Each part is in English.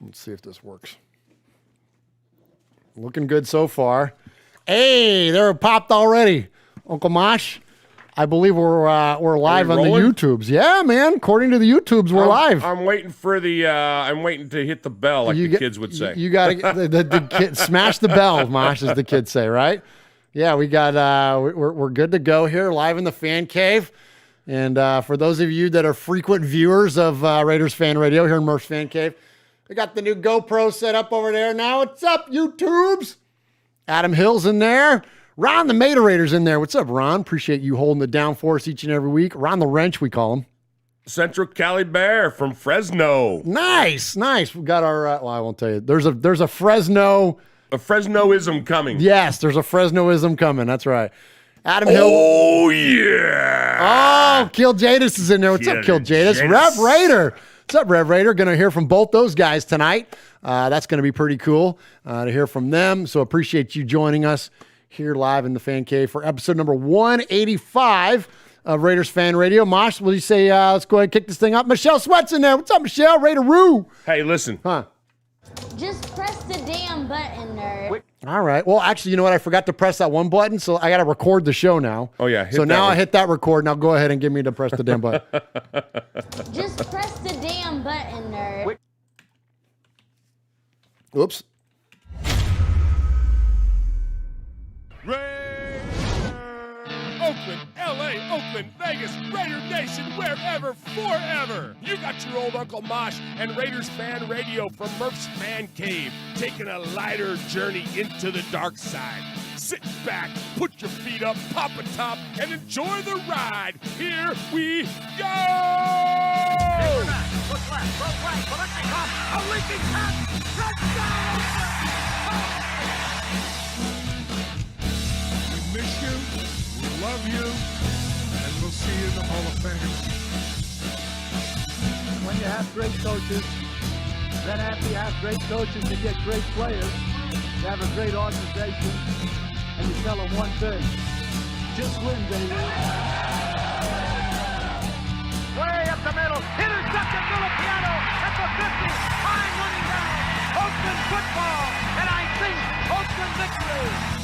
Let's see if this works. Looking good so far. Hey, they're popped already. Uncle Mosh, I believe we're live on the YouTubes. Yeah, man. According to the YouTubes, we're live. I'm waiting for the. I'm waiting to hit the bell, like the kids would say. You got to get the kid, smash the bell, Mosh, as the kids say, right? Yeah, we got. We're good to go here, live in the fan cave. And for those of you that are frequent viewers of Raiders Fan Radio here in Murph's Fan Cave, we got the new GoPro set up over there now. What's up, YouTubes? Adam Hill's in there. Ron the Materator's in there. What's up, Ron? Appreciate you holding it down for us each and every week. Ron the Wrench, we call him. Central Cali Bear from Fresno. Nice. We got our, well, I won't tell you. There's a Fresno. A Fresnoism coming. Yes, there's a Fresnoism coming. That's right. Adam Hill. Oh, yeah. Oh, Kill Jadis is in there. What's up, Kill Jadis? Rev Raider. What's up, Rev Raider? Going to hear from both those guys tonight. That's going to be pretty cool to hear from them. So appreciate you joining us here live in the Fan Cave for episode number 185 of Raiders Fan Radio. Mosh, will you say, let's go ahead and kick this thing up? Michelle Sweat's in there. What's up, Michelle? Raider-roo. Hey, listen. Huh? Just press the damn button, nerd. All right. Well, actually, you know what? I forgot to press that one button, so I got to record the show now. Oh, yeah. So now I hit that record. Now go ahead and give me to press the damn button. Just press the damn button, nerd. Oops. Oakland, LA, Oakland, Vegas, Raider Nation, wherever, forever. You got your old Uncle Mosh and Raiders Fan Radio from Murph's Fan Cave, taking a lighter journey into the dark side. Sit back, put your feet up, pop a top, and enjoy the ride. Here we go! Look left, look right, Kolechnikov, a leaping pass, touchdown! We miss you. We love you, and we'll see you in the Hall of Fame. When you have great coaches, then after you have great coaches, you get great players, you have a great organization, and you tell them one thing, just win, baby. Way up the middle, intercepted Filipiano at the 50, high running down, Oakland football, and I think Oakland victory.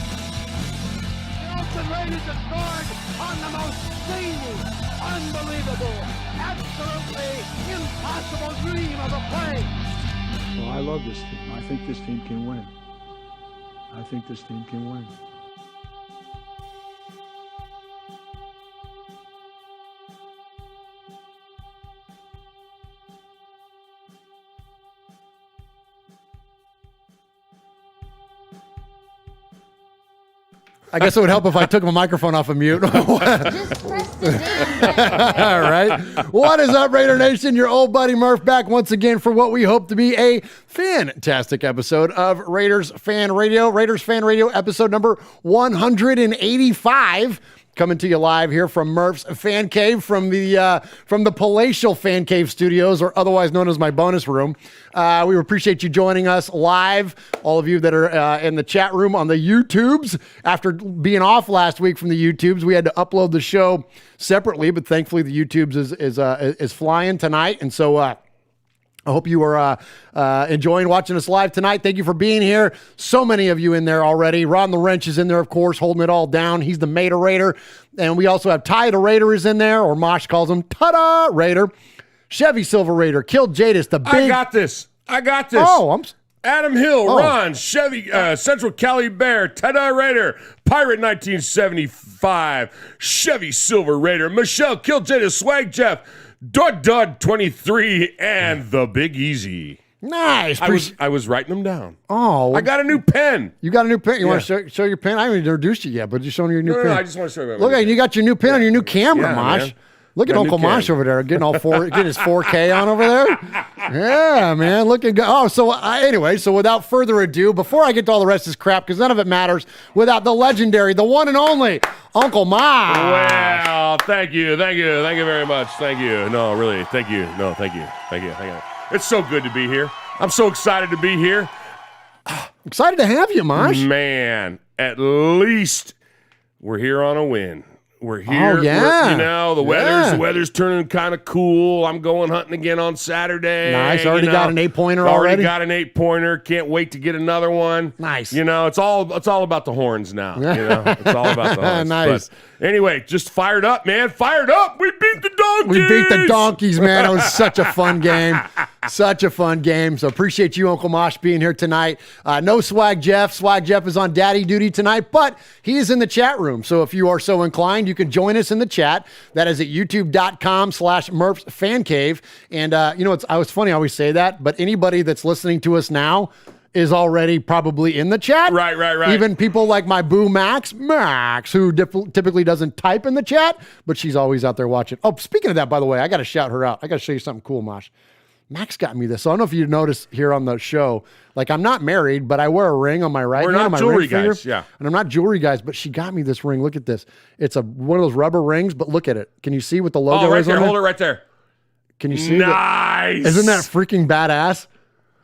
The Raiders have scored on the most zany, unbelievable, absolutely impossible dream of a play. Well, I love this team. I think this team can win. I think this team can win. I guess it would help if I took my microphone off of mute. Just press the damn button. All right. What is up, Raider Nation? Your old buddy Murph back once again for what we hope to be a fantastic episode of Raiders Fan Radio. Raiders Fan Radio episode number 185. Coming to you live here from Murph's Fan Cave from the palatial Fan Cave studios, or otherwise known as my bonus room. We appreciate you joining us live. All of you that are in the chat room on the YouTubes. After being off last week from the YouTubes, we had to upload the show separately, but thankfully the YouTubes is flying tonight, and so. I hope you are enjoying watching us live tonight. Thank you for being here. So many of you in there already. Ron the Wrench is in there, of course, holding it all down. He's the Mater Raider. And we also have Ty the Raider is in there, or Mosh calls him Ta-da Raider. Chevy Silver Raider, Kill Jadis, the big... I got this. Oh, Adam Hill, Ron, Chevy, Central Cali Bear, Ta-da Raider, Pirate 1975, Chevy Silver Raider, Michelle, Kill Jadis, Swag Jeff, Dud 23, and the Big Easy. Nice. I was writing them down. Oh. I got a new pen. You got a new pen? You want to show your pen? I haven't introduced you yet, but you're showing your new pen. No, I just want to show you. Look, you got your new pen on your new camera, Mosh. Man. Look at Uncle Mosh over there getting his 4K on over there. Yeah, man, looking good. Oh, so anyway, so without further ado, before I get to all the rest of this crap, because none of it matters without the legendary, the one and only Uncle Mosh. Well, thank you very much. Thank you. No, really, thank you. No, thank you. It's so good to be here. I'm so excited to be here. Excited to have you, Mosh. Man, at least we're here on a win. We're here. Oh, yeah. The weather's turning kind of cool. I'm going hunting again on Saturday. Nice. Already got an 8-pointer already? Already got an 8-pointer. Can't wait to get another one. Nice. It's all about the horns now. It's all about the horns. Nice. But anyway, just fired up, man. Fired up. We beat the Donkeys. We beat the Donkeys, man. It was such a fun game. Such a fun game. So appreciate you, Uncle Mosh, being here tonight. No Swag Jeff. Swag Jeff is on daddy duty tonight, but he is in the chat room. So if you are so inclined, you can join us in the chat. That is at youtube.com/MurphsFanCave. And it's funny I always say that, but anybody that's listening to us now is already probably in the chat. Right. Even people like my boo Max, who typically doesn't type in the chat, but she's always out there watching. Oh, speaking of that, by the way, I got to shout her out. I got to show you something cool, Mosh. Max got me this. So I don't know if you noticed here on the show, like I'm not married, but I wear a ring on my right hand. We're on not my jewelry ring finger. guys, yeah. And I'm not jewelry guys, but she got me this ring. Look at this. It's one of those rubber rings, but look at it. Can you see what the logo right is there. on it? Hold it right there. Can you see Nice. Isn't that freaking badass?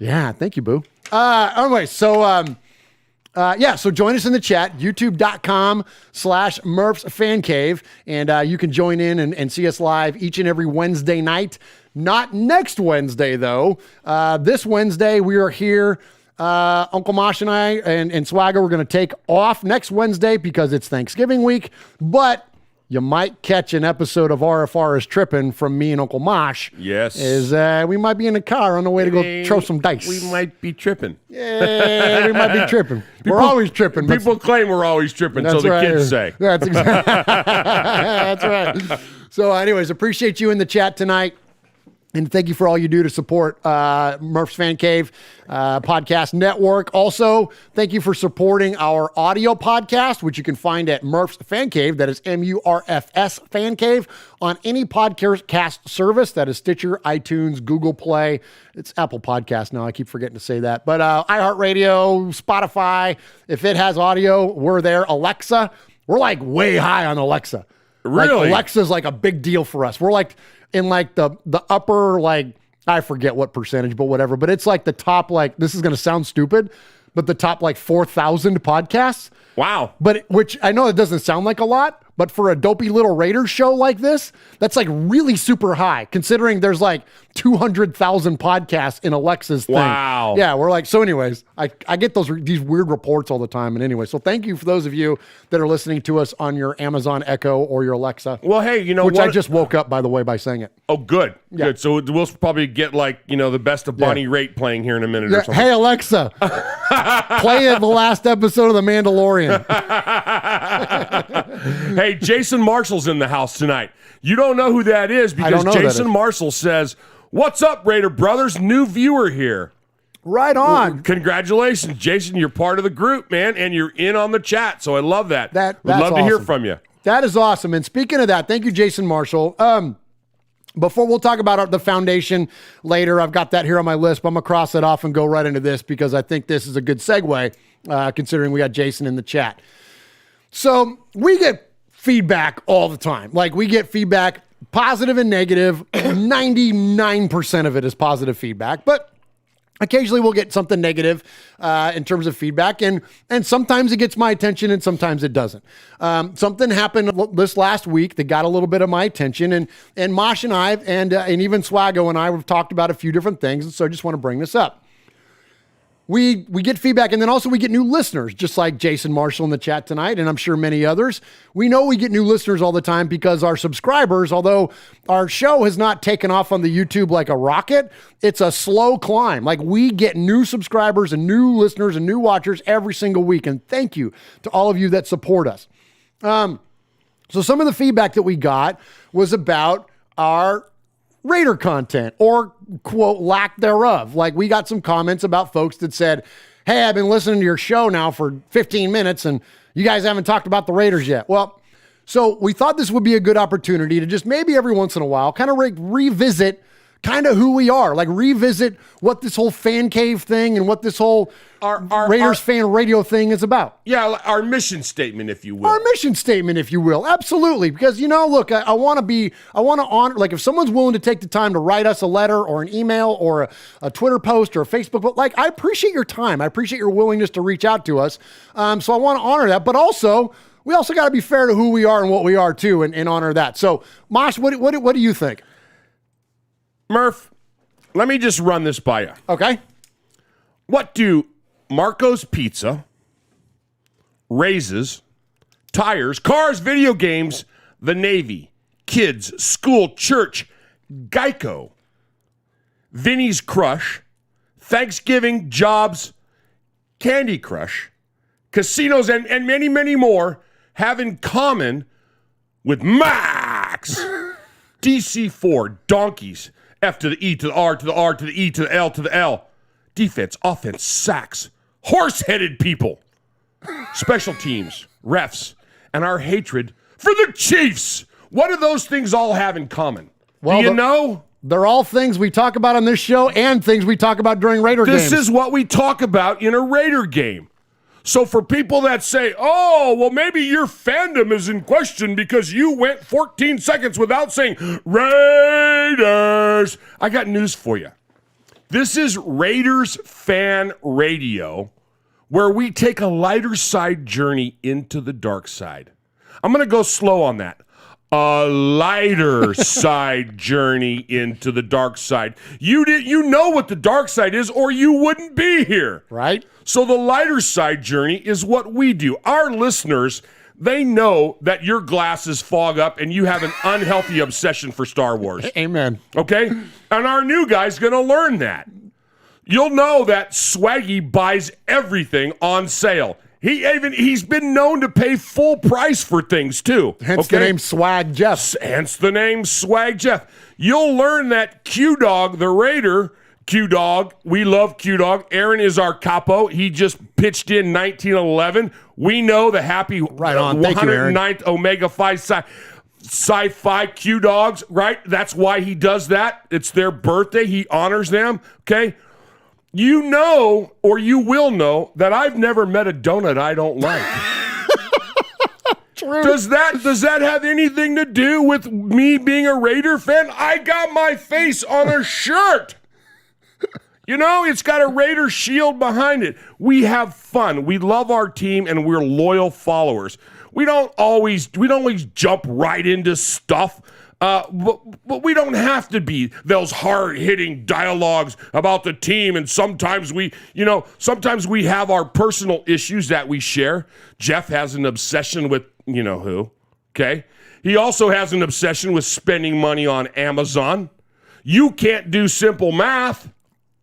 Yeah, thank you, boo. Anyway, so join us in the chat, youtube.com/MurphsFanCave, and you can join in and see us live each and every Wednesday night. Not next Wednesday, though. This Wednesday, we are here. Uncle Mosh and I and Swagger, we're going to take off next Wednesday because it's Thanksgiving week, but you might catch an episode of RFR is Trippin' from me and Uncle Mosh. Yes. We might be in the car on the way to go throw some dice. We might be tripping. Yeah, we might be tripping. We're always tripping. People claim we're always tripping, so the kids say. That's exactly. That's right. So anyways, appreciate you in the chat tonight. And thank you for all you do to support Murph's Fan Cave Podcast Network. Also, thank you for supporting our audio podcast, which you can find at Murph's Fan Cave. That is MURFS Fan Cave on any podcast service. That is Stitcher, iTunes, Google Play. It's Apple Podcast now. I keep forgetting to say that. But iHeartRadio, Spotify. If it has audio, we're there. Alexa, we're like way high on Alexa. Really? Like, Alexa's like a big deal for us. We're like in like the upper, like, I forget what percentage, but whatever. But it's like the top, like, this is going to sound stupid, but the top like 4,000 podcasts. Wow. But which I know it doesn't sound like a lot, but for a dopey little Raiders show like this, that's like really super high considering there's like 200,000 podcasts in Alexa's thing. Wow. Yeah, we're like, so anyways, I get these weird reports all the time. And anyway, so thank you for those of you that are listening to us on your Amazon Echo or your Alexa. Well, hey, which I just woke up, by the way, by saying it. Oh, good. Yeah. Good. So we'll probably get like, the best of Bonnie Raitt playing here in a minute or something. Hey, Alexa, play the last episode of The Mandalorian. Hey, Jason Marshall's in the house tonight. You don't know who that is because Jason Marshall says, "What's up, Raider brothers? New viewer here." Right on. Well, congratulations, Jason. You're part of the group, man, and you're in on the chat. So I love that. That's Would love to hear awesome. from you. That is awesome. And speaking of that, thank you, Jason Marshall. Before we'll talk about the foundation later, I've got that here on my list, but I'm going to cross it off and go right into this because I think this is a good segue, considering we got Jason in the chat. So we get feedback all the time. Like we get feedback, positive and negative. 99% of it is positive feedback, but occasionally we'll get something negative in terms of feedback, and sometimes it gets my attention and sometimes it doesn't. Something happened this last week that got a little bit of my attention, and Mosh and I, and even Swaggo and I have talked about a few different things, and so I just want to bring this up. We get feedback, and then also we get new listeners, just like Jason Marshall in the chat tonight, and I'm sure many others. We know we get new listeners all the time because our subscribers, although our show has not taken off on the YouTube like a rocket, it's a slow climb. Like we get new subscribers and new listeners and new watchers every single week, and thank you to all of you that support us. So some of the feedback that we got was about our Raider content or quote lack thereof. Like we got some comments about folks that said, "Hey, I've been listening to your show now for 15 minutes and you guys haven't talked about the Raiders yet." Well, so we thought this would be a good opportunity to just maybe every once in a while kind of revisit kind of who we are, like revisit what this whole fan cave thing and what this whole Raiders fan radio thing is about. Yeah, our mission statement, if you will. Our mission statement, if you will. Absolutely. Because, look, I want to honor, like if someone's willing to take the time to write us a letter or an email or a Twitter post or a Facebook, but like, I appreciate your time. I appreciate your willingness to reach out to us. So I want to honor that, but also we also got to be fair to who we are and what we are too, and honor that. So, Mosh, what do you think? Murph, let me just run this by you. Okay. What do Marco's Pizza, Raises, Tires, Cars, Video Games, the Navy, Kids, School, Church, Geico, Vinny's Crush, Thanksgiving, Jobs, Candy Crush, casinos, and many, many more have in common with Max? DC4, donkeys, F to the E to the R to the R to the E to the L to the L. Defense, offense, sacks, horse-headed people, special teams, refs, and our hatred for the Chiefs. What do those things all have in common? Well, do you know? They're all things we talk about on this show and things we talk about during Raider games. This is what we talk about in a Raider game. So for people that say, oh, well, maybe your fandom is in question because you went 14 seconds without saying Raiders, I got news for you. This is Raiders Fan Radio, where we take a lighter side journey into the dark side. I'm going to go slow on that. A lighter side journey into the dark side. You know what the dark side is, or you wouldn't be here. Right? So the lighter side journey is what we do. Our listeners, they know that your glasses fog up and you have an unhealthy obsession for Star Wars. Amen. Okay? And our new guy's going to learn that. You'll know that Swaggy buys everything on sale. He's been known to pay full price for things, too. Hence the name Swag Jeff. Hence the name Swag Jeff. You'll learn that Q-Dog, the Raider, Q-Dog, we love Q-Dog. Aaron is our capo. He just pitched in 1911. We know the happy right on. Thank you, Aaron. 109th Omega Phi Sci-Fi Q-Dogs, right? That's why he does that. It's their birthday. He honors them, okay? You know, or you will know, that I've never met a donut I don't like. True. Does that have anything to do with me being a Raider fan? I got my face on a shirt. You know, it's got a Raider shield behind it. We have fun. We love our team, and we're loyal followers. We don't always jump right into stuff. But we don't have to be those hard-hitting dialogues about the team, and sometimes we have our personal issues that we share. Jeff has an obsession with you-know-who, okay? He also has an obsession with spending money on Amazon. You can't do simple math.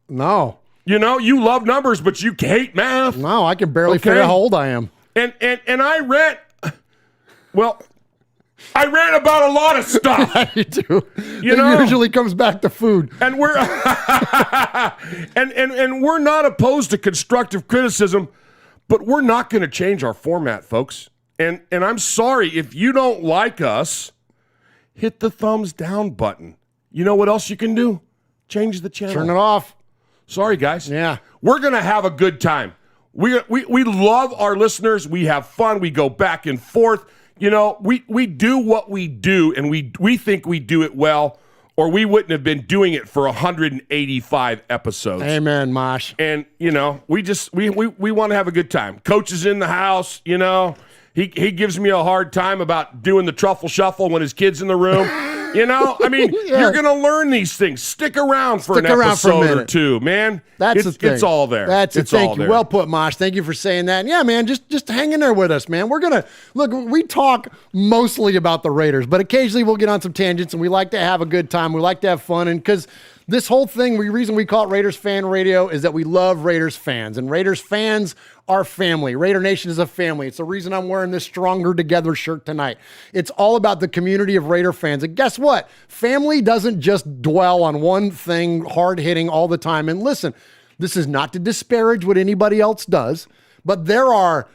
No. You know, you love numbers, but you hate math. No, I can barely figure out how old I am. And I rant about a lot of stuff. You do. You know? It usually comes back to food. And we're and we're not opposed to constructive criticism, but we're not going to change our format, folks. And I'm sorry if you don't like us, hit the thumbs down button. You know what else you can do? Change the channel. Turn it off. Sorry, guys. Yeah. We're going to have a good time. We love our listeners. We have fun. We go back and forth. You know, we do what we do, and we think we do it well, or we wouldn't have been doing it for 185 episodes. Amen, Mosh. And, you know, we want to have a good time. Coach is in the house, you know. He gives me a hard time about doing the truffle shuffle when his kid's in the room. You know, I mean, You're going to learn these things. Stick around for an episode or two, man. That's the thing. It's all there. That's it. Thank you. There. Well put, Mosh. Thank you for saying that. And yeah, man, just hang in there with us, man. We're going to, look, we talk mostly about the Raiders, but occasionally we'll get on some tangents, and we like to have a good time. We like to have fun, and because this whole thing, the reason we call it Raiders Fan Radio is that we love Raiders fans, and Raiders fans are family. Raider Nation is a family. It's the reason I'm wearing this Stronger Together shirt tonight. It's all about the community of Raider fans. And guess what? Family doesn't just dwell on one thing, hard-hitting all the time. And listen, this is not to disparage what anybody else does, but there are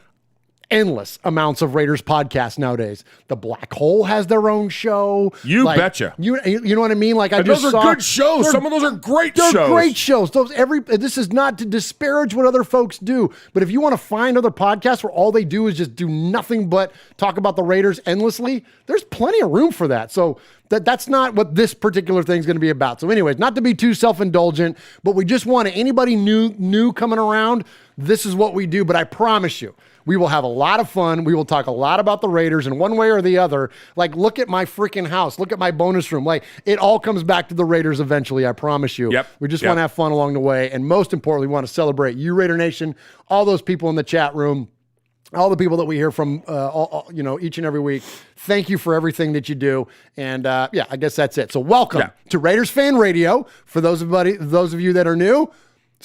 endless amounts of Raiders podcasts nowadays. The Black Hole has their own show. You betcha. You know what I mean? Like, those are good shows. Some of those are great shows. They're great shows. This is not to disparage what other folks do, but if you want to find other podcasts where all they do is just do nothing but talk about the Raiders endlessly, there's plenty of room for that. So that's not what this particular thing is going to be about. So anyways, not to be too self-indulgent, but we just want anybody new coming around, this is what we do. But I promise you, We will have a lot of fun. We will talk a lot about the Raiders in one way or the other. Like, look at my freaking house. Look at my bonus room. Like, it all comes back to the Raiders eventually, I promise you. Yep. We just want to have fun along the way. And most importantly, we want to celebrate you, Raider Nation, all those people in the chat room, all the people that we hear from, each and every week. Thank you for everything that you do. And I guess that's it. So welcome to Raiders Fan Radio. For those of you that are new,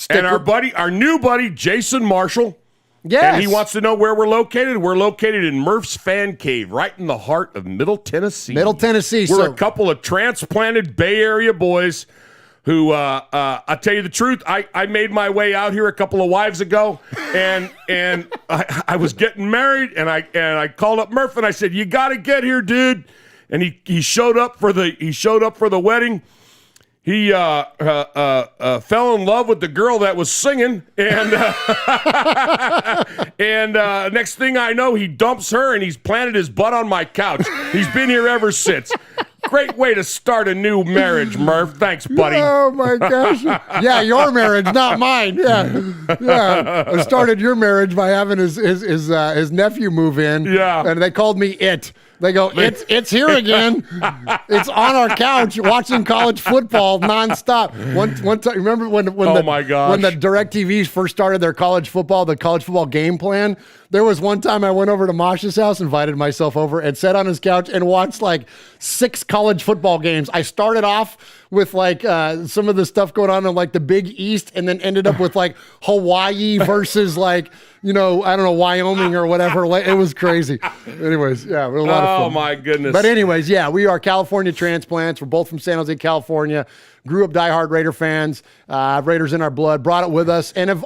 and our new buddy, Jason Marshall. Yes. And he wants to know where we're located. We're located in Murph's Fan Cave, right in the heart of Middle Tennessee. We're a couple of transplanted Bay Area boys who, I'll tell you the truth, I made my way out here a couple of wives ago, and I was getting married, and I called up Murph and I said, "You got to get here, dude." And he showed up for the wedding. He fell in love with the girl that was singing, and next thing I know, he dumps her and he's planted his butt on my couch. He's been here ever since. Great way to start a new marriage, Murph. Thanks, buddy. Oh my gosh! Yeah, your marriage, not mine. Yeah. I started your marriage by having his nephew move in. Yeah, and they called me it. They go, it's here again. It's on our couch watching college football nonstop. One time, remember when the DirecTVs first started their college football game plan? There was one time I went over to Mosh's house, invited myself over, and sat on his couch and watched like 6 college football games. I started off with like some of the stuff going on in like the Big East, and then ended up with like Hawaii versus like, Wyoming or whatever. It was crazy. Anyways, yeah, we had a lot of fun. Oh my goodness. But anyways, yeah, we are California transplants. We're both from San Jose, California. Grew up diehard Raider fans, Raiders in our blood, brought it with us, and have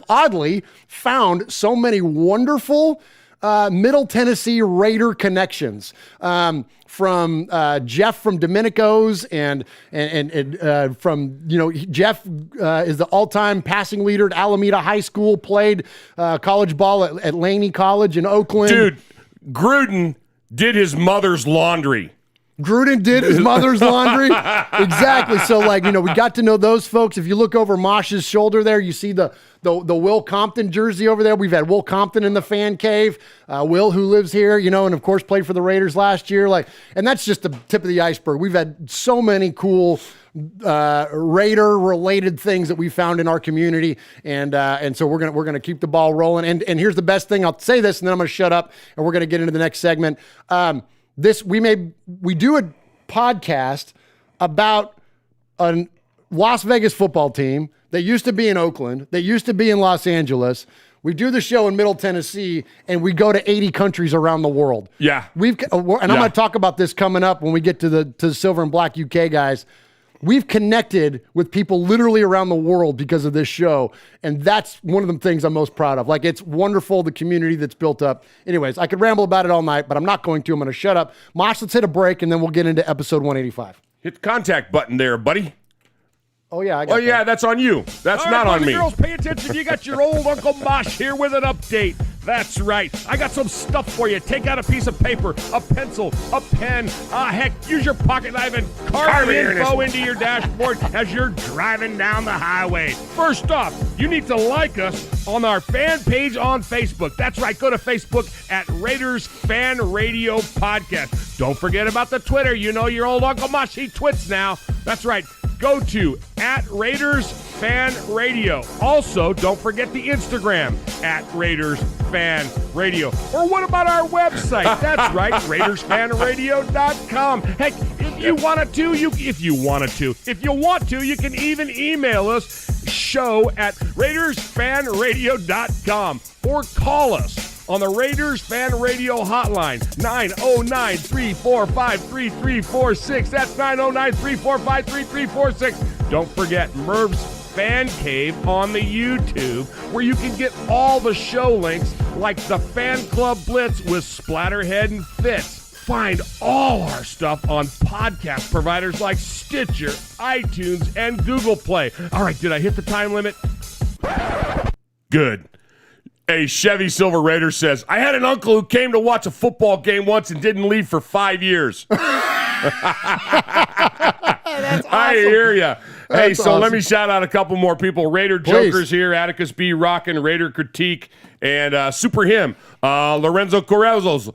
oddly found so many wonderful Middle Tennessee Raider connections. From Jeff from Domenico's and from, Jeff is the all-time passing leader at Alameda High School, played college ball at Laney College in Oakland. Dude, Gruden did his mother's laundry. Gruden did his mother's laundry. Exactly. So, we got to know those folks. If you look over Mosh's shoulder there, you see the Will Compton jersey over there. We've had Will Compton in the fan cave. Will, who lives here, and of course played for the Raiders last year. And that's just the tip of the iceberg. We've had so many cool Raider-related things that we found in our community, and so we're gonna keep the ball rolling. And here's the best thing. I'll say this, and then I'm gonna shut up, and we're gonna get into the next segment. We do a podcast about a Las Vegas football team that used to be in Oakland, that used to be in Los Angeles. We do the show in Middle Tennessee, and we go to 80 countries around the world. Yeah. I'm going to talk about this coming up when we get to the Silver and Black UK guys. We've connected with people literally around the world because of this show, and that's one of the things I'm most proud of. It's wonderful, the community that's built up. Anyways, I could ramble about it all night, but I'm not going to. I'm going to shut up. Mosh, let's hit a break, and then we'll get into episode 185. Hit the contact button there, buddy. Oh, yeah, I got that. That's on you. That's not on me. Girls, pay attention. You got your old Uncle Mosh here with an update. That's right. I got some stuff for you. Take out a piece of paper, a pencil, a pen. Heck, use your pocket knife and carve the info into your dashboard as you're driving down the highway. First off, you need to like us on our fan page on Facebook. That's right. Go to Facebook at Raiders Fan Radio Podcast. Don't forget about the Twitter. You know your old Uncle Mosh, he twits now. That's right. Go to at Raiders Fan Radio. Also, don't forget the Instagram at Raiders Fan Radio. Or what about our website? That's right, RaidersFanRadio.com. Heck, if you want to, you can even email us show@RaidersFanRadio.com or call us on the Raiders Fan Radio hotline, 909-345-3346. That's 909-345-3346. Don't forget Merv's Fan Cave on the YouTube, where you can get all the show links like the Fan Club Blitz with Splatterhead and Fitz. Find all our stuff on podcast providers like Stitcher, iTunes, and Google Play. All right, did I hit the time limit? Good. A Chevy Silver Raider says, I had an uncle who came to watch a football game once and didn't leave for 5 years. That's awesome. I hear you. Hey, That's so let awesome. me shout out a couple more people. Raider Please. Jokers here, Atticus B. Rockin', Raider Critique, and Super Him, Lorenzo Corrozos.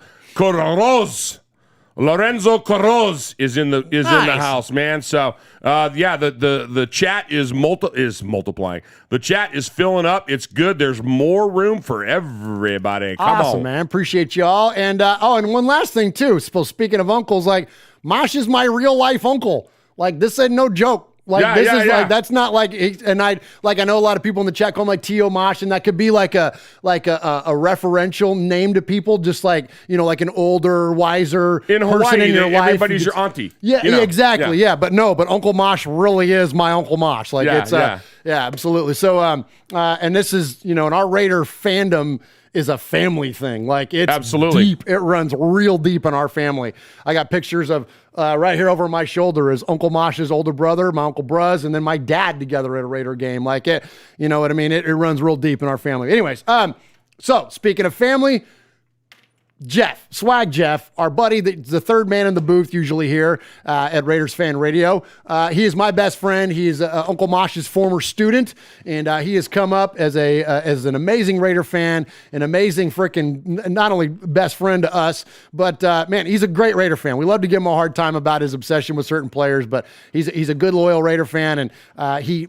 Lorenzo Corroz is in the house, man. So the chat is multiplying. The chat is filling up. It's good. There's more room for everybody. Come Awesome, on, man. Appreciate y'all. And and one last thing too. So speaking of uncles, like Mosh is my real life uncle. Like this ain't no joke. Like this is like that's not like, and I know a lot of people in the chat call him like T.O. Mosh, and that could be like a referential name to people, just like like an older, wiser in person Hawaii, in your life. everybody's your auntie. Yeah, exactly. Yeah, but Uncle Mosh really is my Uncle Mosh. Like yeah, absolutely. So and this is in our Raider fandom is a family thing. Like it's absolutely deep. It runs real deep in our family. I got pictures of right here over my shoulder is Uncle Mosh's older brother, my Uncle Bruz, and then my dad together at a Raider game. Like it, you know what I mean? It runs real deep in our family. Anyways, so speaking of family, Jeff, Swag Jeff, our buddy, the third man in the booth usually here at Raiders Fan Radio. He is my best friend. He is Uncle Mosh's former student, and he has come up as an amazing Raider fan, an amazing freaking not only best friend to us, but man, he's a great Raider fan. We love to give him a hard time about his obsession with certain players, but he's a good loyal Raider fan, and he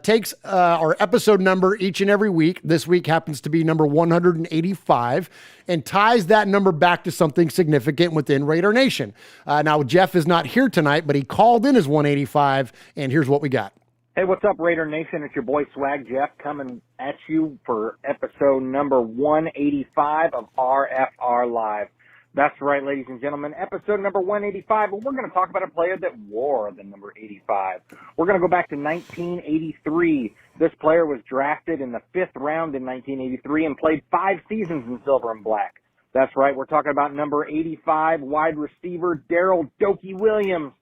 takes our episode number each and every week. This week happens to be number 185. And ties that number back to something significant within Raider Nation. Now, Jeff is not here tonight, but he called in his 185, and here's what we got. Hey, what's up, Raider Nation? It's your boy Swag Jeff coming at you for episode number 185 of RFR Live. That's right, ladies and gentlemen, episode number 185, and we're going to talk about a player that wore the number 85. We're going to go back to 1983. This player was drafted in the 5th round in 1983 and played 5 seasons in silver and black. That's right, we're talking about number 85, wide receiver Darryl Dokie Williams.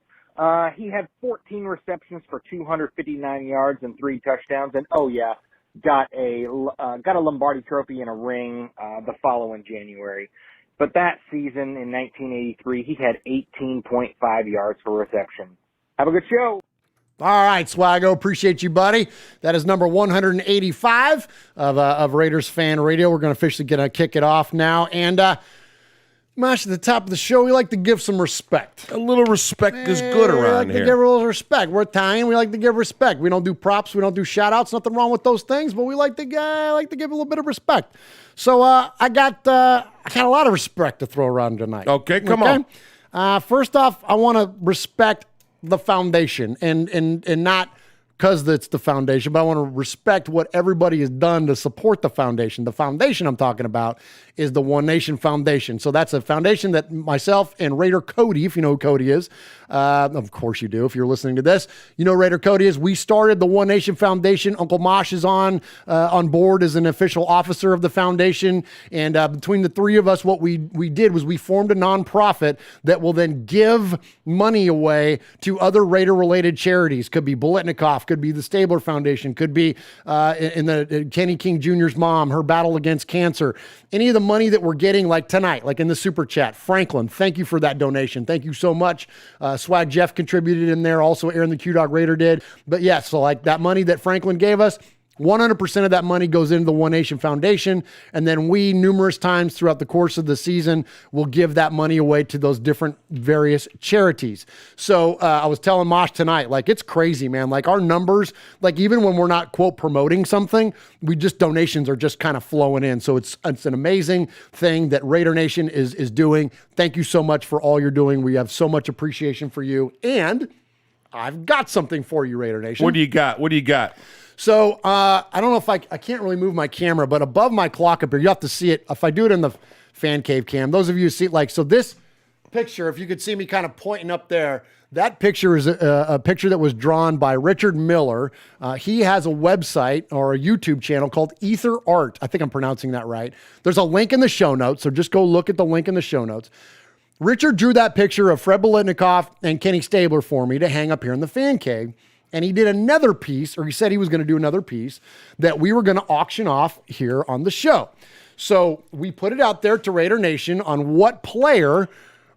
He had 14 receptions for 259 yards and 3 touchdowns, and got a Lombardi Trophy and a ring the following January. But that season in 1983, he had 18.5 yards per reception. Have a good show. All right, Swaggo, appreciate you, buddy. That is number 185 of Raiders Fan Radio. We're going to officially kick it off now. And, Mosh, at the top of the show, we like to give some respect. A little respect is good around here. We like here. to give a little respect. We're Italian. We like to give respect. We don't do props. We don't do shout-outs. Nothing wrong with those things, but we like to give a little bit of respect. So I got a lot of respect to throw around tonight. Okay, come on. First off, I want to respect the foundation and not because it's the foundation, but I want to respect what everybody has done to support the foundation. The foundation I'm talking about is the One Nation Foundation. So that's a foundation that myself and Raider Cody, if you know who Cody is, of course you do if you're listening to this, you know Raider Cody is. We started the One Nation Foundation. Uncle Mosh is on board as an official officer of the foundation. And between the three of us, what we did was we formed a nonprofit that will then give money away to other Raider-related charities. Could be Bolitnikoff, could be the Stabler Foundation, could be in the Kenny King Jr.'s mom, her battle against cancer. Any of the money that we're getting, like tonight, like in the super chat, Franklin, thank you for that donation. Thank you so much. Swag Jeff contributed in there. Also, Aaron the Q-Dog Raider did. But yeah, so like that money that Franklin gave us, 100% of that money goes into the One Nation Foundation, and then we, numerous times throughout the course of the season, will give that money away to those different various charities. So I was telling Mosh tonight, like, it's crazy, man. Like, our numbers, like, even when we're not, quote, promoting something, donations are just kind of flowing in. So it's an amazing thing that Raider Nation is doing. Thank you so much for all you're doing. We have so much appreciation for you, and I've got something for you, Raider Nation. What do you got? So I don't know if I can't really move my camera, but above my clock up here, you have to see it. If I do it in the fan cave cam, those of you who see it, like, so this picture, if you could see me kind of pointing up there, that picture is a picture that was drawn by Richard Miller. He has a website or a YouTube channel called Ether Art. I think I'm pronouncing that right. There's a link in the show notes, so just go look at the link in the show notes. Richard drew that picture of Fred Bolitnikoff and Kenny Stabler for me to hang up here in the fan cave. And he did another piece, or he said he was going to do another piece that we were going to auction off here on the show. So we put it out there to Raider Nation on what player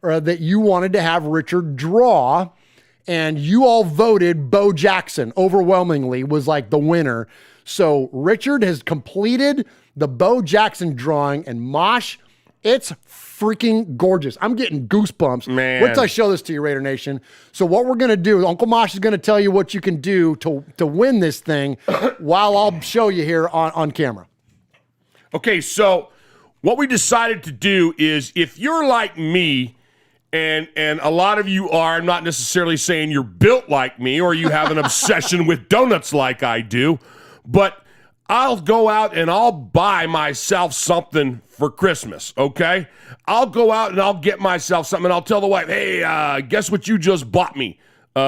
that you wanted to have Richard draw. and you all voted Bo Jackson overwhelmingly was like the winner. So Richard has completed the Bo Jackson drawing, and Mosh, it's freaking gorgeous. I'm getting goosebumps. Man. Wait till I show this to you, Raider Nation. So what we're going to do, Uncle Mosh is going to tell you what you can do to win this thing while I'll show you here on camera. Okay, so what we decided to do is, if you're like me, and a lot of you are, I'm not necessarily saying you're built like me or you have an obsession with donuts like I do, but I'll go out and I'll buy myself something for Christmas, okay? I'll go out and I'll get myself something, and I'll tell the wife, hey, guess what you just bought me? We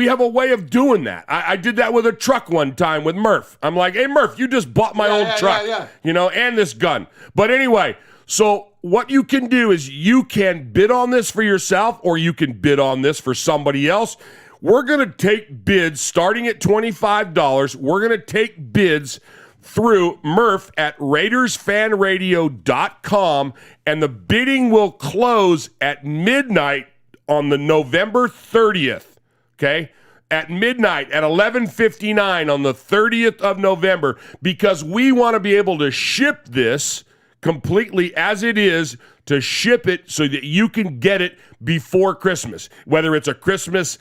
have a way of doing that. I did that with a truck one time with Murph. I'm like, hey, Murph, you just bought my old truck, and this gun. But anyway, so what you can do is you can bid on this for yourself, or you can bid on this for somebody else. We're going to take bids starting at $25. We're going to take bids through Murph at RaidersFanRadio.com, and the bidding will close at midnight on the November 30th, okay? At midnight, at 11:59 on the 30th of November, because we want to be able to ship this completely as it is, to ship it so that you can get it before Christmas, whether it's a Christmas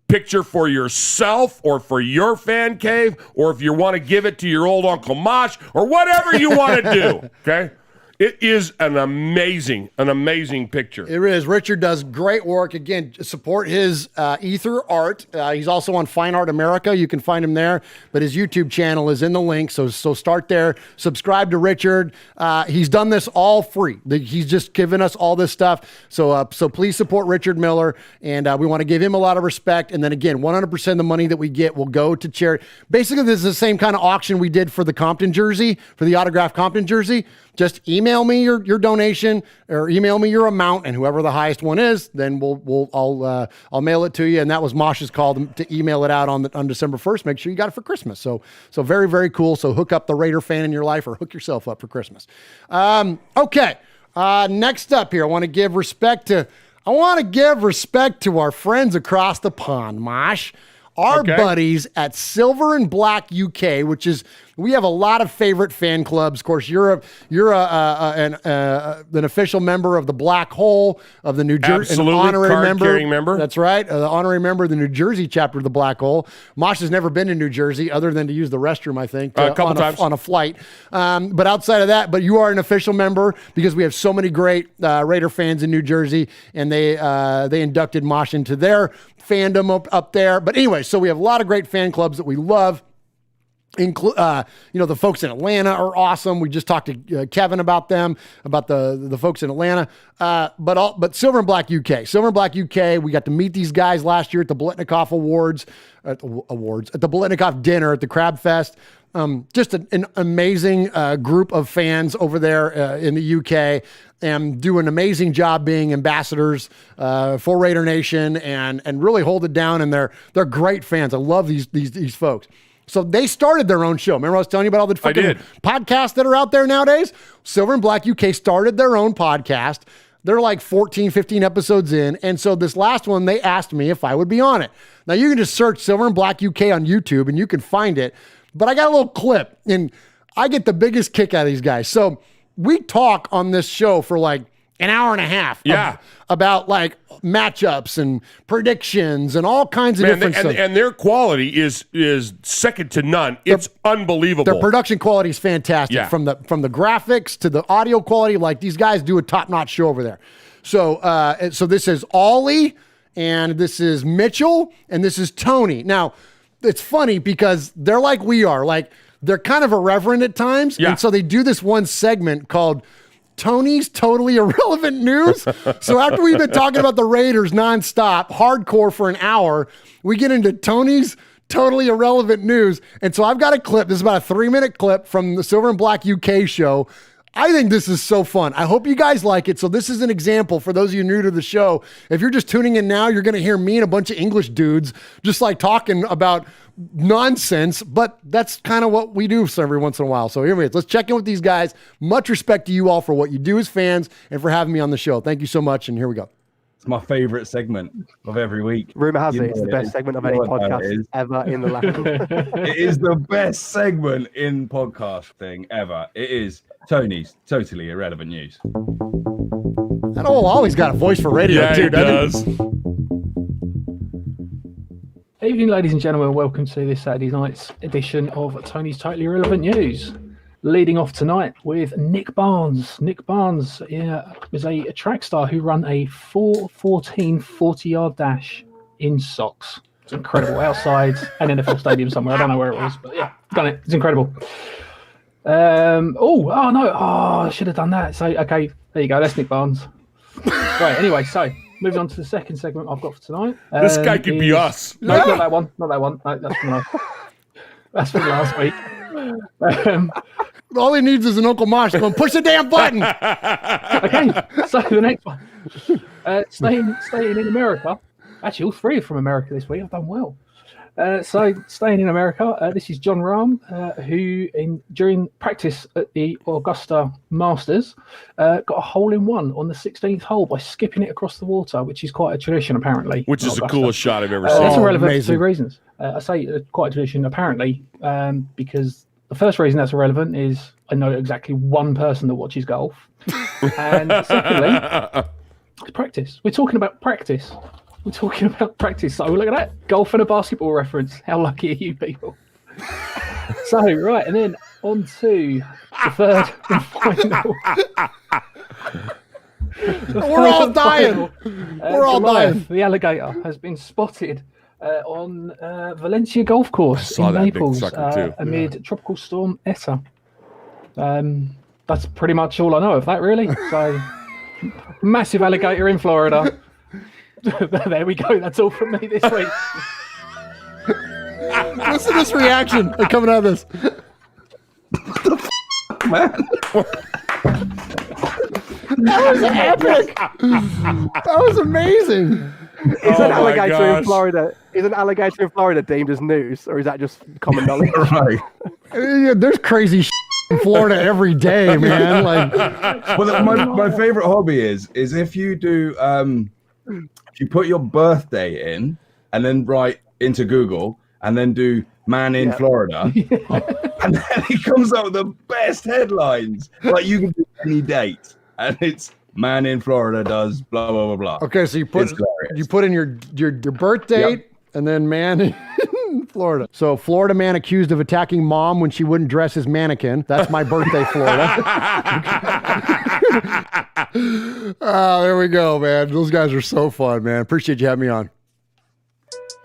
picture for yourself or for your fan cave, or if you want to give it to your old Uncle Mosh, or whatever you want to do, okay? It is an amazing picture. It is. Richard does great work. Again, support his Ether art. He's also on Fine Art America. You can find him there, but his YouTube channel is in the link. So start there. Subscribe to Richard. He's done this all free. He's just given us all this stuff. So please support Richard Miller, and we want to give him a lot of respect. And then again, 100% of the money that we get will go to charity. Basically, this is the same kind of auction we did for the Compton jersey, for the autographed Compton jersey. Just email me your donation, or email me your amount, and whoever the highest one is, then I'll mail it to you. And that was Mosh's call to email it out on December 1st. Make sure you got it for Christmas. So very, very cool. So hook up the Raider fan in your life, or hook yourself up for Christmas. Okay. Next up here, I want to give respect to our friends across the pond, Mosh. Our buddies at Silver and Black UK, we have a lot of favorite fan clubs. Of course, you're an official member of the Black Hole of the New Jersey, an honorary member. That's right, the honorary member of the New Jersey chapter of the Black Hole. Mosh has never been to New Jersey other than to use the restroom, I think, a couple times on a flight. But outside of that, you are an official member, because we have so many great Raider fans in New Jersey, and they inducted Mosh into their fandom up there. But anyway, so we have a lot of great fan clubs that we love. The folks in Atlanta are awesome. We just talked to Kevin about them, about the folks in Atlanta. But Silver and Black UK, we got to meet these guys last year at the Blitnikoff Awards, at the Blitnikoff dinner at the Crab Fest. Just an amazing group of fans over there in the UK, and do an amazing job being ambassadors for Raider Nation, and really hold it down. And they're great fans. I love these folks. So they started their own show. Remember I was telling you about all the fucking podcasts that are out there nowadays? Silver and Black UK started their own podcast. They're like 14, 15 episodes in. And so this last one, they asked me if I would be on it. Now you can just search Silver and Black UK on YouTube and you can find it. But I got a little clip, and I get the biggest kick out of these guys. So we talk on this show for like an hour and a half about like matchups and predictions and all kinds of different stuff. And their quality is second to none. It's unbelievable. Their production quality is fantastic. From the graphics to the audio quality. Like, these guys do a top-notch show over there. So this is Ollie, and this is Mitchell, and this is Tony. Now, it's funny because they're like we are. Like, they're kind of irreverent at times. Yeah. And so they do this one segment called Tony's Totally Irrelevant News. So after we've been talking about the Raiders nonstop, hardcore for an hour, we get into Tony's Totally Irrelevant News. And so I've got a clip. This is about a 3-minute clip from the Silver and Black UK show. I think this is so fun. I hope you guys like it. So this is an example for those of you new to the show. If you're just tuning in now, you're going to hear me and a bunch of English dudes just like talking about nonsense, but that's kind of what we do every once in a while. So here we go. Let's check in with these guys. Much respect to you all for what you do as fans and for having me on the show. Thank you so much. And here we go. my favorite segment of every week. Rumor has You it know it's the it best is. segment of You any know what time it podcast is. ever in the land. It is the best segment in podcast thing ever. It is Tony's totally irrelevant news. That old Ollie's got a voice for radio Yeah, too, he doesn't he? does. Evening, ladies and gentlemen. Welcome to this Saturday night's edition of Tony's Totally Irrelevant News. Leading off tonight with Nick Barnes. Nick Barnes is a track star who ran a 4:14 40-yard dash in socks. It's incredible. Outside an NFL stadium somewhere. I don't know where it was, but yeah, done it. It's incredible. I should have done that. So, okay, there you go. That's Nick Barnes. Right, anyway, so moving on to the second segment I've got for tonight. This guy could be us. No, not that one. Not that one. No, that's from last week. All he needs is an Uncle Mosh going, push the damn button. Okay, so the next one. Staying in America. Actually, all three are from America this week. I've done well. So staying in America, this is John Rahm, who during practice at the Augusta Masters got a hole-in-one on the 16th hole by skipping it across the water, which is quite a tradition apparently. Which is the Augusta. coolest shot I've ever seen. That's irrelevant amazing. for two reasons. I say quite a tradition apparently because the first reason that's irrelevant is I know exactly one person that watches golf. And secondly, it's practice. We're talking about practice. So look at that. Golf and a basketball reference. How lucky are you people? So, right, and then on to the third and final. We're all dying. We're all dying. The alligator has been spotted on Valencia Golf Course saw in that big Naples sucker too. amid Tropical Storm Eta. That's pretty much all I know of that, really. So, massive alligator in Florida. There we go. That's all from me this week. Listen to this reaction coming out of this. Man. That was epic. That was amazing. Is an my alligator gosh. in Florida? Is an alligator in Florida deemed as news, or is that just common knowledge? Right. There's crazy in Florida every day, man. Like, Well, my favorite hobby is if you do if you put your birthday in and then write into Google and then do man in Florida, and then it comes up with the best headlines. Like you can do any date, and it's man in Florida does blah blah blah blah. okay, so you put in your birth date and then man in Florida. So Florida man accused of attacking mom when she wouldn't dress as mannequin. That's my birthday, Florida. Oh, there we go, man. Those guys are so fun, man. Appreciate you having me on.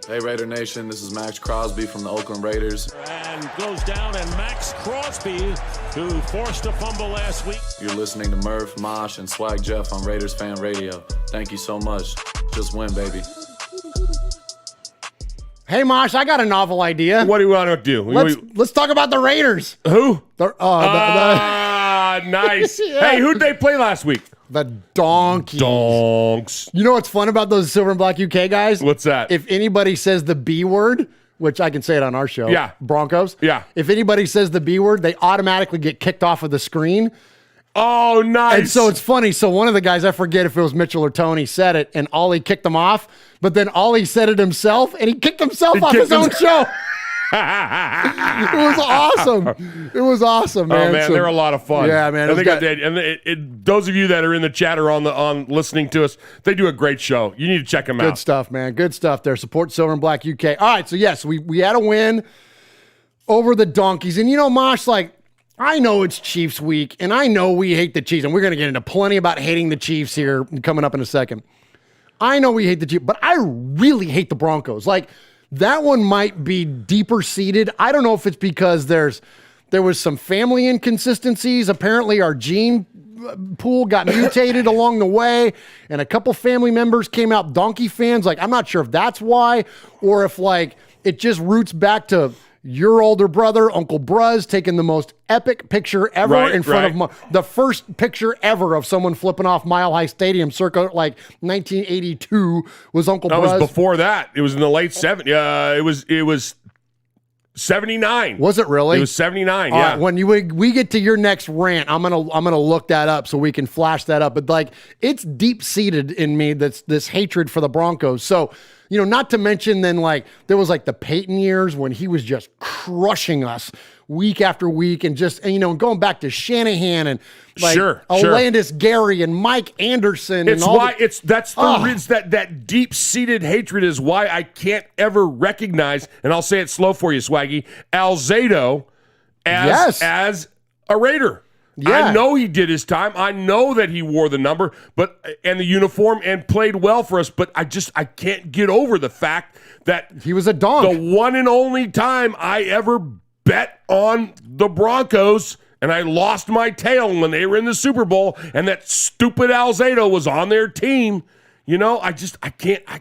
Hey Raider Nation, this is Max Crosby from the Oakland Raiders. And goes down, and Max Crosby, who forced a fumble last week. You're listening to Murph, Mosh, and Swag Jeff on Raiders Fan Radio. Thank you so much. Just win, baby. Hey, Mosh, I got a novel idea. What do you want to do? Let's talk about the Raiders. Who? Yeah. Nice. Hey, who'd they play last week? The Donkeys. Donks. You know what's fun about those Silver and Black UK guys? What's that? If anybody says the B word, which I can say it on our show, Broncos. Yeah. If anybody says the B word, they automatically get kicked off of the screen. Oh, nice. And so it's funny. So one of the guys, I forget if it was Mitchell or Tony, said it, and Ollie kicked him off. But then Ollie said it himself, and he kicked himself off his own show. It was awesome. It was awesome, man. Oh man, they're a lot of fun. Yeah, man. And they got that. And those of you that are in the chat or on listening to us, they do a great show. You need to check them out. Good stuff, man. Good stuff there. Support Silver and Black UK. All right, so yes, we had a win over the Donkeys, and you know, Mosh, like, I know it's Chiefs week, and I know we hate the Chiefs, and we're going to get into plenty about hating the Chiefs here coming up in a second. I know we hate the Chiefs, but I really hate the Broncos. Like, that one might be deeper seated. I don't know if it's because there was some family inconsistencies. Apparently, our gene pool got mutated along the way, and a couple family members came out Donkey fans. Like, I'm not sure if that's why, or if, like, it just roots back to your older brother, Uncle Bruz, taking the most epic picture ever in front of the first picture ever of someone flipping off Mile High Stadium circa like 1982 was Uncle Bruz. That was before that. It was in the late 70s. It was 79. Was it really? It was 79. All Yeah. right, when we get to your next rant, I'm gonna look that up so we can flash that up. But like, it's deep seated in me that's this hatred for the Broncos. So, not to mention then like there was like the Peyton years when he was just crushing us week after week, and going back to Shanahan and like Alandis Gary and Mike Anderson. It's and all why that's the reason that deep-seated hatred is why I can't ever recognize, and I'll say it slow for you, Swaggy, Alzado as a Raider. Yeah. I know he did his time. I know that he wore the number and the uniform and played well for us, but I can't get over the fact that he was a donk. The one and only time I ever bet on the Broncos, and I lost my tail when they were in the Super Bowl, and that stupid Alzado was on their team. I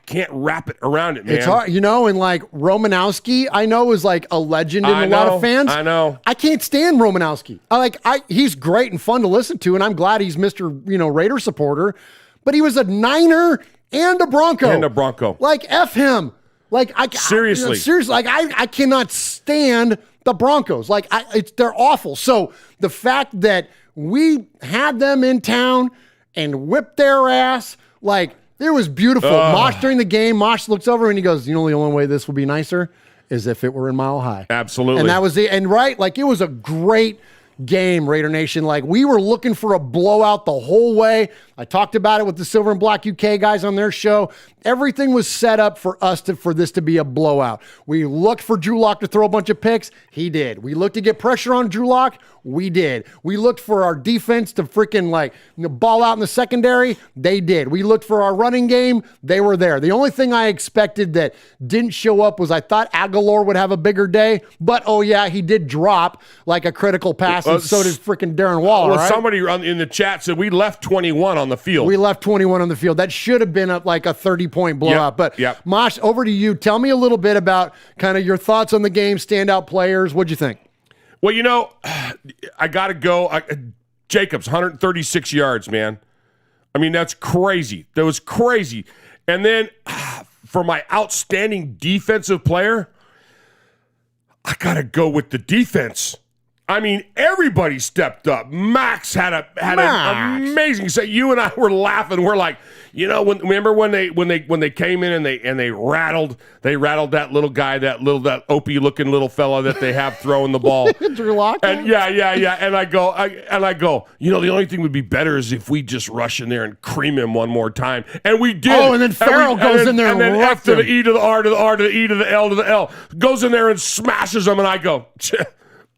can't wrap it around it, man. It's hard, and like Romanowski, I know is like a legend in a lot of fans. I know. I can't stand Romanowski. He's great and fun to listen to, and I'm glad he's Mr. Raider supporter, but he was a Niner and a Bronco. Like F him. Like seriously, like I cannot stand the Broncos. Like they're awful. So the fact that we had them in town and whipped their ass, like it was beautiful. Mosh during the game, Mosh looks over and he goes, the only way this will be nicer is if it were in Mile High. Absolutely. And that was like it was a great game, Raider Nation. Like we were looking for a blowout the whole way. I talked about it with the Silver and Black UK guys on their show. Everything was set up for this to be a blowout. We looked for Drew Lock to throw a bunch of picks. He did. We looked to get pressure on Drew Lock. We did. We looked for our defense to freaking ball out in the secondary. They did. We looked for our running game. They were there. The only thing I expected that didn't show up was I thought Aguilar would have a bigger day, but he did drop like a critical pass, and so did freaking Darren Waller. Well, somebody in the chat said we left 21 on the field. We left 21 on the field. That should have been like a 30-point blowout. But Mosh, over to you. Tell me a little bit about kind of your thoughts on the game, standout players. What'd you think? Well, I got to go. Jacobs, 136 yards, man. I mean, that's crazy. That was crazy. And then for my outstanding defensive player, I got to go with the defense. I mean, everybody stepped up. Max had an amazing. So you and I were laughing. We're like, remember when they came in and they rattled that little guy, that Opie looking little fella that they have throwing the ball. Drew Lock. And yeah. And I go, the only thing would be better is if we just rush in there and cream him one more time. And we did. Oh, and then Farrell goes in there and then F to the E to the R to the R to the E to the L to the L goes in there and smashes them. And I go,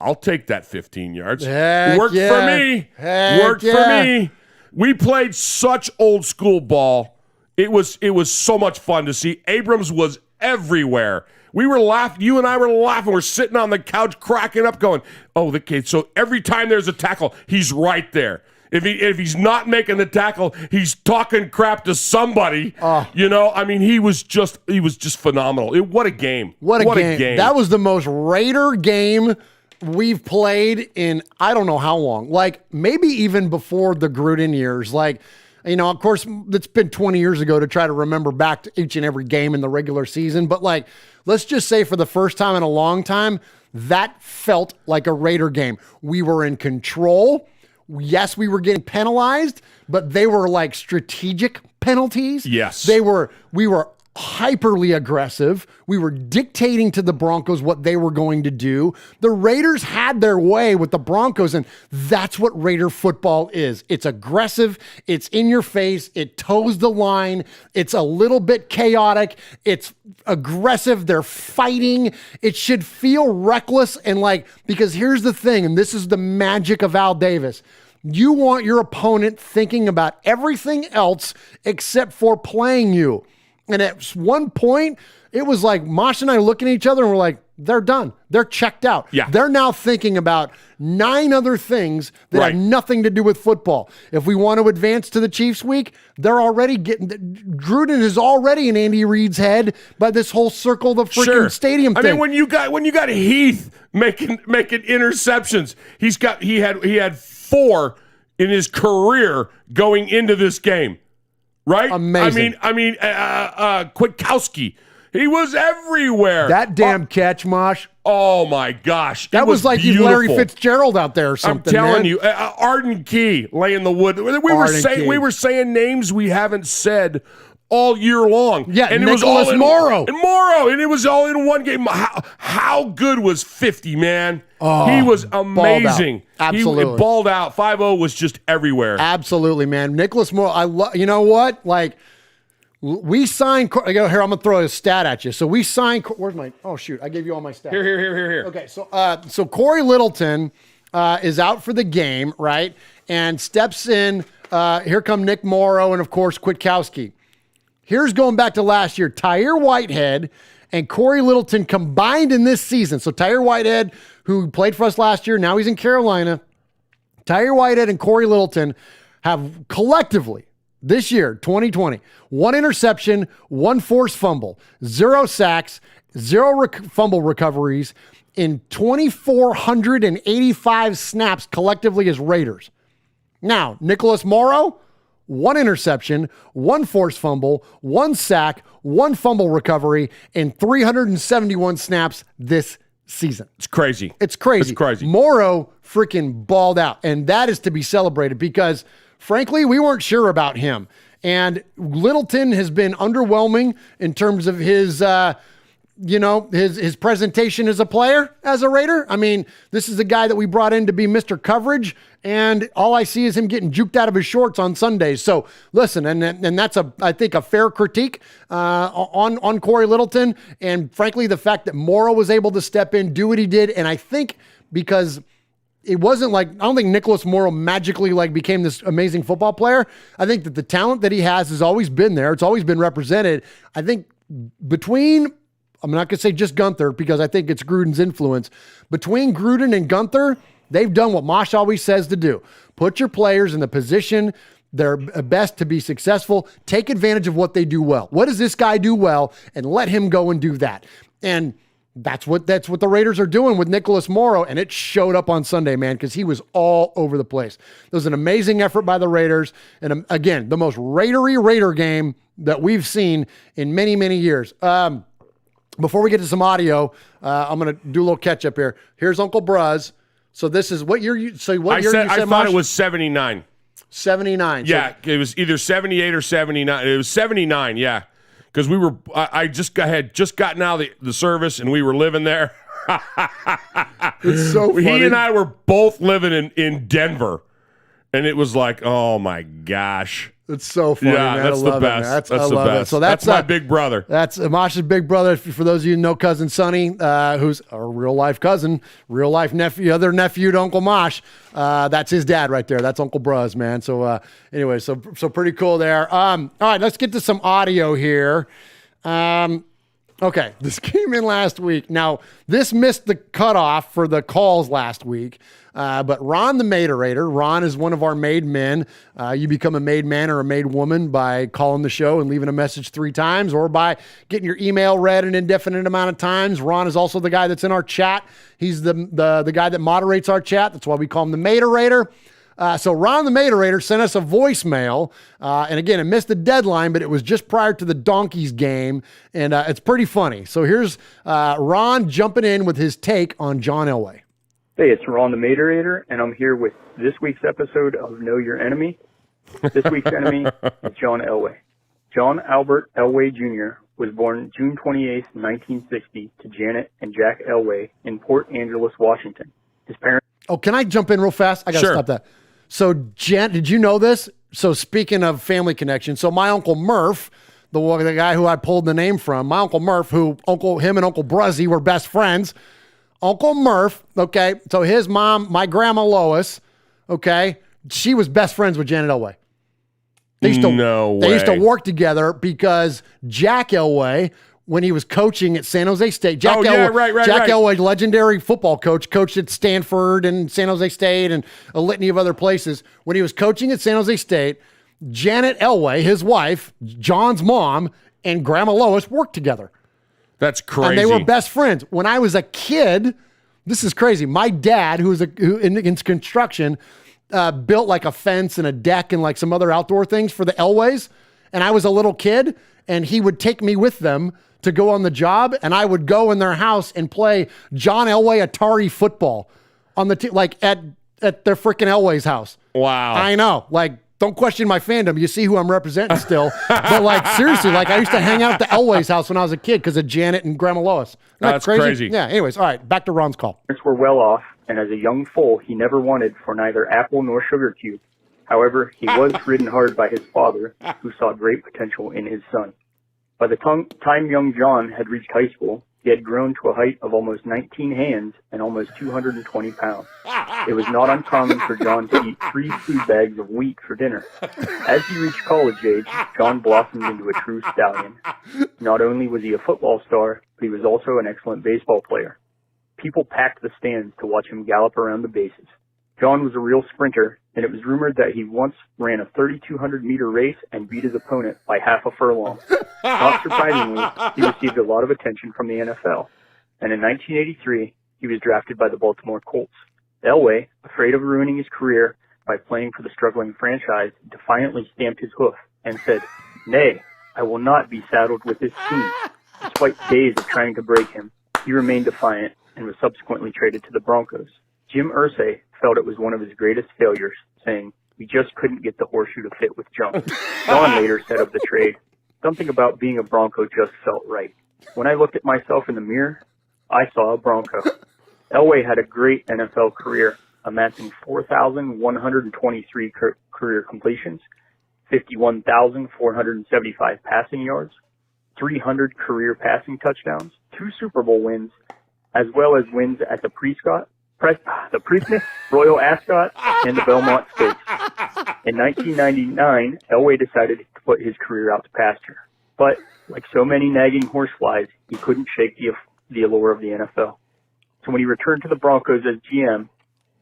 I'll take that 15 yards. Worked for me. Worked for me. We played such old school ball. It was so much fun to see. Abrams was everywhere. We were laughing. You and I were laughing. We're sitting on the couch cracking up going, the kid. So every time there's a tackle, he's right there. If he's not making the tackle, he's talking crap to somebody. He was just phenomenal. What a game. What a game. That was the most Raider game we've played in I don't know how long, like maybe even before the Gruden years. Of course, it's been 20 years ago to try to remember back to each and every game in the regular season. But let's just say for the first time in a long time, that felt like a Raider game. We were in control. Yes, we were getting penalized, but they were like strategic penalties. Yes. We were hyperly aggressive. We were dictating to the Broncos what they were going to do. The Raiders had their way with the Broncos, and that's what Raider football is. It's aggressive. It's in your face. It toes the line. It's a little bit chaotic. It's aggressive. They're fighting. It should feel reckless because here's the thing, and this is the magic of Al Davis. You want your opponent thinking about everything else except for playing you. And at one point, it was like Mosh and I looking at each other and we're like, they're done. They're checked out. Yeah. They're now thinking about 9 other things that have nothing to do with football. If we want to advance to the Chiefs week, they're already Gruden is already in Andy Reid's head by this whole circle the freaking stadium thing. I mean, when you got Heath making interceptions, he had 4 in his career going into this game. Right? Amazing. Kwiatkowski He was everywhere. That damn catch, Mosh. Oh my gosh. That was like you Larry Fitzgerald out there or something. I'm telling man. you, Arden Key laying the wood. We were saying names we haven't said all year long. Yeah, and Nicholas it was all Morrow. And it was all in one game. How good was 50, man? Oh, he was amazing. Absolutely. He balled out. 5-0 was just everywhere. Absolutely, man. Nicholas Morrow, you know what? Like, we signed, here, I'm going to throw a stat at you. So we signed, where's my, oh shoot, I gave you all my stats. Here. Okay, so Corey Littleton is out for the game, right? And steps in, here come Nick Morrow and of course Kwiatkowski. Here's going back to last year, Tyre Whitehead and Corey Littleton combined in this season. So Tyre Whitehead, who played for us last year, now he's in Carolina. Tyre Whitehead and Corey Littleton have collectively this year, 2020, 1 interception, 1 forced fumble, 0 sacks, 0 fumble recoveries in 2,485 snaps collectively as Raiders. Now, Nicholas Morrow, 1 interception, 1 forced fumble, 1 sack, 1 fumble recovery, and 371 snaps this season. It's crazy. It's crazy. Morrow freaking balled out, and that is to be celebrated because, frankly, we weren't sure about him. And Littleton has been underwhelming in terms of his his presentation as a player, as a Raider. I mean, this is a guy that we brought in to be Mr. Coverage, and all I see is him getting juked out of his shorts on Sundays. So listen, and that's I think a fair critique on Corey Littleton, and frankly, the fact that Morrow was able to step in, do what he did, and I think because it wasn't like, I don't think Nicholas Morrow magically became this amazing football player. I think that the talent that he has always been there. It's always been represented. I think between, I'm not going to say just Gunther because I think it's Gruden's influence. Between Gruden and Gunther, they've done what Mosh always says to do. Put your players in the position they're best to be successful. Take advantage of what they do well. What does this guy do well? And let him go and do that. And that's what the Raiders are doing with Nicholas Morrow, and it showed up on Sunday, man, because he was all over the place. It was an amazing effort by the Raiders, and again, the most Raider game that we've seen in many, many years. Before we get to some audio, I'm going to do a little catch up here. Here's Uncle Bruz. So this is what year you? So what year you said? I thought it was 79. 79. Yeah, it was either 78 or 79. It was 79. Yeah. Because we were, I had just gotten out of the service and we were living there. It's so funny. He and I were both living in Denver. And it was like, oh my gosh. It's so funny, yeah, man. That's the best. That's the best. So that's my big brother. That's Mosh's big brother. For those of you who know Cousin Sonny, who's a real life cousin, real life nephew, other nephew to Uncle Mosh. That's his dad right there. That's Uncle Bruz, man. So anyway, so pretty cool there. All right, let's get to some audio here. Okay, this came in last week. Now, this missed the cutoff for the calls last week. But Ron the Maderator, Ron is one of our made men. You become a made man or a made woman by calling the show and leaving a message 3 times or by getting your email read an indefinite amount of times. Ron is also the guy that's in our chat. He's the guy that moderates our chat. That's why we call him the Maderator. So Ron the Maderator sent us a voicemail. And again, it missed the deadline, but it was just prior to the Donkeys game. And it's pretty funny. So here's Ron jumping in with his take on John Elway. Hey, it's Ron the Maderator, and I'm here with this week's episode of Know Your Enemy. This week's enemy is John Elway. John Albert Elway Jr. was born June 28, 1960, to Janet and Jack Elway in Port Angeles, Washington. His parents... Oh, can I jump in real fast? I got to stop that. So, Jan, did you know this? So, speaking of family connection, so my Uncle Murph, the guy who I pulled the name from, my Uncle Murph, him and Uncle Bruzzy were best friends. Uncle Murph, okay, so his mom, my grandma Lois, okay, she was best friends with Janet Elway. They used to work together because Jack Elway, when he was coaching at San Jose State, Jack Elway, legendary football coach, coached at Stanford and San Jose State and a litany of other places. When he was coaching at San Jose State, Janet Elway, his wife, John's mom, and Grandma Lois worked together. That's crazy. And they were best friends. When I was a kid, this is crazy. My dad, who in construction, built like a fence and a deck and like some other outdoor things for the Elways. and I was a little kid, and he would take me with them to go on the job, and I would go in their house and play John Elway Atari football on the like at their freaking Elway's house. Wow. I know. Like, don't question my fandom. You see who I'm representing still. But like, seriously, like I used to hang out at the Elway's house when I was a kid because of Janet and Grandma Lois. Isn't that That's crazy. Yeah. Anyways, all right. Back to Ron's call. Parents were well off, and as a young foal, he never wanted for neither apple nor sugar cube. However, he was ridden hard by his father, who saw great potential in his son. By the time young John had reached high school, he had grown to a height of almost 19 hands and almost 220 pounds. It was not uncommon for John to eat 3 food bags of wheat for dinner. As he reached college age, John blossomed into a true stallion. Not only was he a football star, but he was also an excellent baseball player. People packed the stands to watch him gallop around the bases. John was a real sprinter, and it was rumored that he once ran a 3,200-meter race and beat his opponent by half a furlong. Not surprisingly, he received a lot of attention from the NFL, and in 1983, he was drafted by the Baltimore Colts. Elway, afraid of ruining his career by playing for the struggling franchise, defiantly stamped his hoof and said, "Nay, I will not be saddled with this team." Despite days of trying to break him, he remained defiant and was subsequently traded to the Broncos. Jim Irsay felt it was one of his greatest failures, saying, "We just couldn't get the horseshoe to fit with John." John later said of the trade, "Something about being a Bronco just felt right. When I looked at myself in the mirror, I saw a Bronco." Elway had a great NFL career, amassing 4,123 career completions, 51,475 passing yards, 300 career passing touchdowns, 2 Super Bowl wins, as well as wins at the Preakness, Royal Ascot, and the Belmont Stakes. In 1999, Elway decided to put his career out to pasture. But, like so many nagging horseflies, he couldn't shake the allure of the NFL. So when he returned to the Broncos as GM,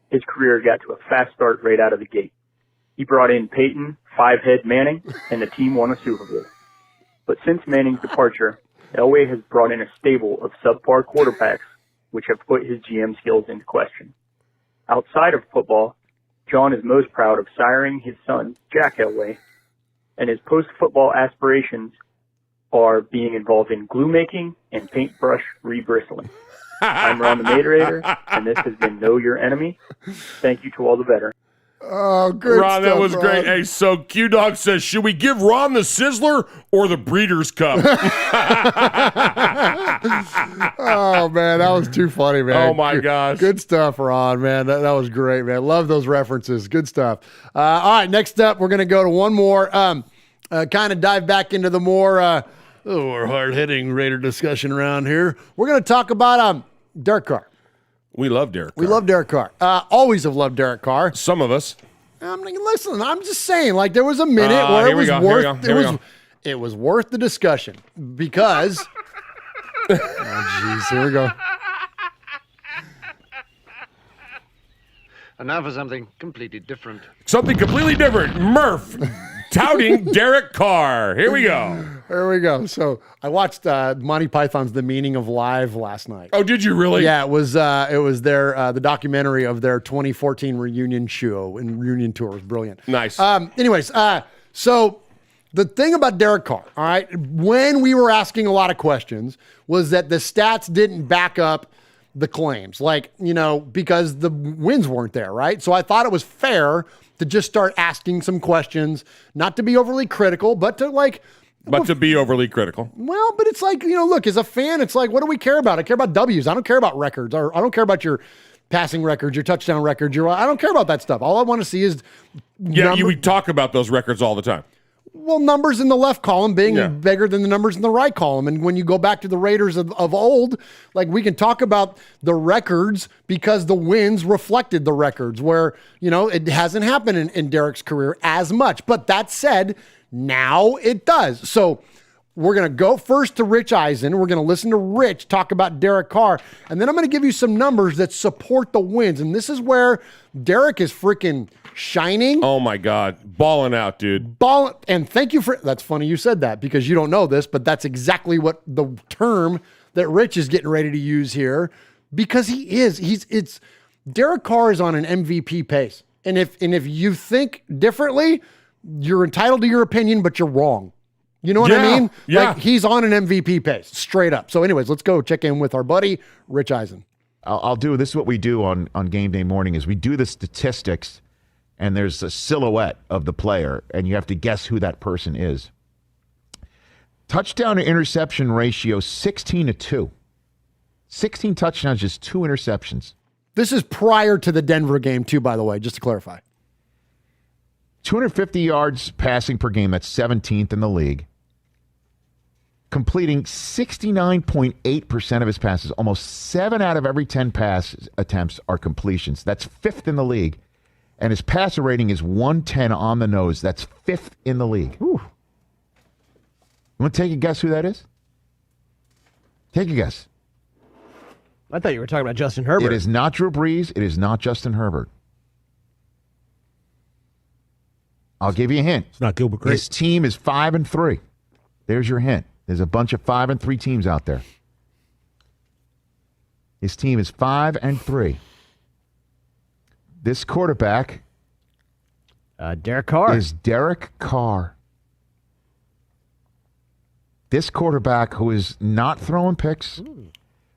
his career got to a fast start right out of the gate. He brought in Peyton, 5-head Manning, and the team won a Super Bowl. But since Manning's departure, Elway has brought in a stable of subpar quarterbacks, which have put his GM skills into question. Outside of football, John is most proud of siring his son, Jack Elway, and his post-football aspirations are being involved in glue making and paintbrush rebristling. I'm Ron the Materator, and this has been Know Your Enemy. Thank you to all the veterans. Oh, good Ron, stuff, that was Ron. great. Hey, so Q-Dog says, should we give Ron the Sizzler or the Breeders' Cup? Oh, man, that was too funny, man. Oh, my gosh. Good stuff, Ron, man. That was great, man. Love those references. Good stuff. All right, next up, we're going to go to one more, kind of dive back into the more hard-hitting Raider discussion around here. We're going to talk about Derek Carr. We love Derek Carr. We love Derek Carr. Always have loved Derek Carr. Some of us. Listen, I'm just saying, like, there was a minute where it was worth it was worth the discussion because oh jeez, here we go. And now for something completely different. Something completely different. Murph touting Derek Carr. Here we go. There we go. So I watched Monty Python's The Meaning of Life last night. Oh, did you really? Yeah, it was their the documentary of their 2014 reunion show and reunion tour. It was brilliant. Nice. Anyways, so the thing about Derek Carr, all right, when we were asking a lot of questions, was that the stats didn't back up the claims, like, you know, because the wins weren't there, right? So I thought it was fair to just start asking some questions, not to be overly critical, but to like... But to be overly critical. Well, but it's like, you know, look, as a fan, it's like, what do we care about? I care about W's. I don't care about records. Or I don't care about your passing records, your touchdown records. I don't care about that stuff. All I want to see is... Yeah, we talk about those records all the time. Well, numbers in the left column being bigger than the numbers in the right column. And when you go back to the Raiders of old, like, we can talk about the records because the wins reflected the records, where, you know, it hasn't happened in Derek's career as much. But that said, now it does. So we're going to go first to Rich Eisen. We're going to listen to Rich talk about Derek Carr. And then I'm going to give you some numbers that support the wins. And this is where Derek is freaking shining. Oh my God. Balling out, dude. And thank you for, that's funny you said that because you don't know this, but that's exactly what the term that Rich is getting ready to use here, because it's Derek Carr is on an MVP pace. And if you think differently, you're entitled to your opinion, but you're wrong. You know what I mean? Yeah. Like he's on an MVP pace, straight up. So anyways, let's go check in with our buddy, Rich Eisen. I'll do, this is what we do on game day morning, is we do the statistics, and there's a silhouette of the player, and you have to guess who that person is. Touchdown to interception ratio, 16-2. 16 touchdowns, just 2 interceptions. This is prior to the Denver game too, by the way, just to clarify. 250 yards passing per game, that's 17th in the league. Completing 69.8% of his passes. Almost 7 out of every 10 pass attempts are completions. That's 5th in the league. And his passer rating is 110 on the nose. That's 5th in the league. Ooh. You want to take a guess who that is? Take a guess. I thought you were talking about Justin Herbert. It is not Drew Brees. It is not Justin Herbert. I'll give you a hint. It's not Gilbert Grape. His team is 5-3. There's your hint. There's a bunch of 5-3 teams out there. His team is 5-3. This quarterback, Derek Carr, is Derek Carr. This quarterback who is not throwing picks,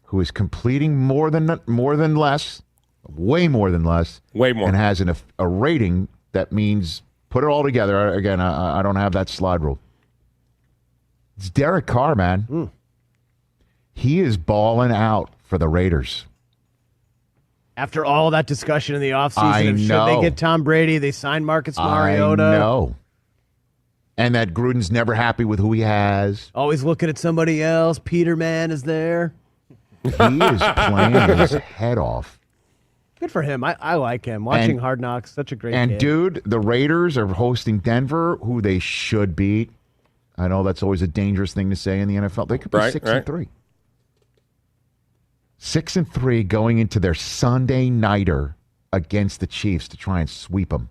who is completing more than less, way more than less, way more, and has a rating that means, put it all together. Again, I don't have that slide rule. It's Derek Carr, man. He is balling out for the Raiders. After all that discussion in the offseason of should they get Tom Brady, they signed Marcus Mariota. I know. And that Gruden's never happy with who he has. Always looking at somebody else. Peterman is there. He is playing his head off. Good for him. I like him. Watching Hard Knocks, such a great kid. Dude, the Raiders are hosting Denver, who they should beat. I know that's always a dangerous thing to say in the NFL. They could be 6-3. 6-3 going into their Sunday nighter against the Chiefs to try and sweep them.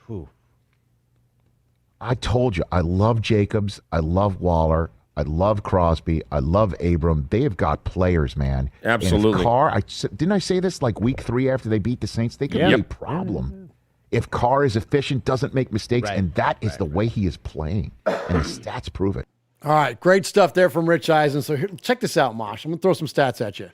Whew. I told you, I love Jacobs. I love Waller. I love Crosby. I love Abram. They have got players, man. Absolutely. And if Carr, didn't I say this like week 3 after they beat the Saints? They could be a problem. If Carr is efficient, doesn't make mistakes, and that is the way he is playing. And the stats prove it. All right, great stuff there from Rich Eisen. So here, check this out, Mosh. I'm going to throw some stats at you.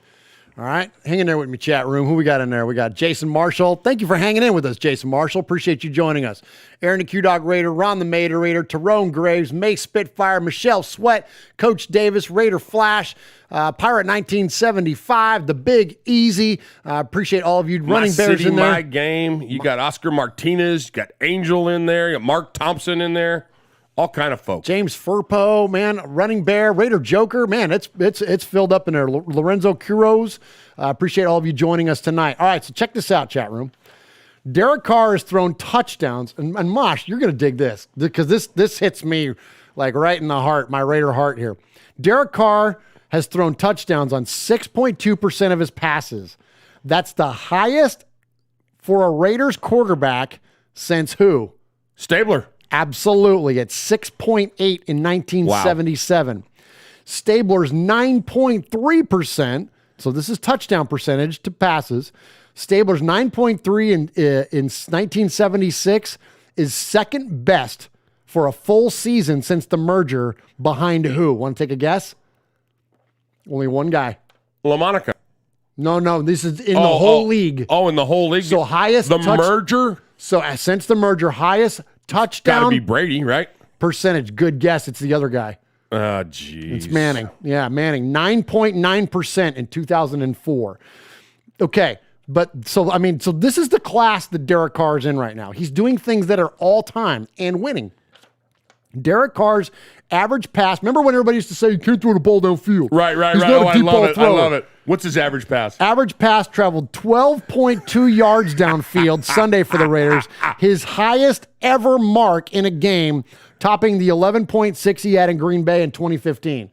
All right, hang in there with me, chat room. Who we got in there? We got Jason Marshall. Thank you for hanging in with us, Jason Marshall. Appreciate you joining us. Aaron the Q-Dog Raider, Ron the Mater Raider, Tyrone Graves, May Spitfire, Michelle Sweat, Coach Davis, Raider Flash, Pirate 1975, The Big Easy. Appreciate all of you running bears City, in there. My game. You got Oscar Martinez. You got Angel in there. You got Mark Thompson in there. All kind of folks. James Furpo, man, running bear, Raider Joker, man, it's filled up in there. Lorenzo Quiroz, appreciate all of you joining us tonight. All right, so check this out, chat room. Derek Carr has thrown touchdowns, and Mosh, you're going to dig this because this hits me like right in the heart, my Raider heart here. Derek Carr has thrown touchdowns on 6.2% of his passes. That's the highest for a Raiders quarterback since who? Stabler. Absolutely. At 6.8 in 1977. Wow. Stabler's 9.3%. So this is touchdown percentage to passes. Stabler's 9.3 in 1976 is second best for a full season since the merger behind who? Want to take a guess? Only one guy. LaMonica. No. This is in the whole league. Oh, in the whole league? So highest merger? So since the merger, highest touchdown. Got to be Brady, right? Percentage. Good guess. It's the other guy. Oh, geez. It's Manning. Yeah, Manning. 9.9% in 2004. Okay. So this is the class that Derek Carr is in right now. He's doing things that are all time and winning. Derek Carr's average pass. Remember when everybody used to say you can't throw the ball downfield? Right. He's not a deep ball thrower. I love it. What's his average pass? Average pass traveled 12.2 yards downfield Sunday for the Raiders. His highest ever mark in a game, topping the 11.6 he had in Green Bay in 2015.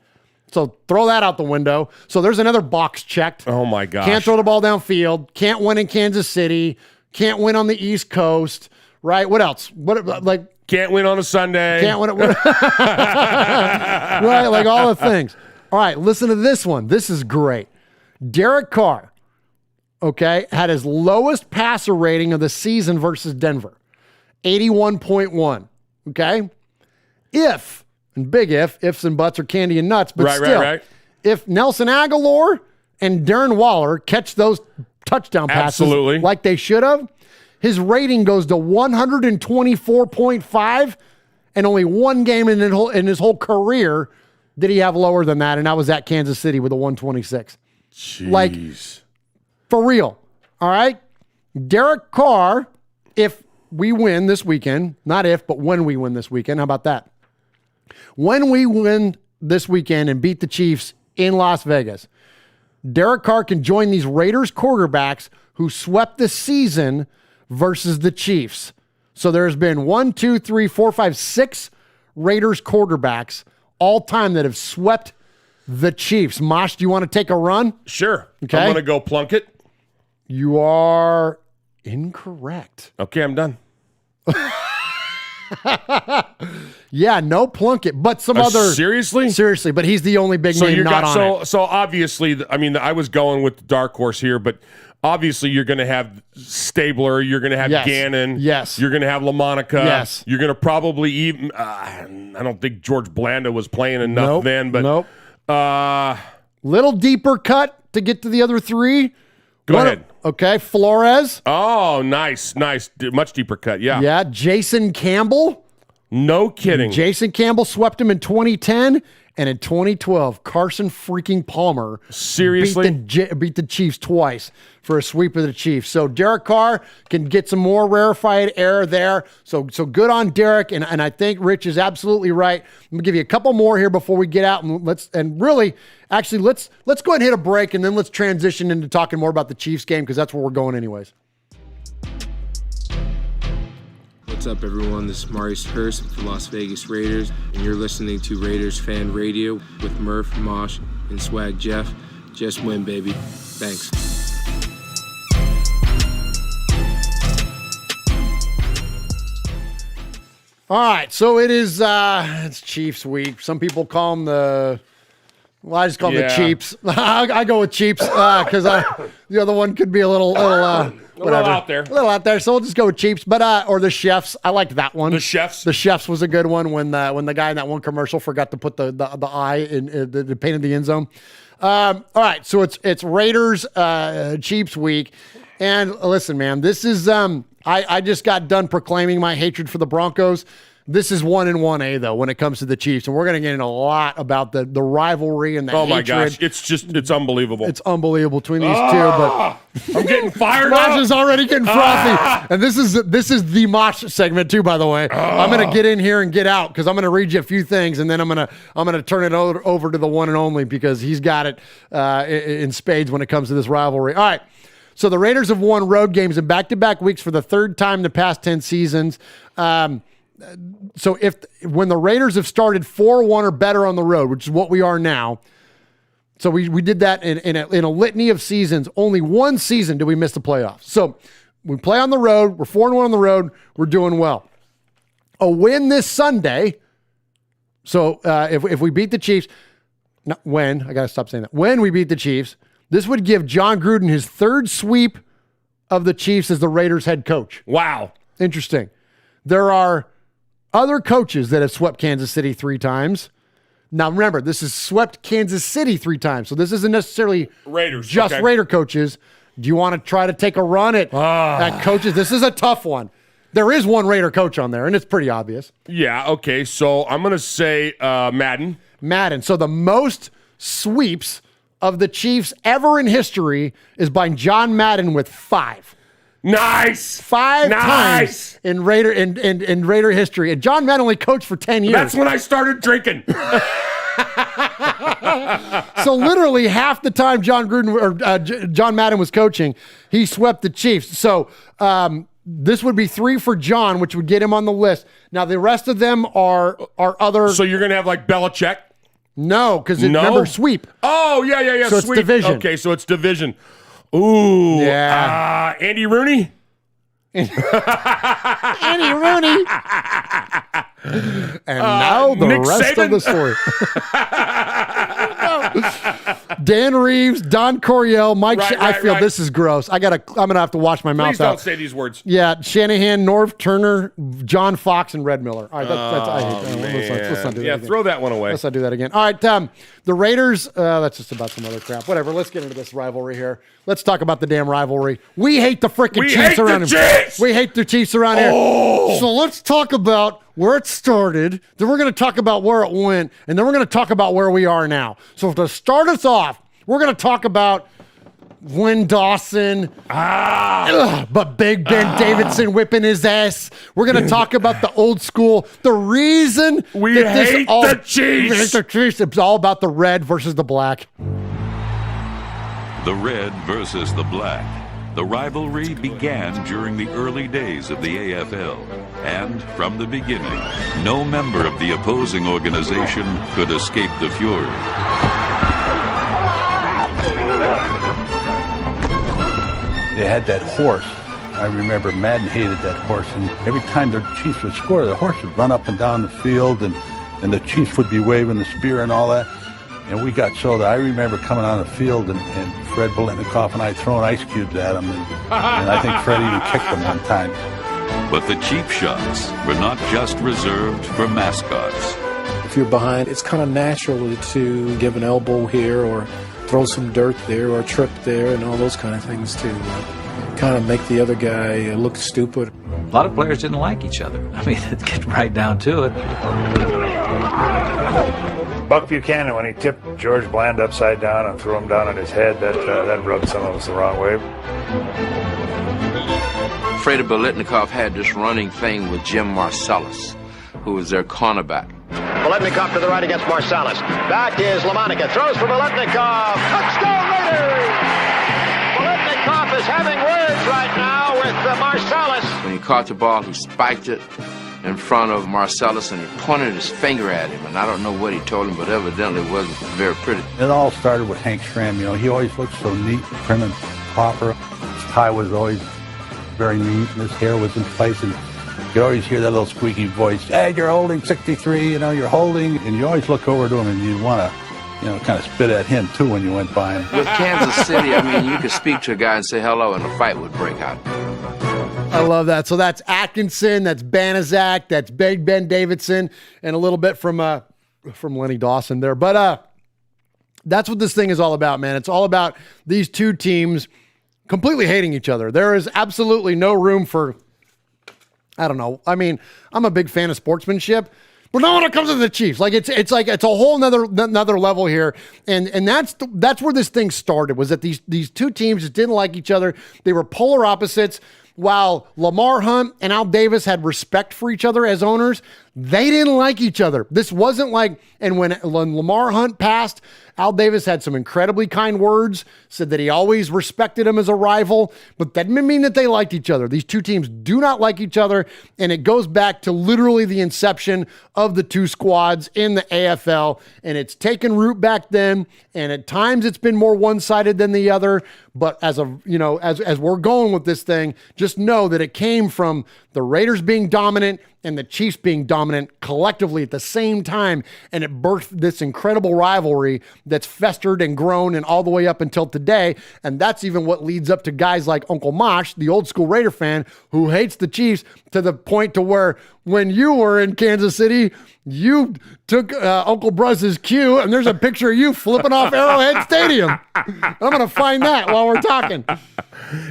So throw that out the window. So there's another box checked. Oh, my gosh. Can't throw the ball downfield. Can't win in Kansas City. Can't win on the East Coast. Right? What else? Can't win on a Sunday. Can't win it. Right? Like all the things. All right, listen to this one. This is great. Derek Carr, okay, had his lowest passer rating of the season versus Denver, 81.1, okay? If and big ifs and buts are candy and nuts, but still, right. If Nelson Aguilar and Darren Waller catch those touchdown passes like they should have, his rating goes to 124.5, and only one game in his whole career did he have lower than that, and that was at Kansas City with a 126. Jeez. Like, for real. All right? Derek Carr, if we win this weekend, not if, but when we win this weekend, how about that? When we win this weekend and beat the Chiefs in Las Vegas, Derek Carr can join these Raiders quarterbacks who swept the season versus the Chiefs. So there's been 6 Raiders quarterbacks all time that have swept the Chiefs. Mosh, do you want to take a run? Sure. Okay. I'm going to go Plunkett. You are incorrect. Okay, I'm done. Yeah, no Plunkett, but some other. Seriously, but he's the only big name not on it. So obviously, I mean, I was going with the dark horse here, but obviously you're going to have Stabler, you're going to have Gannon, you're going to have LaMonica, you're going to probably even. I don't think George Blanda was playing enough then, but little deeper cut to get to the other three. Go ahead. Okay, Flores. Oh, nice. Much deeper cut, yeah. Yeah, Jason Campbell. No kidding. Jason Campbell swept him in 2010, and in 2012, Carson freaking Palmer seriously beat the Chiefs twice for a sweep of the Chiefs. So Derek Carr can get some more rarefied air there. So good on Derek, and I think Rich is absolutely right. I'm gonna give you a couple more here before we get out, and let's go ahead and hit a break, and then let's transition into talking more about the Chiefs game because that's where we're going anyways. What's up, everyone? This is Maurice Hurst with the Las Vegas Raiders, and you're listening to Raiders Fan Radio with Murph, Mosh, and Swag Jeff. Just win, baby. Thanks. All right, so it is it's Chiefs week. Some people call them I just call them the Cheeps. I go with Cheeps because the other one could be a little out there. A little out there. So we'll just go with Cheeps, or the Chefs. I liked that one. The Chefs. The Chefs was a good one when the guy in that one commercial forgot to put the eye in the painted the end zone. All right, so it's Raiders Chiefs week, and listen, man, this is I just got done proclaiming my hatred for the Broncos. This is 1-1A though when it comes to the Chiefs, and we're going to get into a lot about the rivalry and the hatred. Oh my gosh, it's unbelievable. It's unbelievable between these two. But I'm getting fired. Mosh is already getting frothy, and this is the Mosh segment too. By the way, I'm going to get in here and get out because I'm going to read you a few things, and then I'm going to turn it over to the one and only because he's got it in spades when it comes to this rivalry. All right. So the Raiders have won road games in back-to-back weeks for the third time in the past 10 seasons. So when the Raiders have started 4-1 or better on the road, which is what we are now, so we did that in a litany of seasons. Only one season did we miss the playoffs. So we play on the road. We're 4-1 on the road. We're doing well. A win this Sunday. So if we beat the Chiefs, I got to stop saying that. When we beat the Chiefs, this would give John Gruden his third sweep of the Chiefs as the Raiders head coach. Wow. Interesting. There are other coaches that have swept Kansas City 3 times. Now, remember, this is swept Kansas City 3 times, so this isn't necessarily Raiders, just Raider coaches. Do you want to try to take a run at coaches? This is a tough one. There is one Raider coach on there, and it's pretty obvious. Yeah, okay, so I'm going to say Madden. So the most sweeps of the Chiefs ever in history is by John Madden with 5. Nice. 5 times in Raider in Raider history. And John Madden only coached for 10 years. That's when I started drinking. So literally half the time John Madden was coaching, he swept the Chiefs. So this would be 3 for John, which would get him on the list. Now the rest of them are other. So you're gonna have like Belichick? No, because remember sweep. Oh yeah. So sweep. It's division. Okay, so it's division. Ooh. Yeah. Andy Rooney. Andy Rooney. And now the Nick rest Saban. of the story. Dan Reeves, Don Coryell, Mike. I feel this is gross. I'm gonna have to wash my mouth Please out. don't say these words. Yeah, Shanahan, Norv Turner, John Fox, and Red Miller. All right, I hate that. Let's not do that again. Throw that one away. Let's not do that again. All right, the Raiders. That's just about some other crap. Whatever. Let's get into this rivalry here. Let's talk about the damn rivalry. We hate the freaking Chiefs around here. We hate the Chiefs around here. So let's talk about where it started. Then we're going to talk about where it went, and then we're going to talk about where we are now. So to start us off, we're going to talk about Glenn Dawson, but Big Ben Davidson whipping his ass. We're going to talk about the old school. The reason we hate the Chiefs. We hate the Chiefs. It's all about the red versus the black. The red versus the black. The rivalry began during the early days of the AFL, and from the beginning, no member of the opposing organization could escape the fury. They had that horse. I remember Madden hated that horse, and every time the Chiefs would score, the horse would run up and down the field, and the Chiefs would be waving the spear and all that. And we got so that I remember coming on the field and Fred Biletnikoff and I throwing ice cubes at him, and I think Fred even kicked him one time. But the cheap shots were not just reserved for mascots. If you're behind, it's kind of natural to give an elbow here or throw some dirt there or trip there and all those kind of things to kind of make the other guy look stupid. A lot of players didn't like each other. I mean, get right down to it. Buck Buchanan, when he tipped George Bland upside down and threw him down on his head, that rubbed some of us the wrong way. Freddie Biletnikoff had this running thing with Jim Marcellus, who was their cornerback. Biletnikoff to the right against Marcellus. Back is Lamonica. Throws for Biletnikoff. Touchdown Raiders! Biletnikoff is having words right now with Marcellus. When he caught the ball, he spiked it in front of Marcellus, and he pointed his finger at him. And I don't know what he told him, but evidently it wasn't very pretty. It all started with Hank Stram. You know, he always looked so neat, prim and proper. His tie was always very neat, and his hair was in place. And you could always hear that little squeaky voice, "Hey, you're holding 63, you know, you're holding." And you always look over to him, and you want to, you know, kind of spit at him, too, when you went by him. With Kansas City, I mean, you could speak to a guy and say hello, and a fight would break out. I love that. So that's Atkinson, that's Banaszak, that's Big Ben Davidson, and a little bit from Lenny Dawson there. But that's what this thing is all about, man. It's all about these two teams completely hating each other. There is absolutely no room for, I don't know. I mean, I'm a big fan of sportsmanship, but not when it comes to the Chiefs. Like it's a whole another level here, and that's where this thing started. Was that these two teams just didn't like each other. They were polar opposites. While Lamar Hunt and Al Davis had respect for each other as owners, they didn't like each other. This wasn't like, and when Lamar Hunt passed, Al Davis had some incredibly kind words, said that he always respected him as a rival, but that didn't mean that they liked each other. These two teams do not like each other, and it goes back to literally the inception of the two squads in the AFL, and it's taken root back then, and at times it's been more one-sided than the other, but as we're going with this thing, just know that it came from the Raiders being dominant and the Chiefs being dominant collectively at the same time, and it birthed this incredible rivalry that's festered and grown and all the way up until today, and that's even what leads up to guys like Uncle Mosh, the old school Raider fan, who hates the Chiefs to the point to where when you were in Kansas City, you took Uncle Bruzz's cue, and there's a picture of you flipping off Arrowhead Stadium. I'm going to find that while we're talking.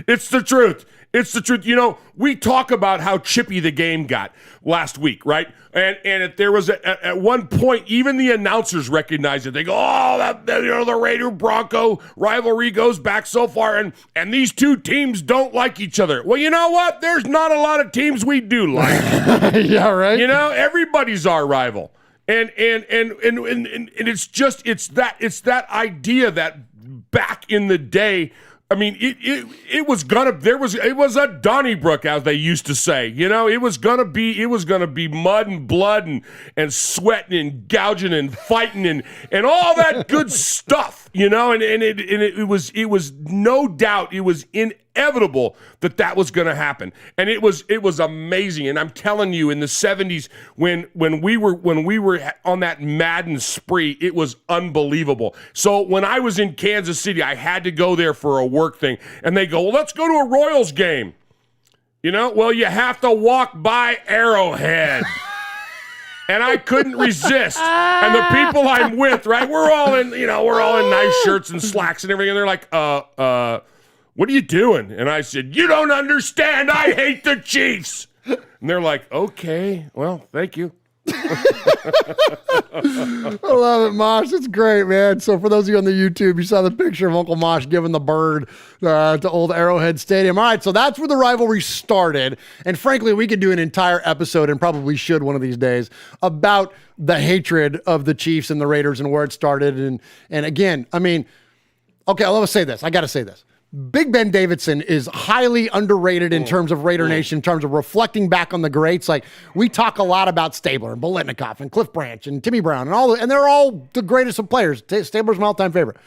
It's the truth. It's the truth. You know, we talk about how chippy the game got last week, right? And there was at one point, even the announcers recognized it. They go, the Raider Bronco rivalry goes back so far, and these two teams don't like each other. Well, you know what? There's not a lot of teams we do like. Yeah, right. You know, everybody's our rival. And it's that idea that back in the day, I mean, it was a Donnybrook, as they used to say. You know, it was gonna be mud and blood and sweating and gouging and fighting and all that good stuff. You know, and it was no doubt, it was inevitable that was going to happen, and it was amazing. And I'm telling you, in the 70s, when we were on that Madden spree, it was unbelievable. So when I was in Kansas City, I had to go there for a work thing, and they go, well, let's go to a Royals game. You know, well, you have to walk by Arrowhead. And I couldn't resist. And the people I'm with, right, we're all in nice shirts and slacks and everything. And they're like, what are you doing? And I said, you don't understand. I hate the Chiefs. And they're like, okay, well, thank you. I love it, Mosh. It's great, man. So for those of you on the YouTube, you saw the picture of Uncle Mosh giving the bird to old Arrowhead Stadium. All right, so that's where the rivalry started. And frankly, we could do an entire episode, and probably should one of these days, about the hatred of the Chiefs and the Raiders and where it started. And again, I mean, okay, let's say this. I got to say this. Big Ben Davidson is highly underrated in terms of Raider Nation, in terms of reflecting back on the greats. Like, we talk a lot about Stabler and Biletnikoff and Cliff Branch and Timmy Brown and they're all the greatest of players. Stabler's my all-time favorite.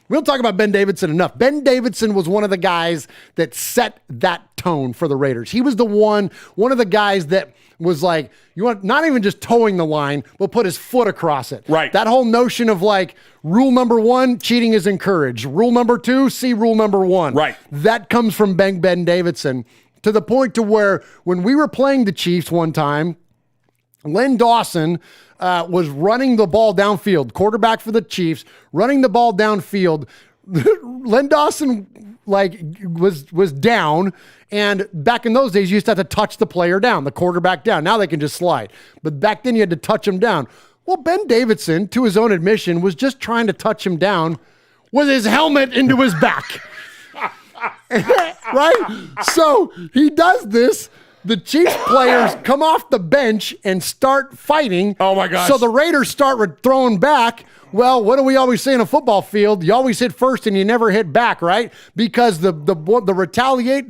We don't talk about Ben Davidson enough. Ben Davidson was one of the guys that set that tone for the Raiders. He was one of the guys that was like, you want not even just towing the line, but put his foot across it. Right. That whole notion of like, rule number 1, cheating is encouraged. Rule number 2, see rule number 1. Right. That comes from Ben Davidson, to the point to where when we were playing the Chiefs one time, Len Dawson was running the ball downfield, quarterback for the Chiefs, running the ball downfield. Len Dawson was down, and back in those days, you used to have to touch the player down, the quarterback down. Now they can just slide. But back then, you had to touch him down. Well, Ben Davidson, to his own admission, was just trying to touch him down with his helmet into his back. Right? So he does this. The Chiefs players come off the bench and start fighting. Oh, my gosh. So the Raiders start throwing back. Well, what do we always say in a football field? You always hit first and you never hit back, right? Because the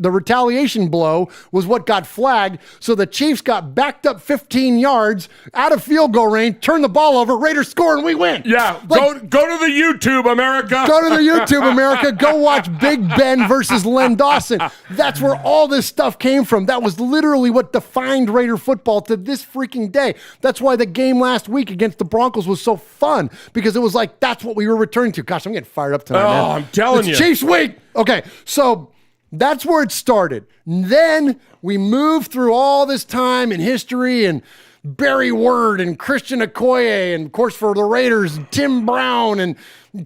retaliation blow was what got flagged. So the Chiefs got backed up 15 yards out of field goal range, turn the ball over, Raiders score, and we win. Yeah, go to the YouTube, America. Go to the YouTube, America. Go watch Big Ben versus Len Dawson. That's where all this stuff came from. That was literally what defined Raider football to this freaking day. That's why the game last week against the Broncos was so fun, because it was like, that's what we were returning to. Gosh, I'm getting fired up tonight, man. I'm telling you. It's Chiefs week. Okay, so that's where it started. Then we moved through all this time in history, and Barry Word and Christian Okoye, and of course for the Raiders, Tim Brown and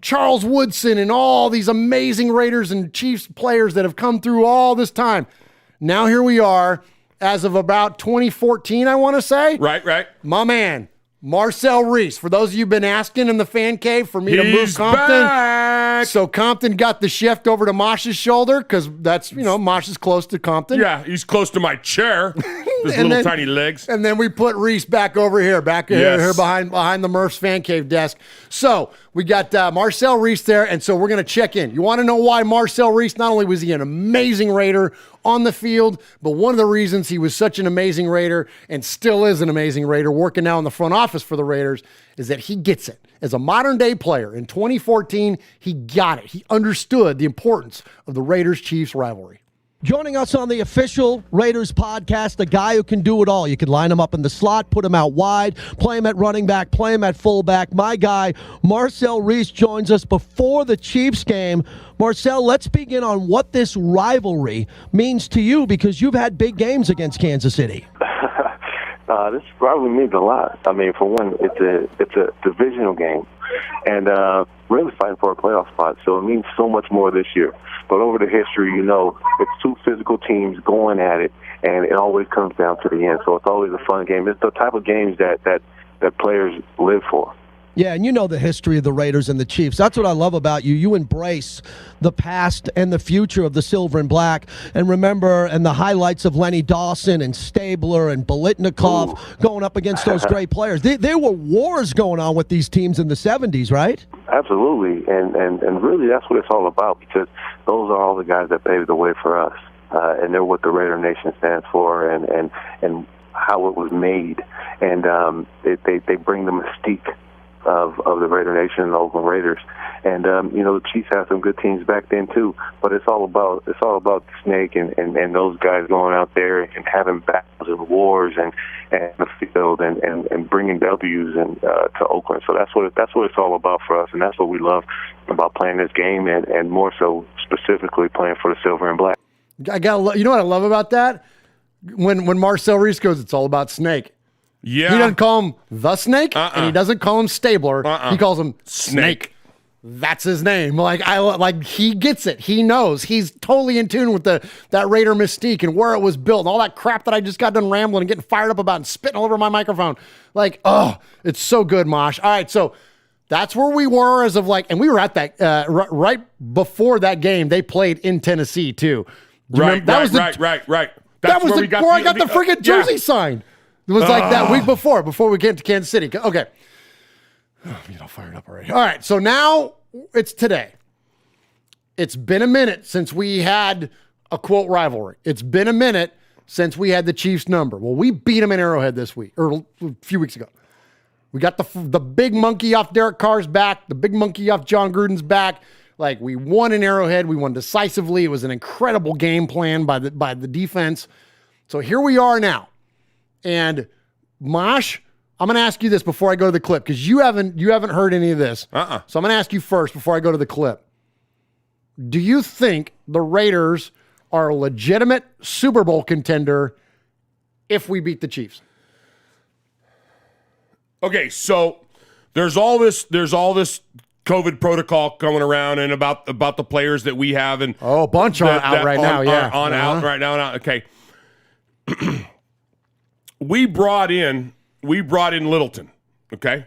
Charles Woodson, and all these amazing Raiders and Chiefs players that have come through all this time. Now here we are, as of about 2014, I want to say. Right. My man, Marcel Reece. For those of you who've been asking in the fan cave for me to move Compton. Back. So Compton got the shift over to Mosh's shoulder, because that's, Mosh is close to Compton. Yeah, he's close to my chair. His little tiny legs. And then we put Reece back over here, here behind the Murph's fan cave desk. So we got Marcel Reece there, and so we're going to check in. You want to know why Marcel Reece, not only was he an amazing Raider on the field, but one of the reasons he was such an amazing Raider, and still is an amazing Raider, working now in the front office for the Raiders, is that he gets it. As a modern-day player in 2014, he got it. He understood the importance of the Raiders-Chiefs rivalry. Joining us on the official Raiders podcast, a guy who can do it all. You can line him up in the slot, put him out wide, play him at running back, play him at fullback. My guy, Marcel Reece, joins us before the Chiefs game. Marcel, let's begin on what this rivalry means to you, because you've had big games against Kansas City. This rivalry means a lot. I mean, for one, it's a divisional game, and really fighting for a playoff spot. So it means so much more this year. But over the history, it's two physical teams going at it, and it always comes down to the end. So it's always a fun game. It's the type of games that players live for. Yeah, and you know the history of the Raiders and the Chiefs. That's what I love about you. You embrace the past and the future of the silver and black. And remember, and the highlights of Lenny Dawson and Stabler and Biletnikoff going up against those great players. There were wars going on with these teams in the 70s, right? Absolutely, and really that's what it's all about, because those are all the guys that paved the way for us. And they're what the Raider Nation stands for, and how it was made. And they bring the mystique of the Raider Nation and the Oakland Raiders. And the Chiefs had some good teams back then too. But it's all about the snake and those guys going out there and having battles and wars and the field and bringing W's and to Oakland. So that's what it's all about for us, and that's what we love about playing this game, and more so specifically playing for the silver and black. You know what I love about that? When Marcel Reece goes, it's all about snake. Yeah. He doesn't call him the Snake, and he doesn't call him Stabler. He calls him Snake. That's his name. He gets it. He knows. He's totally in tune with that Raider mystique and where it was built and all that crap that I just got done rambling and getting fired up about and spitting all over my microphone. It's so good, Mosh. All right, so that's where we were and we were at that right before that game. They played in Tennessee too. Right. That's that was where I got the freaking jersey signed. It was like that week before we came to Kansas City. Okay. I'm all fired up already. All right, so now it's today. It's been a minute since we had a quote rivalry. It's been a minute since we had the Chiefs number. Well, we beat them in Arrowhead this week, or a few weeks ago. We got the big monkey off Derek Carr's back, the big monkey off John Gruden's back. We won in Arrowhead. We won decisively. It was an incredible game plan by the defense. So here we are now. And Mosh, I'm going to ask you this before I go to the clip, because you haven't heard any of this. So I'm going to ask you first before I go to the clip. Do you think the Raiders are a legitimate Super Bowl contender if we beat the Chiefs? Okay, so there's all this COVID protocol going around and about the players that we have and a bunch out right now. Okay. We brought in Littleton, okay?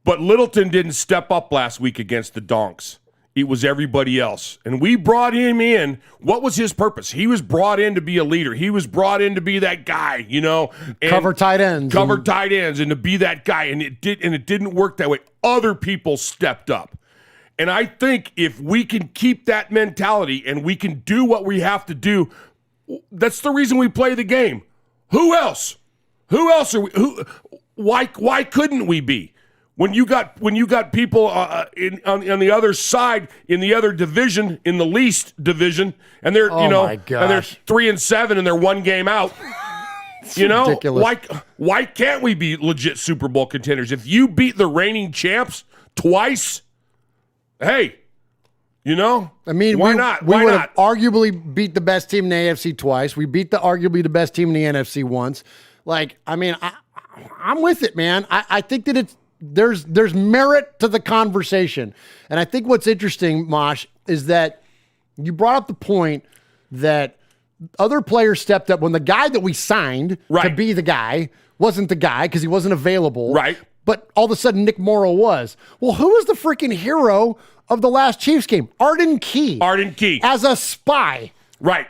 But Littleton didn't step up last week against the Donks. It was everybody else. And we brought him in. What was his purpose? He was brought in to be a leader. He was brought in to be that guy, and cover tight ends and to be that guy. And it didn't work that way. Other people stepped up. And I think if we can keep that mentality and we can do what we have to do, that's the reason we play the game. Who else? Who else are we? Why couldn't we be? When you got people on the other side in the other division, in the least division, and they're and they're 3-7 and they're one game out. Ridiculous. Why can't we be legit Super Bowl contenders? If you beat the reigning champs twice, hey, why not? We would have arguably beat the best team in the AFC twice. We beat arguably the best team in the NFC once. I'm with it, man. I think that there's merit to the conversation. And I think what's interesting, Mosh, is that you brought up the point that other players stepped up when the guy that we signed to be the guy wasn't the guy because he wasn't available. Right. But all of a sudden Nick Morrow was. Well, who was the freaking hero of the last Chiefs game? Arden Key. As a spy. Right.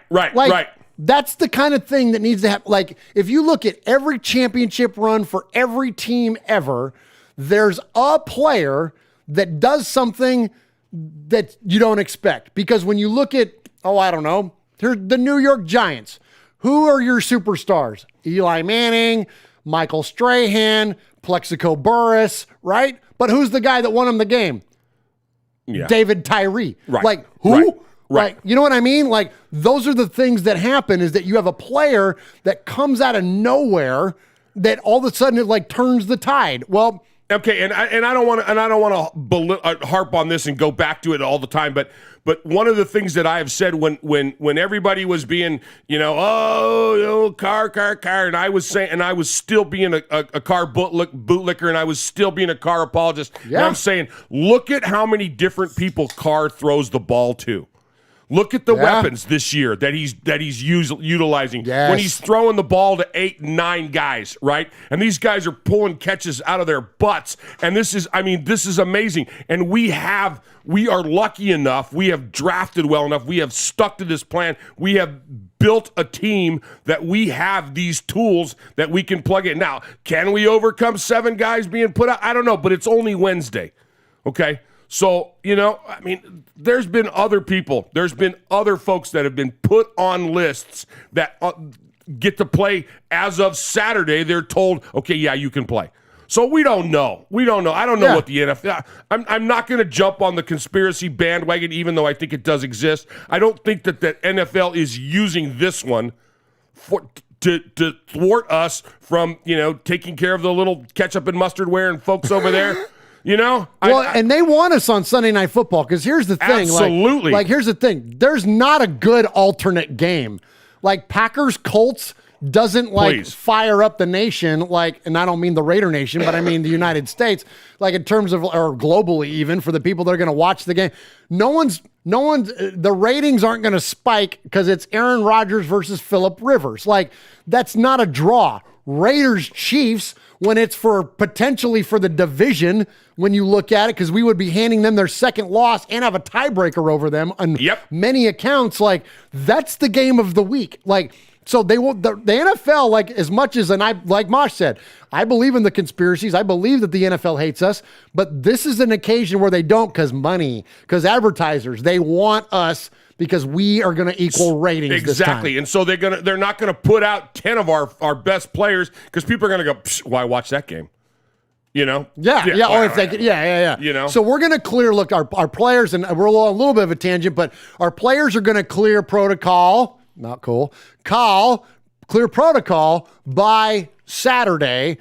That's the kind of thing that needs to happen. If you look at every championship run for every team ever, there's a player that does something that you don't expect. Because when you look at, I don't know, the New York Giants, who are your superstars? Eli Manning, Michael Strahan, Plexico Burress, right? But who's the guy that won him the game? Yeah. David Tyree. Right. Who? Right. You know what I mean? Those are the things that happen, is that you have a player that comes out of nowhere that all of a sudden it turns the tide. Well, okay, and I don't want to harp on this and go back to it all the time, but one of the things that I have said when everybody was being, Carr, and I was saying, and I was still being a Carr bootlicker, and I was still being a Carr apologist. Yeah. And I'm saying, look at how many different people Carr throws the ball to. Look at the weapons this year that he's utilizing. Yes. When he's throwing the ball to 8 and 9 guys, right? And these guys are pulling catches out of their butts. And this is amazing. And we are lucky enough. We have drafted well enough. We have stuck to this plan. We have built a team that we have these tools that we can plug in. Now, can we overcome 7 guys being put out? I don't know, but it's only Wednesday. Okay? So, there's been other people. There's been other folks that have been put on lists that get to play as of Saturday. They're told, okay, yeah, you can play. So we don't know. I don't know what the NFL. I'm not going to jump on the conspiracy bandwagon, even though I think it does exist. I don't think that the NFL is using this one to thwart us from taking care of the little ketchup and mustard wearing folks over there. And they want us on Sunday Night Football because here's the thing. Absolutely. Like here's the thing. There's not a good alternate game. Like Packers Colts doesn't fire up the nation and I don't mean the Raider Nation, but I mean the United States, like in terms of, or globally even, for the people that are going to watch the game. No one's the ratings aren't going to spike because it's Aaron Rodgers versus Phillip Rivers. Like that's not a draw. Raiders Chiefs, when it's potentially for the division, when you look at it, because we would be handing them their second loss and have a tiebreaker over them on many accounts. Like that's the game of the week. Like, so they will, the NFL, like as much as, and I, like Mosh said, I believe in the conspiracies. I believe that the NFL hates us, but this is an occasion where they don't, because money, because advertisers, they want us because we are going to equal ratings. Exactly. And so they're not going to put out 10 of our best players because people are going to go, why watch that game? Yeah. Or if they could, So we're going to clear, look, our players, and we're on a little bit of a tangent, but our players are going to clear protocol. Not cool. Clear protocol by Saturday,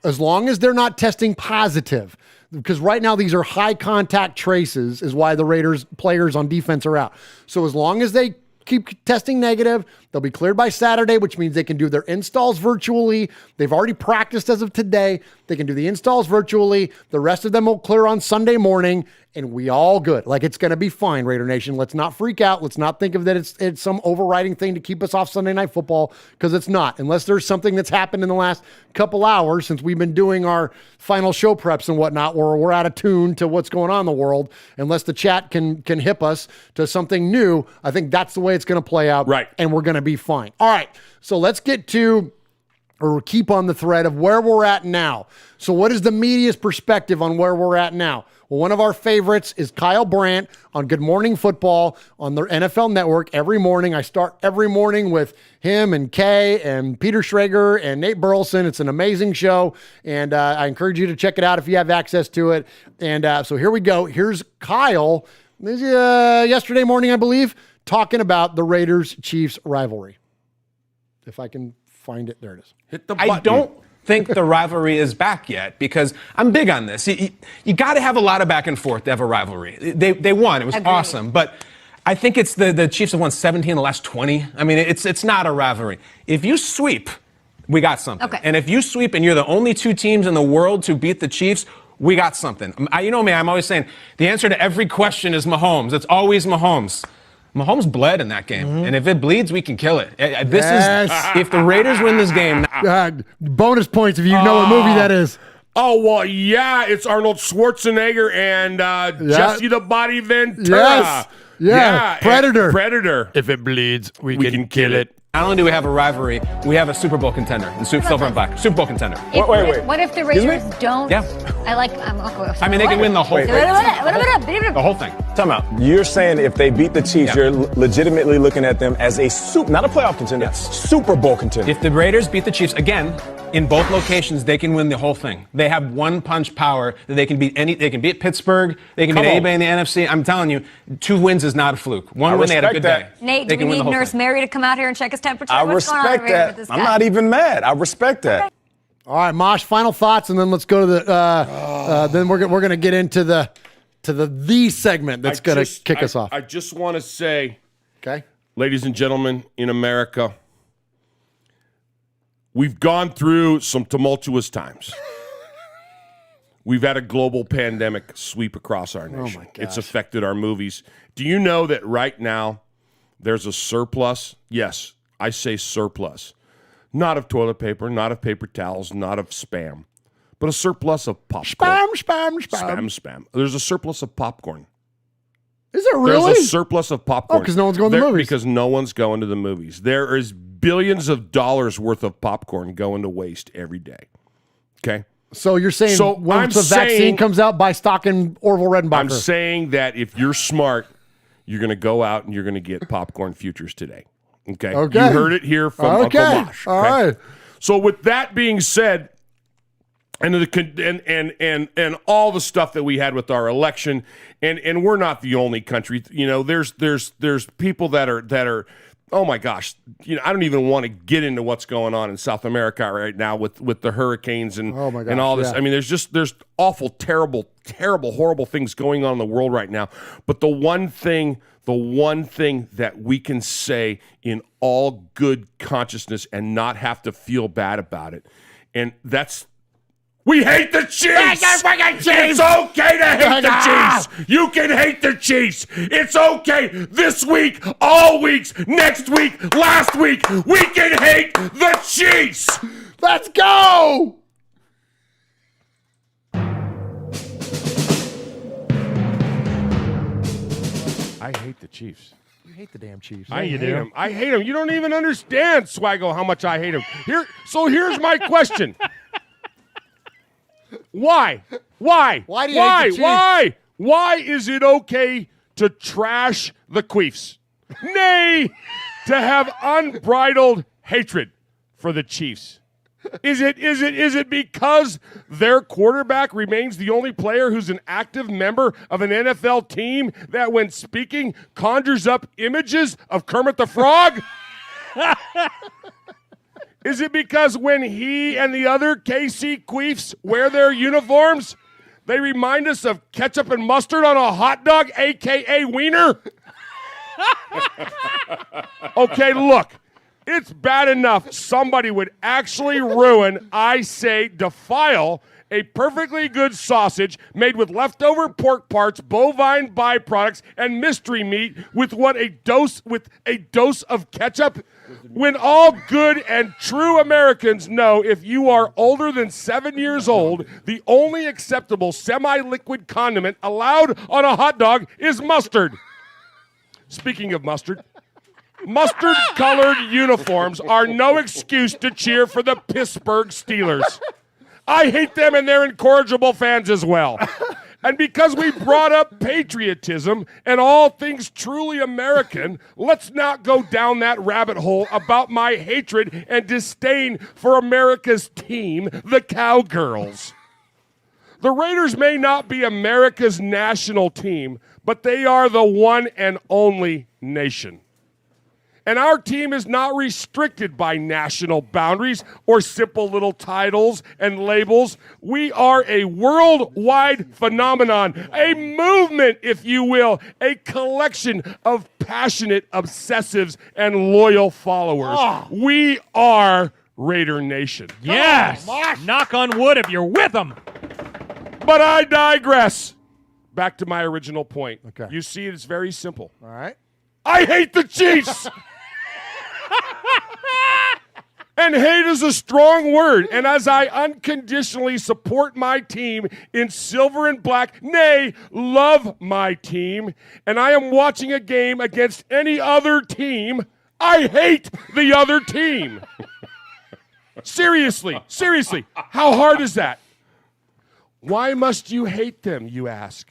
as long as they're not testing positive. Because right now these are high contact traces is why the Raiders players on defense are out. So as long as they keep testing negative, they'll be cleared by Saturday, which means they can do their installs virtually. They've already practiced as of today. They can do the installs virtually. The rest of them will clear on Sunday morning, and we all good. Like, it's going to be fine, Raider Nation. Let's not freak out. Let's not think of that it's some overriding thing to keep us off Sunday Night Football, because it's not. Unless there's something that's happened in the last couple hours since we've been doing our final show preps and whatnot, where we're out of tune to what's going on in the world. Unless the chat can hip us to something new, I think that's the way it's going to play out. Right. And we're going to be fine. All right. So let's get to, or keep on the thread of where we're at now. So what is the media's perspective on where we're at now? Well, one of our favorites is Kyle Brandt on Good Morning Football on the NFL Network every morning. I start every morning with him and Kay and Peter Schrager and Nate Burleson. It's an amazing show, and I encourage you to check it out if you have access to it. And so here we go. Here's Kyle yesterday morning, I believe, talking about the Raiders-Chiefs rivalry. If I can find it. There it is. Hit the button. I don't think the rivalry is back yet, because I'm big on this. You got to have a lot of back and forth to have a rivalry. They won. It was awesome. But I think it's the Chiefs have won 17 in the last 20. I mean, it's not a rivalry. If you sweep, we got something. Okay. And if you sweep and you're the only two teams in the world to beat the Chiefs, we got something. You know me, I'm always saying the answer to every question is Mahomes. It's always Mahomes. Mahomes bled in that game, and if it bleeds, we can kill it. This is if the Raiders win this game. Bonus points if you know what movie that is. Oh, well, yeah, it's Arnold Schwarzenegger and Jesse the Body Ventura. Yes. Yeah. Predator. If it bleeds, we can kill it. Not only do we have a rivalry, we have a Super Bowl contender in Silver and Black. Super Bowl contender. Wait. What if the Raiders don't? Yeah. I mean, they can win the whole thing. The whole thing. Time out. You're saying if they beat the Chiefs, you're legitimately looking at them as not a playoff contender, Super Bowl contender. If the Raiders beat the Chiefs, again, in both locations, they can win the whole thing. They have one punch power that they can beat they can beat Pittsburgh, they can beat anybody in the NFC. I'm telling you, 2 wins is not a fluke. One win, they had a good day. Nate, do we need Nurse Mary to come out here and check his temperature? I respect that. I'm not even mad. I respect that. Okay. All right, Mosh, final thoughts, and then let's go to the then we're going to get into the segment that's going to kick us off. I just want to say, okay, ladies and gentlemen in America, we've gone through some tumultuous times. We've had a global pandemic sweep across our nation. Oh my gosh. It's affected our movies. Do you know that right now there's a surplus? Yes, I say surplus. Not of toilet paper, not of paper towels, not of Spam, but a surplus of popcorn. Spam. There's a surplus of popcorn. Is there really? There's a surplus of popcorn. Oh, because no one's going to the movies. Because no one's going to the movies. There is billions of dollars worth of popcorn going to waste every day. Okay? So you're saying once the vaccine comes out, buy stock in Orville Redenbacher. I'm saying that if you're smart, you're going to go out and you're going to get popcorn futures today. Okay? You heard it here from Uncle Mosh. All right. So with that being said, and all the stuff that we had with our election, and we're not the only country. There's people that are. Oh my gosh, I don't even want to get into what's going on in South America right now with the hurricanes and and all this. Yeah. I mean, there's awful, terrible, horrible things going on in the world right now. But the one thing that we can say in all good consciousness and not have to feel bad about it, and that's. We hate the Chiefs! It's okay to hate the Chiefs! You can hate the Chiefs! It's okay this week, all weeks, next week, last week, we can hate the Chiefs! Let's go! I hate the Chiefs. You hate the damn Chiefs. I hate them. I hate them. You don't even understand, Swaggo, how much I hate them. Here's my question. Why? Why do you hate the Chiefs? Why is it okay to trash the Queefs? Nay, to have unbridled hatred for the Chiefs. Is it because their quarterback remains the only player who's an active member of an NFL team that, when speaking, conjures up images of Kermit the Frog? Is it because when he and the other KC Queefs wear their uniforms, they remind us of ketchup and mustard on a hot dog, a.k.a. wiener? Okay, look, it's bad enough somebody would actually ruin, defile, a perfectly good sausage made with leftover pork parts, bovine byproducts, and mystery meat with a dose of ketchup. When all good and true Americans know if you are older than 7 years old, the only acceptable semi-liquid condiment allowed on a hot dog is mustard. Speaking of mustard, mustard-colored uniforms are no excuse to cheer for the Pittsburgh Steelers. I hate them, and they're incorrigible fans as well. And because we brought up patriotism and all things truly American, let's not go down that rabbit hole about my hatred and disdain for America's team, the Cowgirls. The Raiders may not be America's national team, but they are the one and only nation. And our team is not restricted by national boundaries or simple little titles and labels. We are a worldwide phenomenon, a movement, if you will, a collection of passionate obsessives and loyal followers. Oh. We are Raider Nation. Yes! Knock on wood if you're with them. But I digress. Back to my original point. Okay. You see, it's very simple. All right. I hate the Chiefs! And hate is a strong word, and as I unconditionally support my team in silver and black, nay, love my team, and I am watching a game against any other team, I hate the other team. Seriously, how hard is that? Why must you hate them, you ask?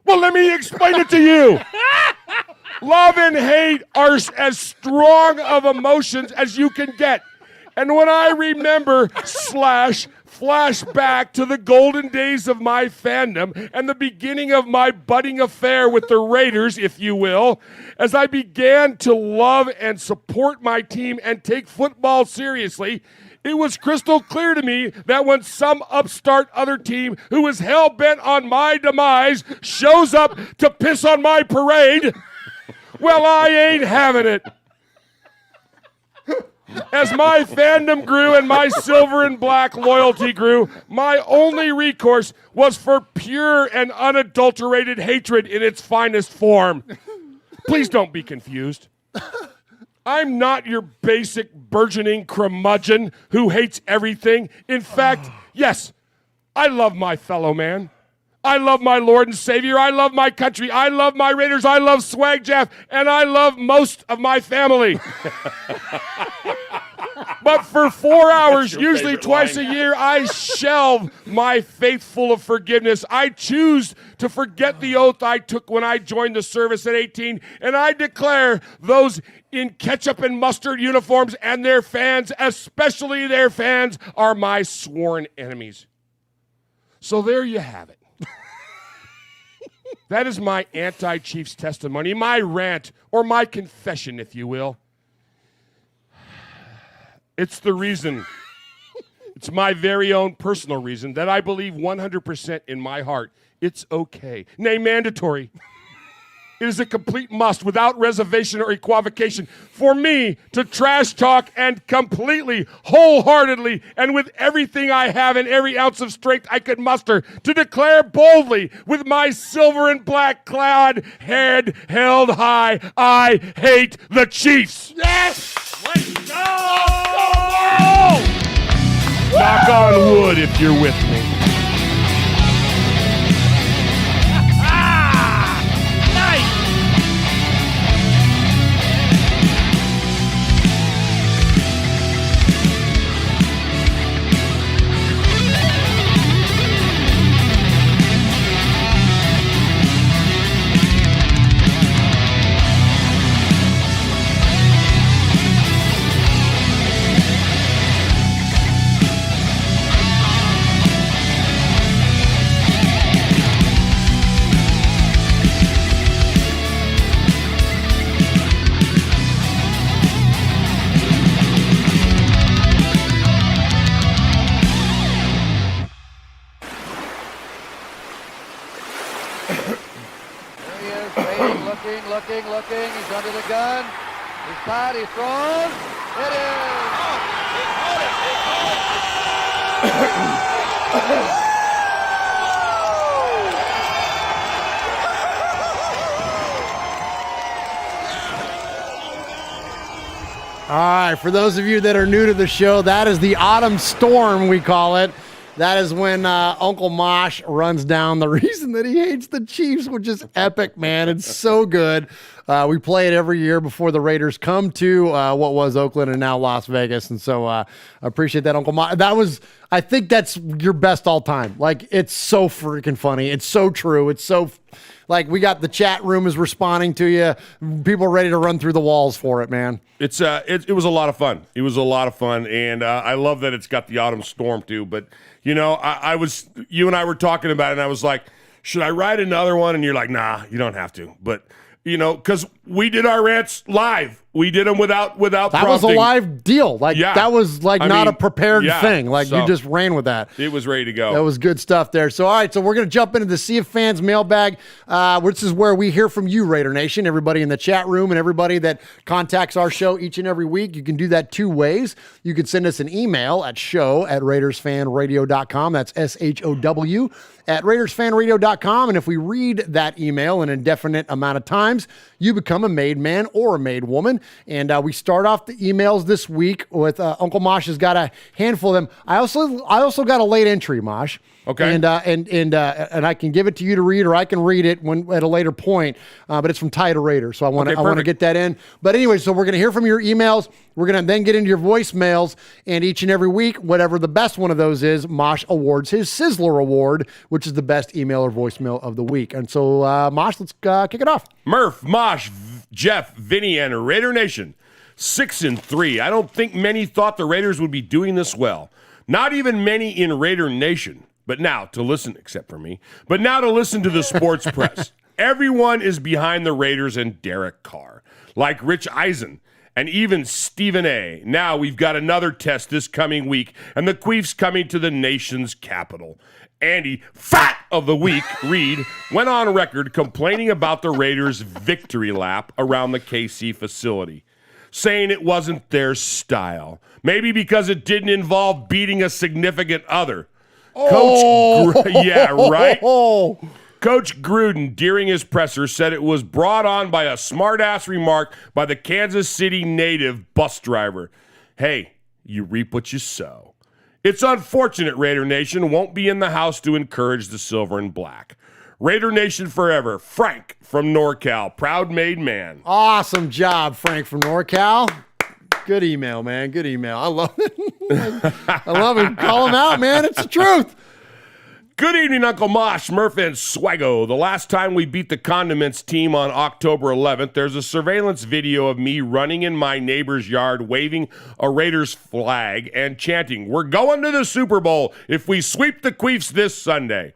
Well, let me explain it to you. Love and hate are as strong of emotions as you can get. And when I remember flash back to the golden days of my fandom and the beginning of my budding affair with the Raiders, if you will, as I began to love and support my team and take football seriously, it was crystal clear to me that when some upstart other team who is hell-bent on my demise shows up to piss on my parade, well, I ain't having it. As my fandom grew and my silver and black loyalty grew, my only recourse was for pure and unadulterated hatred in its finest form. Please don't be confused. I'm not your basic burgeoning curmudgeon who hates everything. In fact, yes, I love my fellow man. I love my Lord and Savior. I love my country. I love my Raiders. I love Swag Jeff. And I love most of my family. But for 4 hours, usually twice a year, I shelve my faithful of forgiveness. I choose to forget the oath I took when I joined the service at 18, and I declare those in ketchup and mustard uniforms and their fans, especially their fans, are my sworn enemies. So there you have it. That is my anti-Chiefs testimony, my rant, or my confession, if you will. It's the reason, it's my very own personal reason that I believe 100% in my heart it's okay, nay, mandatory. It is a complete must, without reservation or equivocation, for me to trash talk and completely, wholeheartedly, and with everything I have and every ounce of strength I could muster, to declare boldly, with my silver and black clad head held high, I hate the Chiefs. Yes! Let's go! Knock on wood if you're with me. Looking. He's under the gun. He's caught. He throws. It All right, for those of you that are new to the show, that is the autumn storm, we call it. That is when Uncle Mosh runs down the reason that he hates the Chiefs, which is epic, man. It's so good. We play it every year before the Raiders come to what was Oakland and now Las Vegas. And so I appreciate that, Uncle Mosh. I think that's your best all time. Like, it's so freaking funny. It's so true. It's so, like, we got the chat room is responding to you. People are ready to run through the walls for it, man. It was a lot of fun. It was a lot of fun. And I love that it's got the autumn storm too. But, you know, you and I were talking about it, and I was like, should I write another one? And you're like, nah, you don't have to. But, you know, because we did our rants live. We did them without that prompting. Was a live deal. Like, yeah. That was like not a prepared thing. Like, you just ran with that. It was ready to go. That was good stuff there. So, all right, so we're going to jump into the Sea of Fans mailbag, which is where we hear from you, Raider Nation, everybody in the chat room and everybody that contacts our show each and every week. You can do that two ways. You can send us an email at show@RaidersFanRadio.com. That's SHOW at RaidersFanRadio.com. And if we read that email an indefinite amount of times, you become a made man or a made woman. And we start off the emails this week with Uncle Mosh has got a handful of them. I also got a late entry, Mosh. Okay. And I can give it to you to read, or I can read it at a later point. But it's from Ty to Raider, so I want to get that in. But anyway, so we're going to hear from your emails. We're going to then get into your voicemails, and each and every week, whatever the best one of those is, Mosh awards his Sizzler Award, which is the best email or voicemail of the week. And so, Mosh, let's kick it off. Murph, Mosh, Jeff, Vinny, and Raider Nation, 6-3. I don't think many thought the Raiders would be doing this well. Not even many in Raider Nation. But now to listen, except for me, but now to listen to the sports press. Everyone is behind the Raiders and Derek Carr, like Rich Eisen and even Stephen A. Now we've got another test this coming week, and the Queefs coming to the nation's capital. Andy, Fat of the Week, Reed, went on record complaining about the Raiders' victory lap around the KC facility, saying it wasn't their style. Maybe because it didn't involve beating a significant other. Yeah, right? Coach Gruden, during his presser, said it was brought on by a smart-ass remark by the Kansas City native bus driver. Hey, you reap what you sow. It's unfortunate Raider Nation won't be in the house to encourage the silver and black. Raider Nation forever. Frank from NorCal, proud made man. Awesome job, Frank from NorCal. Good email, man. Good email. I love it. I love it. Call him out, man. It's the truth. Good evening, Uncle Mosh, Murph, and Swaggo. The last time we beat the Condiments team on October 11th, there's a surveillance video of me running in my neighbor's yard, waving a Raiders flag and chanting, "We're going to the Super Bowl if we sweep the Queefs this Sunday."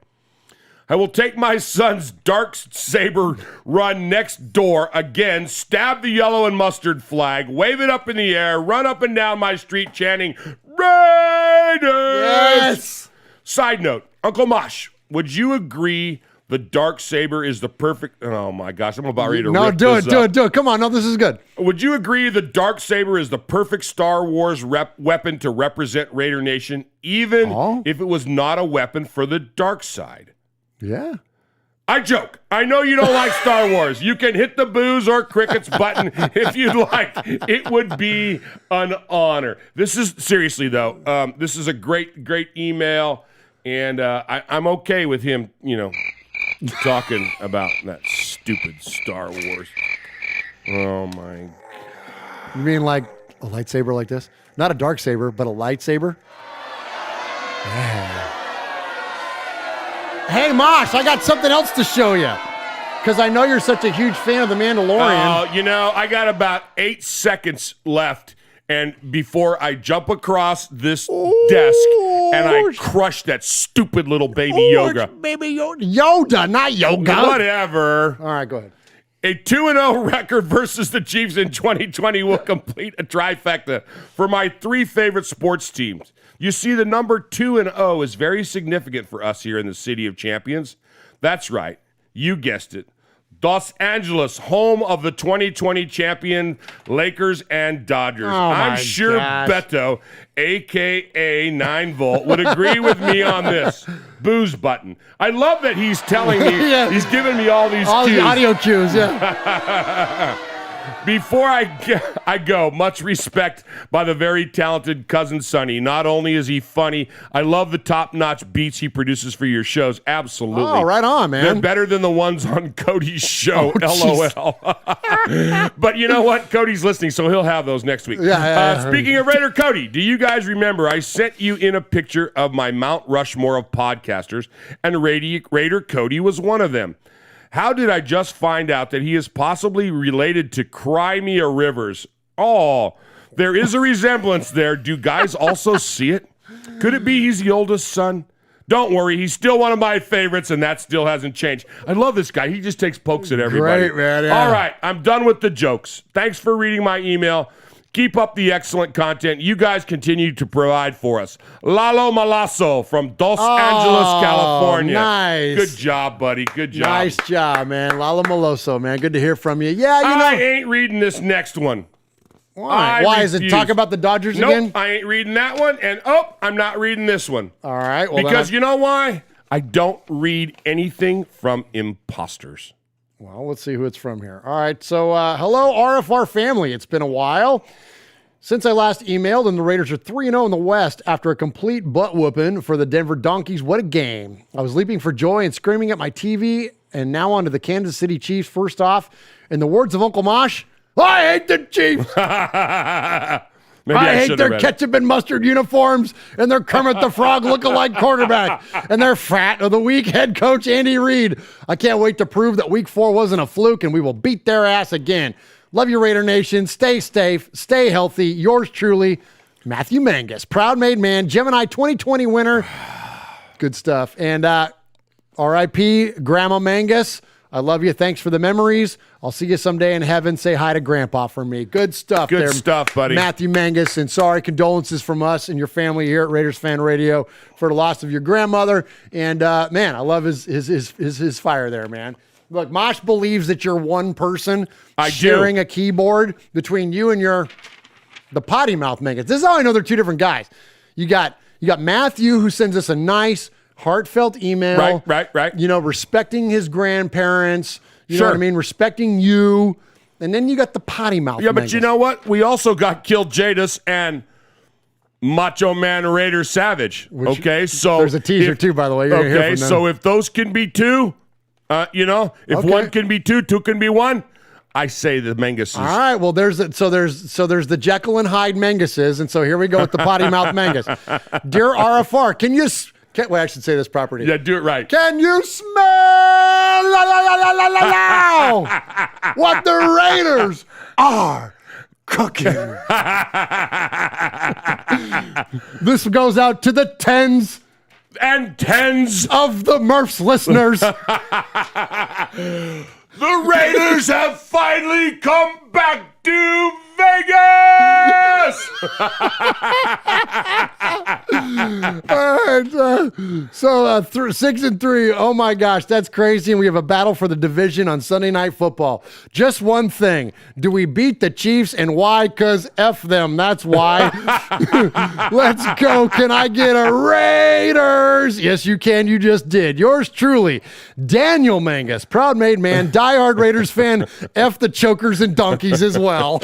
I will take my son's dark saber run next door again, stab the yellow and mustard flag, wave it up in the air, run up and down my street chanting, "Raiders!" Yes! Side note, Uncle Mosh, would you agree the dark saber is the perfect... Oh, my gosh, I'm about ready to rip this up. Do it. Come on, no, this is good. Would you agree the dark saber is the perfect Star Wars weapon to represent Raider Nation, even if it was not a weapon for the dark side? Yeah. I joke. I know you don't like Star Wars. You can hit the booze or crickets button if you'd like. It would be an honor. This is, seriously though, this is a great email, and I'm okay with him, talking about that stupid Star Wars. Oh my. You mean like a lightsaber like this? Not a dark saber, but a lightsaber? Yeah. Hey, Mosh, I got something else to show you. Because I know you're such a huge fan of The Mandalorian. I got about 8 seconds left, and before I jump across this desk and I crush that stupid little baby Yoda. Baby Yoda. Yoda, not yoga. Whatever. All right, go ahead. A 2-0 record versus the Chiefs in 2020 will complete a trifecta for my 3 favorite sports teams. You see, the number 2-0 is very significant for us here in the City of Champions. That's right. You guessed it. Los Angeles, home of the 2020 champion Lakers and Dodgers. I'm sure Beto, a.k.a. 9-Volt, would agree with me on this. Booze button. I love that he's telling me, he's giving me all these cues. The audio cues, yeah. Before I go, much respect by the very talented cousin Sonny. Not only is he funny, I love the top-notch beats he produces for your shows. Absolutely. Oh, right on, man. They're better than the ones on Cody's show, LOL. But you know what? Cody's listening, so he'll have those next week. Speaking of Raider Cody, do you guys remember I sent you in a picture of my Mount Rushmore of podcasters, and Raider Cody was one of them? How did I just find out that he is possibly related to Crimea Rivers? Oh, there is a resemblance there. Do guys also see it? Could it be he's the oldest son? Don't worry, he's still one of my favorites, and that still hasn't changed. I love this guy. He just takes pokes at everybody. Great, man. Yeah. All right, I'm done with the jokes. Thanks for reading my email. Keep up the excellent content you guys continue to provide for us. Lalo Malasso from Los Angeles, California. Nice. Good job, buddy. Good job. Nice job, man. Lalo Maloso, man. Good to hear from you. Yeah, I ain't reading this next one. Why? Why is it talk about the Dodgers again? Nope, I ain't reading that one. And I'm not reading this one. All right. Well, because you know why? I don't read anything from imposters. Well, let's see who it's from here. All right. So, hello, RFR family. It's been a while since I last emailed, and the Raiders are 3-0 in the West after a complete butt-whooping for the Denver Donkeys. What a game. I was leaping for joy and screaming at my TV, and now on to the Kansas City Chiefs. First off, in the words of Uncle Mosh, I hate the Chiefs. I hate their ketchup and mustard uniforms and their Kermit the Frog lookalike quarterback and their frat of the week head coach, Andy Reid. I can't wait to prove that week 4 wasn't a fluke, and we will beat their ass again. Love you, Raider Nation. Stay safe. Stay healthy. Yours truly, Matthew Mangus. Proud made man. Gemini 2020 winner. Good stuff. And R.I.P. Grandma Mangus. I love you. Thanks for the memories. I'll see you someday in heaven. Say hi to Grandpa for me. Good stuff there. Good stuff, buddy. Matthew Mangus. And sorry, condolences from us and your family here at Raiders Fan Radio for the loss of your grandmother. And, man, I love his fire there, man. Look, Mosh believes that you're one person sharing a keyboard between you and the potty mouth Mangus. This is how I know they're two different guys. You got Matthew, who sends us a nice, heartfelt email. Right. You know, respecting his grandparents. You know what I mean? Respecting you. And then you got the potty mouth Yeah, Mangus. but you know what? We also got Kill Jadis and Macho Man Raider Savage. So there's a teaser too, by the way. You're gonna hear from them. So if those can be two, if one can be two can be one. I say the Mangus. All right. Well, there's the Jekyll and Hyde Manguses, and so here we go with the potty mouth Mangus. Dear RFR, Wait, I should say this properly. Yeah, do it right. Can you smell what the Raiders are cooking? This goes out to the tens and tens of the Murphs listeners. The Raiders have finally come back to Vegas! All right, so 6-3. Oh my gosh, that's crazy. And we have a battle for the division on Sunday Night Football. Just one thing: do we beat the Chiefs, and why? Because F them. That's why. Let's go. Can I get a Raiders? Yes, you can. You just did. Yours truly, Daniel Mangus, proud made man, diehard Raiders fan. F the chokers and donkeys as well.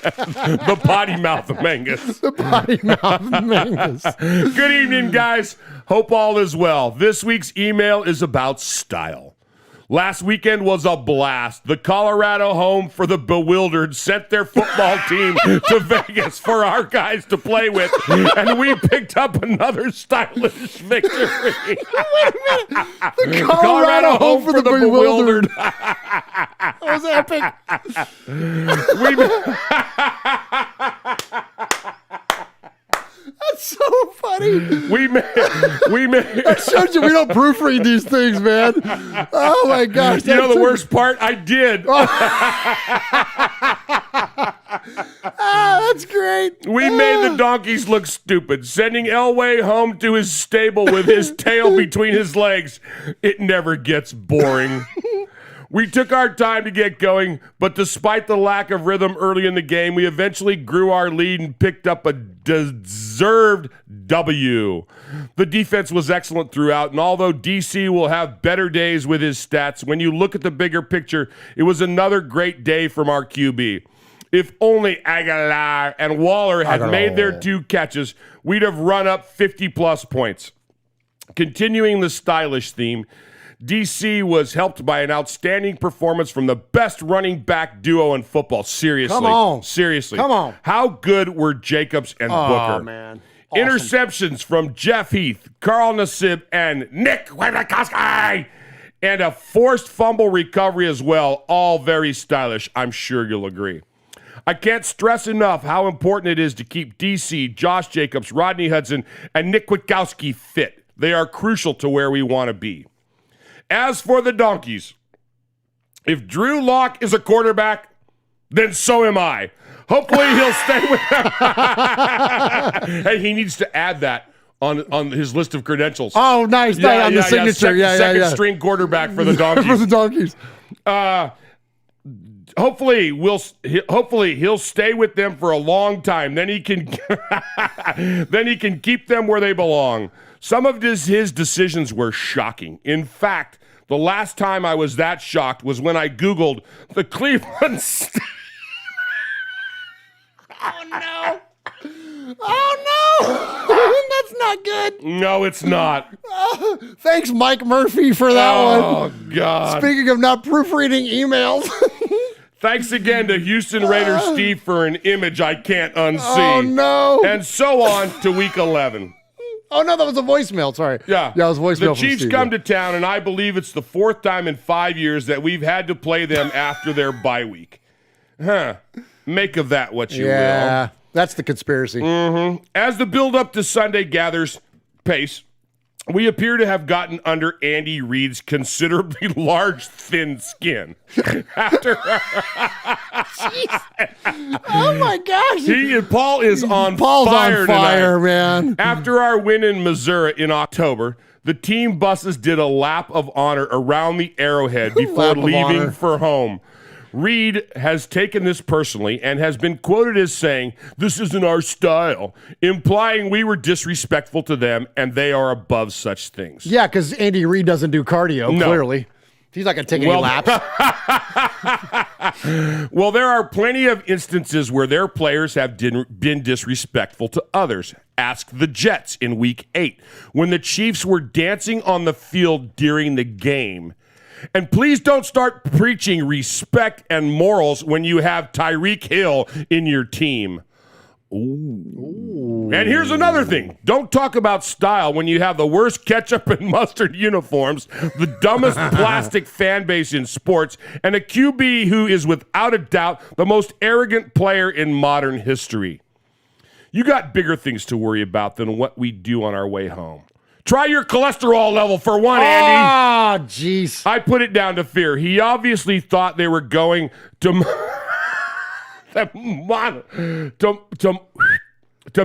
The potty mouth of Mangus. The potty mouth of Mangus. Good evening, guys. Hope all is well. This week's email is about style. Last weekend was a blast. The Colorado home for the bewildered sent their football team to Vegas for our guys to play with, and we picked up another stylish victory. Wait a minute. The Colorado home for the bewildered. That was epic. That's so funny. We made. That shows you we don't proofread these things, man. Oh my gosh! You know the worst part? I did. That's great. We made the donkeys look stupid, sending Elway home to his stable with his tail between his legs. It never gets boring. We took our time to get going, but despite the lack of rhythm early in the game, we eventually grew our lead and picked up a deserved W. The defense was excellent throughout, and although DC will have better days with his stats, when you look at the bigger picture, it was another great day from our QB. If only Aguilar and Waller had made their 2 catches, we'd have run up 50-plus points. Continuing the stylish theme, DC was helped by an outstanding performance from the best running back duo in football. Seriously. Come on. Seriously. Come on. How good were Jacobs and Booker? Oh, man. Awesome. Interceptions from Jeff Heath, Carl Nassib, and Nick Witkowski. And a forced fumble recovery as well. All very stylish. I'm sure you'll agree. I can't stress enough how important it is to keep DC, Josh Jacobs, Rodney Hudson, and Nick Witkowski fit. They are crucial to where we want to be. As for the donkeys, if Drew Lock is a quarterback, then so am I. Hopefully he'll stay with them. Hey, he needs to add that on his list of credentials. Oh, nice. Yeah, on the signature. Second string quarterback for the donkeys. For the donkeys. Hopefully he'll stay with them for a long time. Then he can keep them where they belong. Some of his decisions were shocking. In fact, the last time I was that shocked was when I Googled the Cleveland Steelers. Oh, no. That's not good. No, it's not. Thanks, Mike Murphy, for that one. Oh, God. Speaking of not proofreading emails. Thanks again to Houston Raiders Steve for an image I can't unsee. Oh, no. And so on to Week 11. Oh, no, that was a voicemail. Sorry. Yeah. Yeah, it was a voicemail. The Chiefs come to town, and I believe it's the 4th time in 5 years that we've had to play them after their bye week. Make of that what you will. Yeah, that's the conspiracy. Mm-hmm. As the build-up to Sunday gathers pace, we appear to have gotten under Andy Reid's considerably large, thin skin. Oh, my gosh. Paul is on Paul's fire on fire, tonight. man. After our win in Missouri in October, the team buses did a lap of honor around the Arrowhead before leaving for home. Reid has taken this personally and has been quoted as saying, "This isn't our style," implying we were disrespectful to them and they are above such things. Yeah, because Andy Reid doesn't do cardio, clearly. He's not going to take any laps. Well, there are plenty of instances where their players have been disrespectful to others. Ask the Jets in Week 8 when the Chiefs were dancing on the field during the game. And please don't start preaching respect and morals when you have Tyreek Hill in your team. Ooh. And here's another thing. Don't talk about style when you have the worst ketchup and mustard uniforms, the dumbest plastic fan base in sports, and a QB who is without a doubt the most arrogant player in modern history. You got bigger things to worry about than what we do on our way home. Try your cholesterol level for one, Andy. Ah, jeez. I put it down to fear. He obviously thought they were going to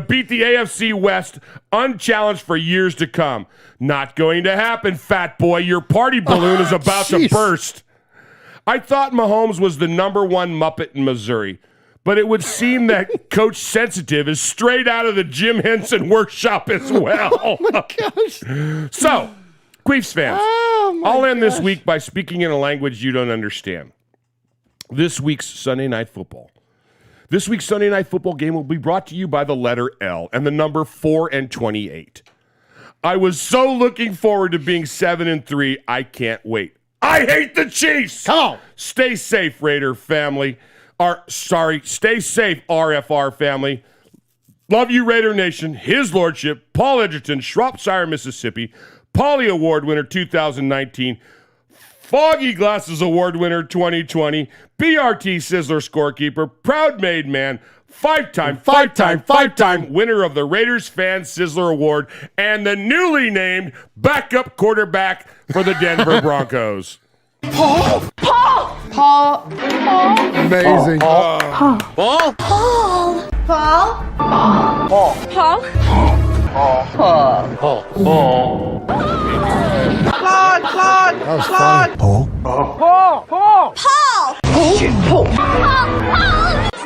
beat the AFC West unchallenged for years to come. Not going to happen, fat boy. Your party balloon is about to burst. I thought Mahomes was the number one Muppet in Missouri, but it would seem that Coach Sensitive is straight out of the Jim Henson workshop as well. Oh, my gosh. So, Queefs fans, I'll end this week by speaking in a language you don't understand. This week's Sunday Night Football game will be brought to you by the letter L and the number 4 and 28. I was so looking forward to being 7-3. I can't wait. I hate the Chiefs. Come on. Stay safe, Raider family. Stay safe, RFR family. Love you, Raider Nation. His Lordship, Paul Edgerton, Shropshire, Mississippi, Pauly Award winner 2019, Foggy Glasses Award winner 2020, BRT Sizzler scorekeeper, proud made man, five-time winner of the Raiders Fan Sizzler Award, and the newly named backup quarterback for the Denver Broncos. Amazing. That was funny.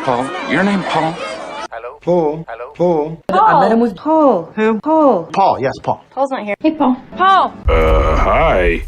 Paul, your name Paul? Paul. I met him with Paul. Who? Paul. Paul, yes, Paul. Paul's not here. Hey, Paul. Paul. Hi.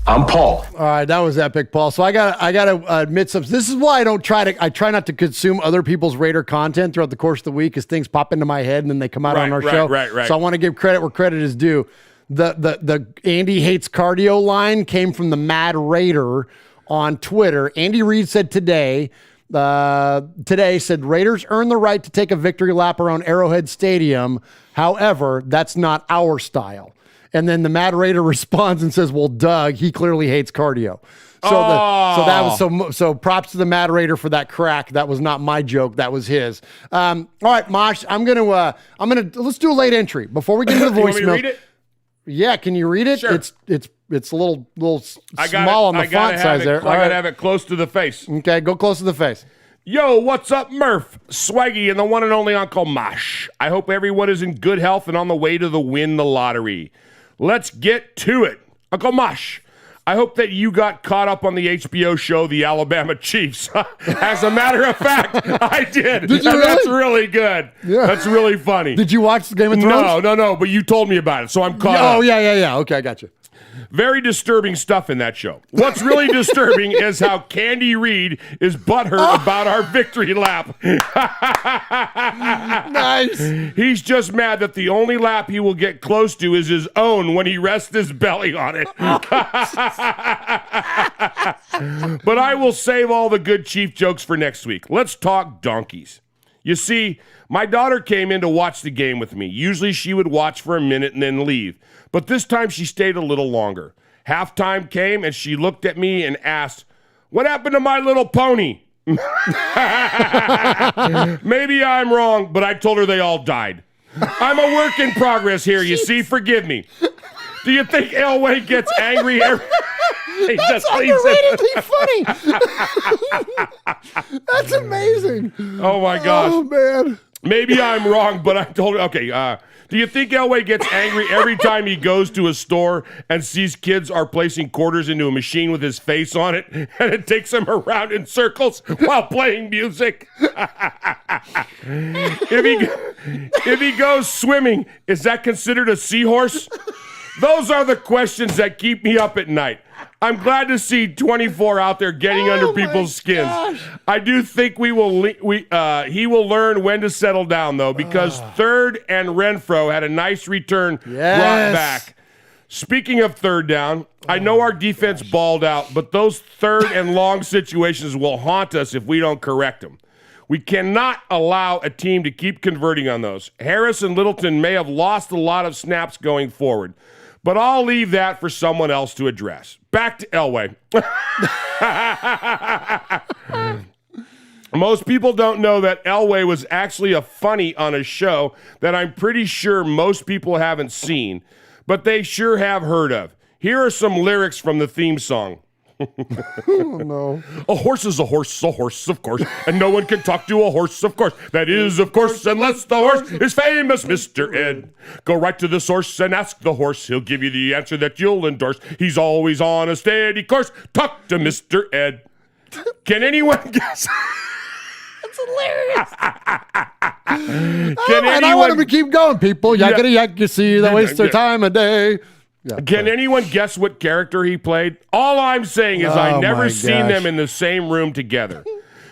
I'm Paul. All right, that was epic, Paul. So I gotta admit something. This is why I try not to consume other people's Raider content throughout the course of the week, as things pop into my head and then they come out on our show. Right. So I want to give credit where credit is due. The Andy hates cardio line came from the Mad Raider on Twitter. Andy Reid said today said Raiders earn the right to take a victory lap around Arrowhead Stadium. However, that's not our style. And then the Mad Raider responds and says, well, Doug, he clearly hates cardio. So props to the Mad Raider for that crack. That was not my joke. That was his. All right, Mosh, let's do a late entry before we get into the voicemail. Read it? Yeah, can you read it? Sure. It's a little small on the font size there. I gotta have it close to the face. Okay, go close to the face. Yo, what's up, Murph, Swaggy, and the one and only Uncle Mosh. I hope everyone is in good health and on the way to win the lottery. Let's get to it. Uncle Mosh, I hope that you got caught up on the HBO show, The Alabama Chiefs. As a matter of fact, I did. Did you really? That's really good. Yeah. That's really funny. Did you watch the Game of Thrones? No, but you told me about it, so I'm caught up. Oh, yeah. Okay, I got you. Very disturbing stuff in that show. What's really disturbing is how Candy Reid is butthurt about our victory lap. Nice. He's just mad that the only lap he will get close to is his own when he rests his belly on it. But I will save all the good Chief jokes for next week. Let's talk donkeys. You see, my daughter came in to watch the game with me. Usually she would watch for a minute and then leave. But this time she stayed a little longer. Halftime came and she looked at me and asked, "What happened to My Little Pony?" Maybe I'm wrong, but I told her they all died. I'm a work in progress here, you see. Forgive me. Do you think Elway gets angry every... That's underratedly funny. That's amazing. Oh, my gosh. Oh, man. Maybe I'm wrong, but I told her... Okay, do you think Elway gets angry every time he goes to a store and sees kids are placing quarters into a machine with his face on it, and it takes him around in circles while playing music? If he goes swimming, is that considered a seahorse? Those are the questions that keep me up at night. I'm glad to see 24 out there getting under people's skins. Gosh. I do think he will learn when to settle down, though, because Third and Renfro had a nice return brought back. Speaking of third down, I know our defense balled out, but those third and long situations will haunt us if we don't correct them. We cannot allow a team to keep converting on those. Harris and Littleton may have lost a lot of snaps going forward, but I'll leave that for someone else to address. Back to Elway. Most people don't know that Elway was actually a funny on a show that I'm pretty sure most people haven't seen, but they sure have heard of. Here are some lyrics from the theme song. Oh, no. A horse, of course, and no one can talk to a horse, of course. That is, of course, unless the horse is famous, Mr. Ed. Go right to the source and ask the horse. He'll give you the answer that you'll endorse. He's always on a steady course. Talk to Mr. Ed. Can anyone guess? That's hilarious. And I want him to keep going, people. Yakety yak, you see, the waste their time a day. Yeah, Can anyone guess what character he played? All I'm saying is I never seen them in the same room together.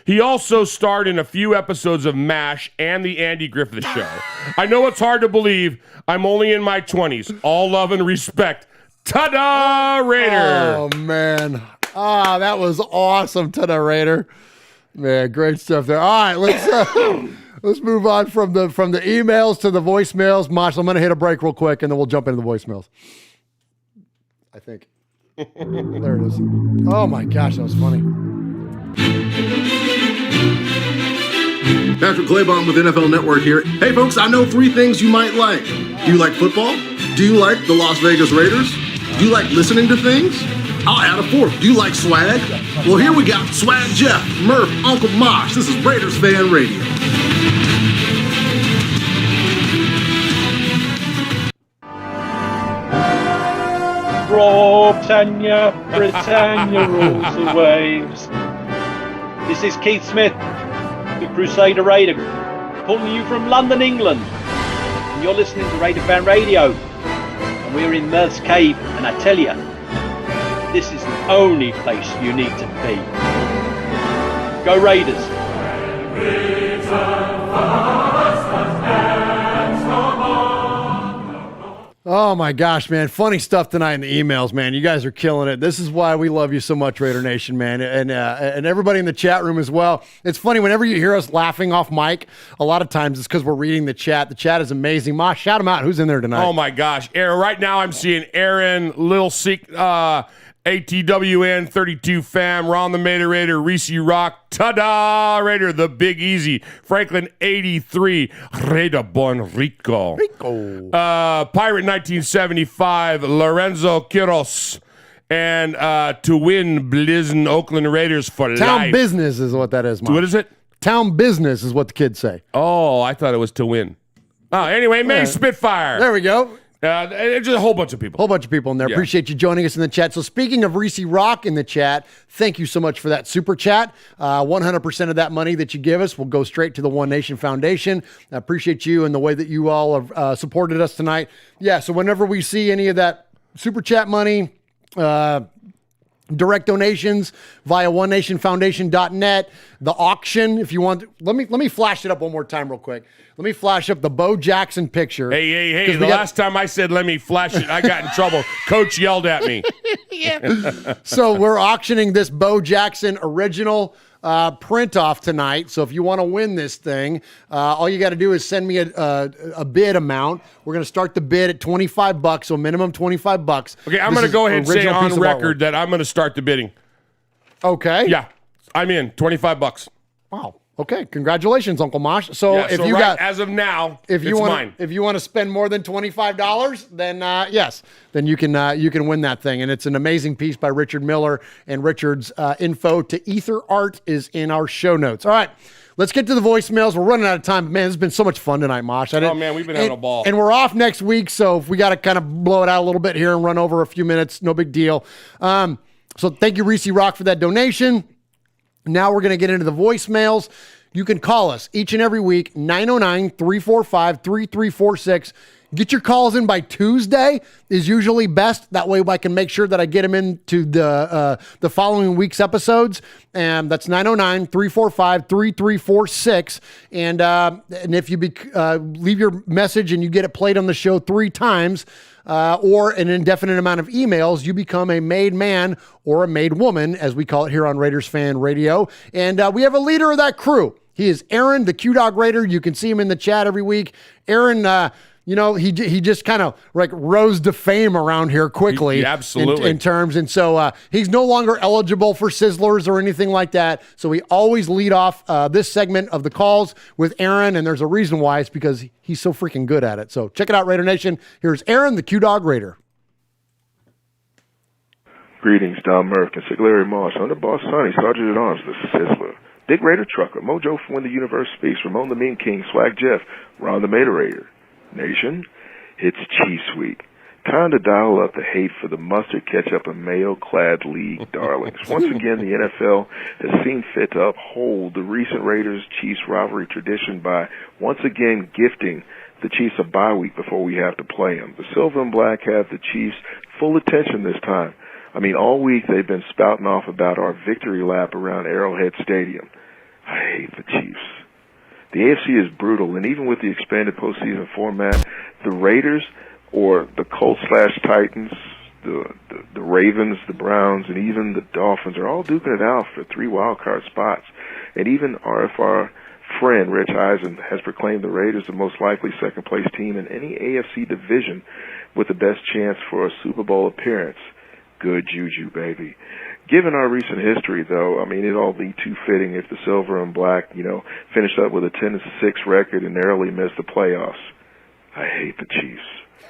He also starred in a few episodes of MASH and The Andy Griffith Show. I know it's hard to believe. I'm only in my 20s. All love and respect. Ta-da, Raider! Oh, man. Ah, that was awesome, Ta-da, Raider. Man, great stuff there. All right, let's move on from the emails to the voicemails. Mosh, I'm going to hit a break real quick, and then we'll jump into the voicemails. I think. There it is. Oh, my gosh, that was funny. Patrick Claybon with NFL Network here. Hey, folks, I know 3 things you might like. Do you like football? Do you like the Las Vegas Raiders? Do you like listening to things? I'll add a 4th. Do you like swag? Well, here we got Swag Jeff, Murph, Uncle Mosh. This is Raiders Fan Radio. Britannia, rules the waves. This is Keith Smith, the Crusader Raider, calling you from London, England. And you're listening to Raider Fan Radio. And we're in Murph's Cave, and I tell you, this is the only place you need to be. Go Raiders! Oh my gosh, man. Funny stuff tonight in the emails, man. You guys are killing it. This is why we love you so much, Raider Nation, man. And everybody in the chat room as well. It's funny, whenever you hear us laughing off mic, a lot of times it's because we're reading the chat. The chat is amazing. Mosh, shout them out. Who's in there tonight? Oh my gosh. Aaron, right now I'm seeing Aaron, Lil Seek, ATWN 32 fam, Ron the Mater Raider, Reese Rock, Ta-da Raider, the Big Easy, Franklin 83, Raider Bon Rico, Pirate 1975, Lorenzo Quiros, and to win Blizzin Oakland Raiders for life. Town business is what that is, Mosh. What is it? Town business is what the kids say. Oh, I thought it was to win. Oh, anyway, May Spitfire. There we go. Just a whole bunch of people. Whole bunch of people in there. Yeah. Appreciate you joining us in the chat. So speaking of Reese Rock in the chat, thank you so much for that super chat. 100% of that money that you give us will go straight to the One Nation Foundation. I appreciate you and the way that you all have supported us tonight. Yeah, so whenever we see any of that super chat money, direct donations via onenationfoundation.net, the auction, if you want. Let me flash it up one more time real quick. Let me flash up the Bo Jackson picture. Hey, the last time I said let me flash it, I got in trouble. Coach yelled at me. So we're auctioning this Bo Jackson original print off tonight. So if you want to win this thing, all you got to do is send me a bid amount. We're going to start the bid at $25, so minimum $25. Okay, I'm going to go ahead and say on record that I'm going to start the bidding. Okay. Yeah, I'm in. $25. Wow. Okay, congratulations, Uncle Mosh. So if you got as of now, if you it's want, mine. If you want to spend more than $25, then yes, then you can win that thing. And it's an amazing piece by Richard Miller, and Richard's info to Ether Art is in our show notes. All right, let's get to the voicemails. We're running out of time, but man, this has been so much fun tonight, Mosh. Oh man, we've been having a ball. And we're off next week, so if we got to kind of blow it out a little bit here and run over a few minutes, no big deal. So thank you, Reese Rock, for that donation. Now we're going to get into the voicemails. You can call us each and every week, 909-345-3346. Get your calls in by Tuesday is usually best. That way I can make sure that I get them into the following week's episodes. And that's 909-345-3346. And if you leave your message and you get it played on the show 3 times, or an indefinite amount of emails, you become a made man or a made woman, as we call it here on Raiders Fan Radio. And we have a leader of that crew. He is Aaron, the Q-Dog Raider. You can see him in the chat every week. Aaron, he just kind of like rose to fame around here quickly. Absolutely. In terms. And so he's no longer eligible for Sizzlers or anything like that. So we always lead off this segment of the calls with Aaron. And there's a reason why. It's because he's so freaking good at it. So check it out, Raider Nation. Here's Aaron, the Q-Dog Raider. Greetings, Don Murph, Consigliere Mosh, Underboss Sonny, Sergeant at Arms, the Sizzler, Big Raider Trucker, Mojo from When the Universe Speaks, Ramon the Mean King, Swag Jeff, Ron the Mater Raider. Nation, it's Chiefs Week. Time to dial up the hate for the mustard, ketchup, and mayo-clad league darlings. Once again, the NFL has seen fit to uphold the recent Raiders-Chiefs rivalry tradition by once again gifting the Chiefs a bye week before we have to play them. The Silver and Black have the Chiefs' full attention this time. I mean, all week they've been spouting off about our victory lap around Arrowhead Stadium. I hate the Chiefs. The AFC is brutal, and even with the expanded postseason format, the Raiders or the Colts/Titans, the Ravens, the Browns, and even the Dolphins are all duking it out for 3 wildcard spots. And even RFR friend Rich Eisen has proclaimed the Raiders the most likely second-place team in any AFC division with the best chance for a Super Bowl appearance. Good juju, baby. Given our recent history, though, I mean, it'd all be too fitting if the Silver and Black, finished up with a 10-6 record and narrowly missed the playoffs. I hate the Chiefs.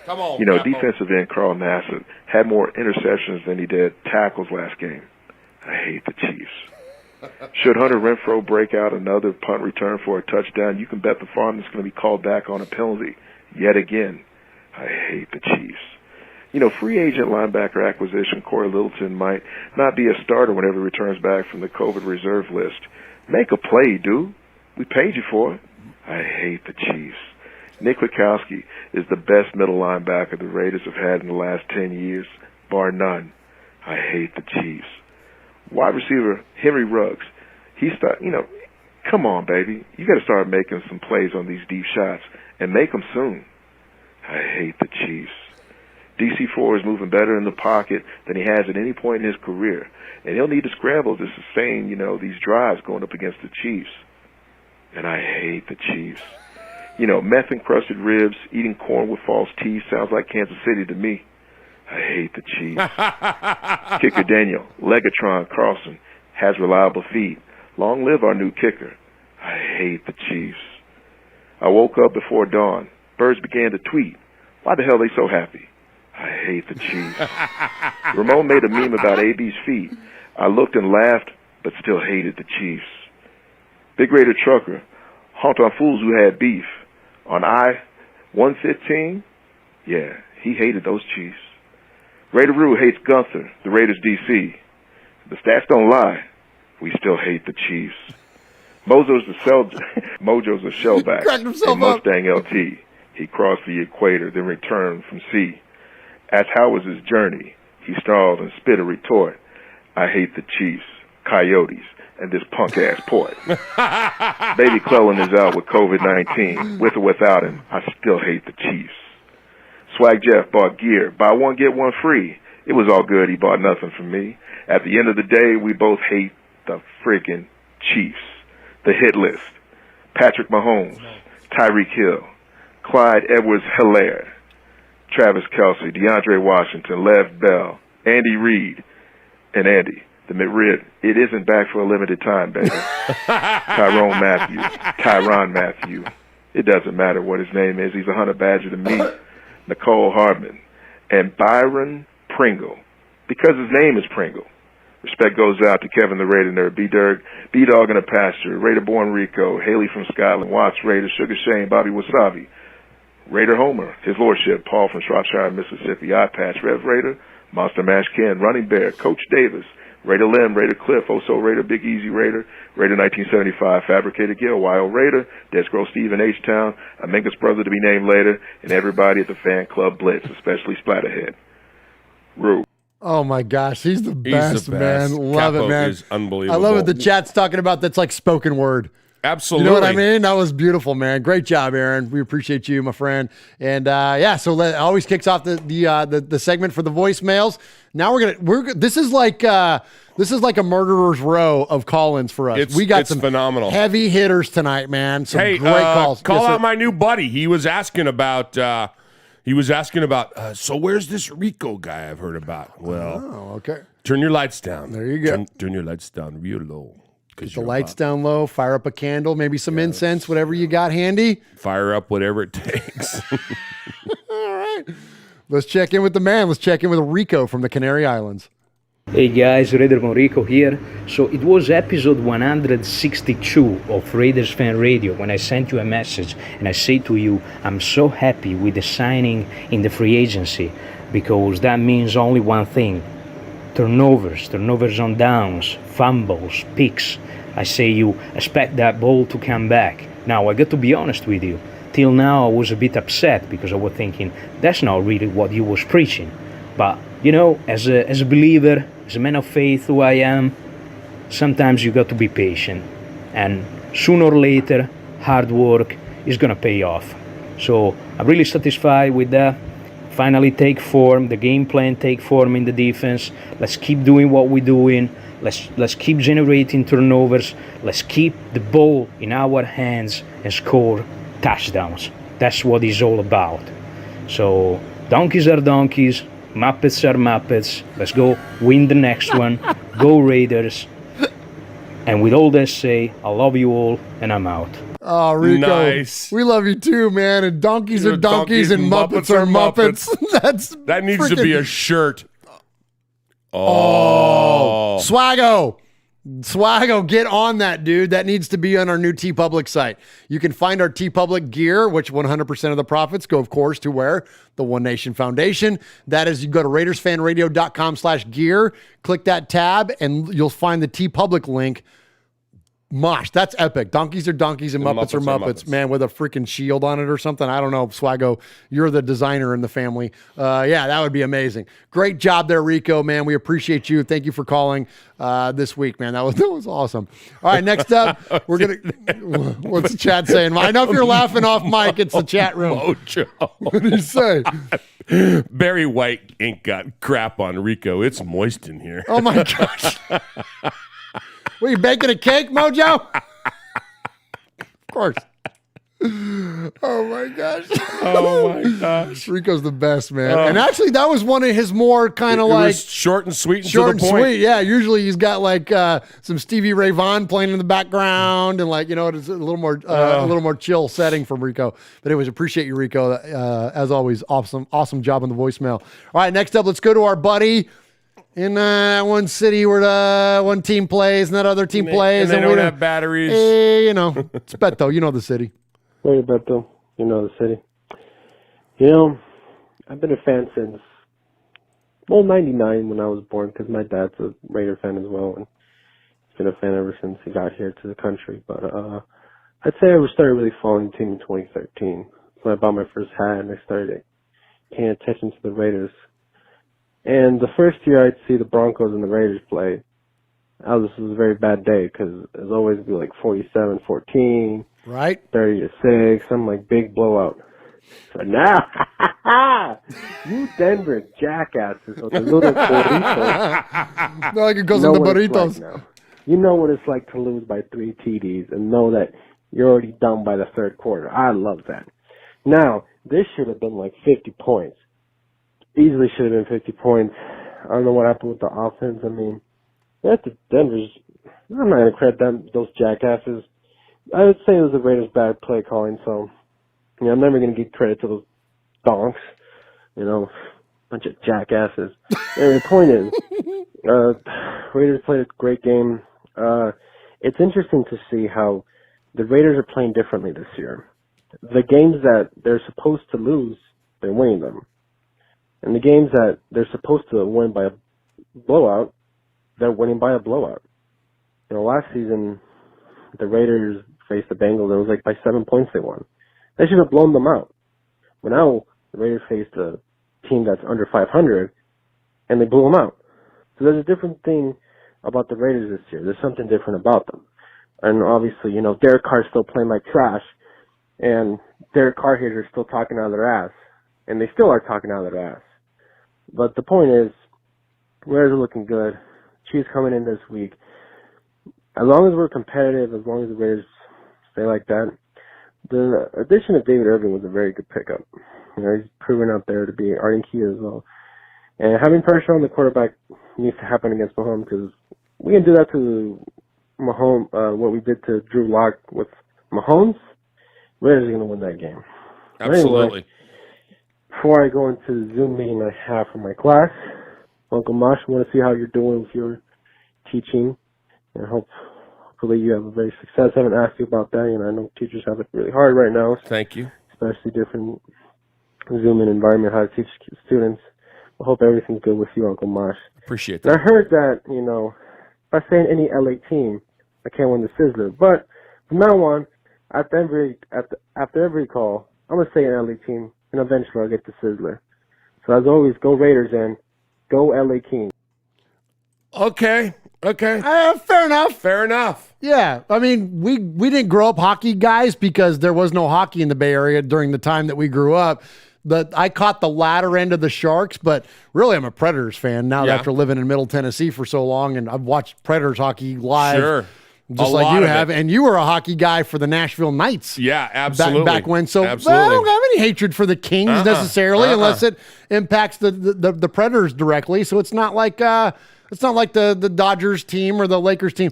Come on, defensive end Carl Nassib had more interceptions than he did tackles last game. I hate the Chiefs. Should Hunter Renfrow break out another punt return for a touchdown, you can bet the farm is going to be called back on a penalty yet again. I hate the Chiefs. Free agent linebacker acquisition Corey Littleton might not be a starter whenever he returns back from the COVID reserve list. Make a play, dude. We paid you for it. I hate the Chiefs. Nick Kwiatkowski is the best middle linebacker the Raiders have had in the last 10 years, bar none. I hate the Chiefs. Wide receiver Henry Ruggs. Come on, baby. You got to start making some plays on these deep shots and make them soon. I hate the Chiefs. DC4 is moving better in the pocket than he has at any point in his career. And he'll need to scramble to sustain, these drives going up against the Chiefs. And I hate the Chiefs. Meth-encrusted ribs, eating corn with false teeth sounds like Kansas City to me. I hate the Chiefs. Kicker Daniel, Legatron Carlson, has reliable feet. Long live our new kicker. I hate the Chiefs. I woke up before dawn. Birds began to tweet. Why the hell are they so happy? I hate the Chiefs. Ramon made a meme about AB's feet. I looked and laughed, but still hated the Chiefs. Big Raider Trucker, honked on fools who had beef. On I-115, yeah, he hated those Chiefs. Raider Roo hates Gunther, the Raiders DC. The stats don't lie. We still hate the Chiefs. Mojo's a shellback. A Mustang LT. He crossed the equator, then returned from sea. Asked how was his journey. He snarled and spit a retort. I hate the Chiefs, Coyotes, and this punk-ass port. Baby Clellan is out with COVID-19. With or without him, I still hate the Chiefs. Swag Jeff bought gear. Buy one, get one free. It was all good. He bought nothing from me. At the end of the day, we both hate the friggin' Chiefs. The hit list. Patrick Mahomes, Tyreek Hill, Clyde Edwards-Helaire, Travis Kelce, DeAndre Washington, Lev Bell, Andy Reid, and Andy, the McRib. It isn't back for a limited time, baby. Tyron Matthew. It doesn't matter what his name is. He's a Hunter Badger to me. Nicole Hardman, and Byron Pringle, because his name is Pringle. Respect goes out to Kevin the Raider Nerd, B-Dog in the Pasture, Raider Born Rico, Haley from Scotland, Watts Raider, Sugar Shane, Bobby Wasabi, Raider Homer, His Lordship, Paul from Shropshire, Mississippi, Eye Patch, Rev Raider, Monster Mash Ken, Running Bear, Coach Davis, Raider Lim, Raider Cliff, Oso Raider, Big Easy Raider, Raider 1975, Fabricator Gil, Wild Raider, Dead Scroll Steve in H-Town, Amingus brother to be named later, and everybody at the Fan Club Blitz, especially Splatterhead. Rue. Oh my gosh, he's the best, man. Love Capo it, man. is unbelievable. I love what the chat's talking about. That's like spoken word. Absolutely. You know what I mean? That was beautiful, man. Great job, Aaron. We appreciate you, my friend. And so always kicks off the segment for the voicemails. Now this is like a murderer's row of call-ins for us. We got some phenomenal heavy hitters tonight, man. Some great calls. Call out my new buddy. He was asking about. So where's this Rico guy I've heard about? Well, okay. Turn your lights down. There you go. Turn your lights down real low. Get the lights down low. Fire up a candle, maybe some incense, whatever you got handy. Fire up whatever it takes. All right. Let's check in with the man. Let's check in with Rico from the Canary Islands. Hey guys, Raider Rico here. So it was episode 162 of Raiders Fan Radio when I sent you a message and I say to you, I'm so happy with the signing in the free agency because that means only one thing. Turnovers on downs, fumbles, picks. I say you expect that ball to come back. Now I got to be honest with you. Till now I was a bit upset because I was thinking that's not really what you was preaching. But you know, as a believer, as a man of faith who I am, sometimes you got to be patient. And sooner or later, hard work is gonna pay off. So I'm really satisfied with that. Finally take form, the game plan take form in the defense. Let's keep doing what we're doing. Let's keep generating turnovers. Let's keep the ball in our hands and score touchdowns. That's what it's all about. So donkeys are donkeys. Muppets are Muppets. Let's go win the next one. Go Raiders. And with all that say, I love you all, and I'm out. Oh, Rico. Nice. We love you too, man. And donkeys are donkeys and Muppets are Muppets. That needs to be a shirt. Oh. Swaggo, get on that, dude. That needs to be on our new TeePublic site. You can find our TeePublic gear, which 100% of the profits go, of course, to where? The One Nation Foundation. That is, you go to RaidersFanRadio.com/gear, click that tab, and you'll find the TeePublic link. Mosh, that's epic. Donkeys are donkeys and Muppets are Muppets. Man, with a freaking shield on it or something. I don't know, Swaggo. You're the designer in the family. Yeah, that would be amazing. Great job there, Rico, man. We appreciate you. Thank you for calling this week, man. That was awesome. All right, next up, we're going to... What's the chat saying? I know if you're laughing off mic, it's the chat room. Mojo. What did he say? Barry White ain't got crap on Rico. It's moist in here. Oh, my gosh. Were you baking a cake, Mojo? Of course. Oh, my gosh. Oh, my gosh. Rico's the best, man. And actually, that was one of his more kind of like... short and sweet and short to the and point. sweet, yeah. Usually he's got like some Stevie Ray Vaughan playing in the background and like, you know, it's a little more chill setting from Rico. But anyways, appreciate you, Rico. As always, awesome job on the voicemail. All right, next up, let's go to our buddy in one city where one team plays and that other team plays. And they don't have batteries. You know, it's Beto. You know the city. Hey, Beto. You know the city. You know, I've been a fan since, 99 when I was born, because my dad's a Raider fan as well, and he's been a fan ever since he got here to the country. But I'd say I started really following the team in 2013. When I bought my first hat and I started paying attention to the Raiders. And the first year I'd see the Broncos and the Raiders play, this was a very bad day because it was always be like 47-14, right? 30-6, some like big blowout. So now, you Denver jackasses with the little burritos. No, like it goes in the burritos. Like you know what it's like to lose by 3 TDs and know that you're already done by the third quarter. I love that. Now, this should have been like 50 points. Easily should have been 50 points. I don't know what happened with the offense. I mean, that's the Denver's. I'm not going to credit them, those jackasses. I would say it was the Raiders' bad play calling, so I'm never going to give credit to those donks. You know, bunch of jackasses. And the point is, Raiders played a great game. It's interesting to see how the Raiders are playing differently this year. The games that they're supposed to lose, they're winning them. And the games that they're supposed to win by a blowout, they're winning by a blowout. You know, last season, the Raiders faced the Bengals, and it was like by 7 points they won. They should have blown them out. But now, the Raiders faced a team that's under 500, and they blew them out. So there's a different thing about the Raiders this year. There's something different about them. And obviously, Derek Carr's still playing like trash, and Derek Carr haters are still talking out of their ass, and they still are talking out of their ass. But the point is, Raiders are looking good. Chiefs coming in this week. As long as we're competitive, as long as the Raiders stay like that, the addition of David Irving was a very good pickup. He's proven out there to be ardent key as well. And having pressure on the quarterback needs to happen against Mahomes, because we can do that to Mahomes, what we did to Drew Lock with Mahomes. Raiders are going to win that game. Absolutely. Anyway, before I go into the Zoom meeting I have for my class, Uncle Mosh, I want to see how you're doing with your teaching, and hopefully you have a very success. I haven't asked you about that, I know teachers have it really hard right now. Thank you. Especially different Zoom environment, how to teach students. I hope everything's good with you, Uncle Mosh. Appreciate And that. I heard that, by saying any LA team, I can't win the Sizzler. But from now on, after every call, I'm going to say an LA team, and eventually I'll get the Sizzler. So as always, go Raiders and go LA Kings. Okay. Fair enough. Yeah. I mean, we didn't grow up hockey guys because there was no hockey in the Bay Area during the time that we grew up. I caught the latter end of the Sharks, but really I'm a Predators fan now after living in Middle Tennessee for so long, and I've watched Predators hockey live. Sure. Just like you have. And you were a hockey guy for the Nashville Knights. Yeah, absolutely. Back when. So absolutely. I don't have any hatred for the Kings necessarily, unless it impacts the Predators directly. So it's not like the Dodgers team or the Lakers team.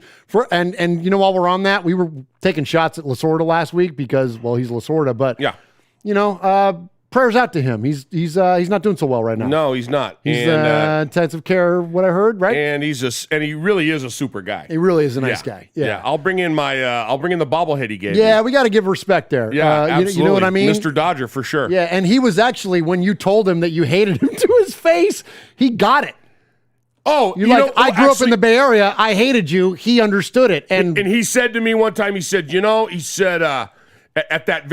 And while we're on that, we were taking shots at Lasorda last week because, he's Lasorda, but prayers out to him. He's not doing so well right now. No, he's not. He's intensive care, what I heard, right? And he really is a super guy. He really is a nice guy. Yeah. I'll bring in the bobblehead he gave me. Yeah, we got to give respect there. Yeah, absolutely. You know what I mean? Mr. Dodger for sure. Yeah, and he was actually, when you told him that you hated him to his face, he got it. Oh, I grew up in the Bay Area. I hated you. He understood it. And he said to me one time, at that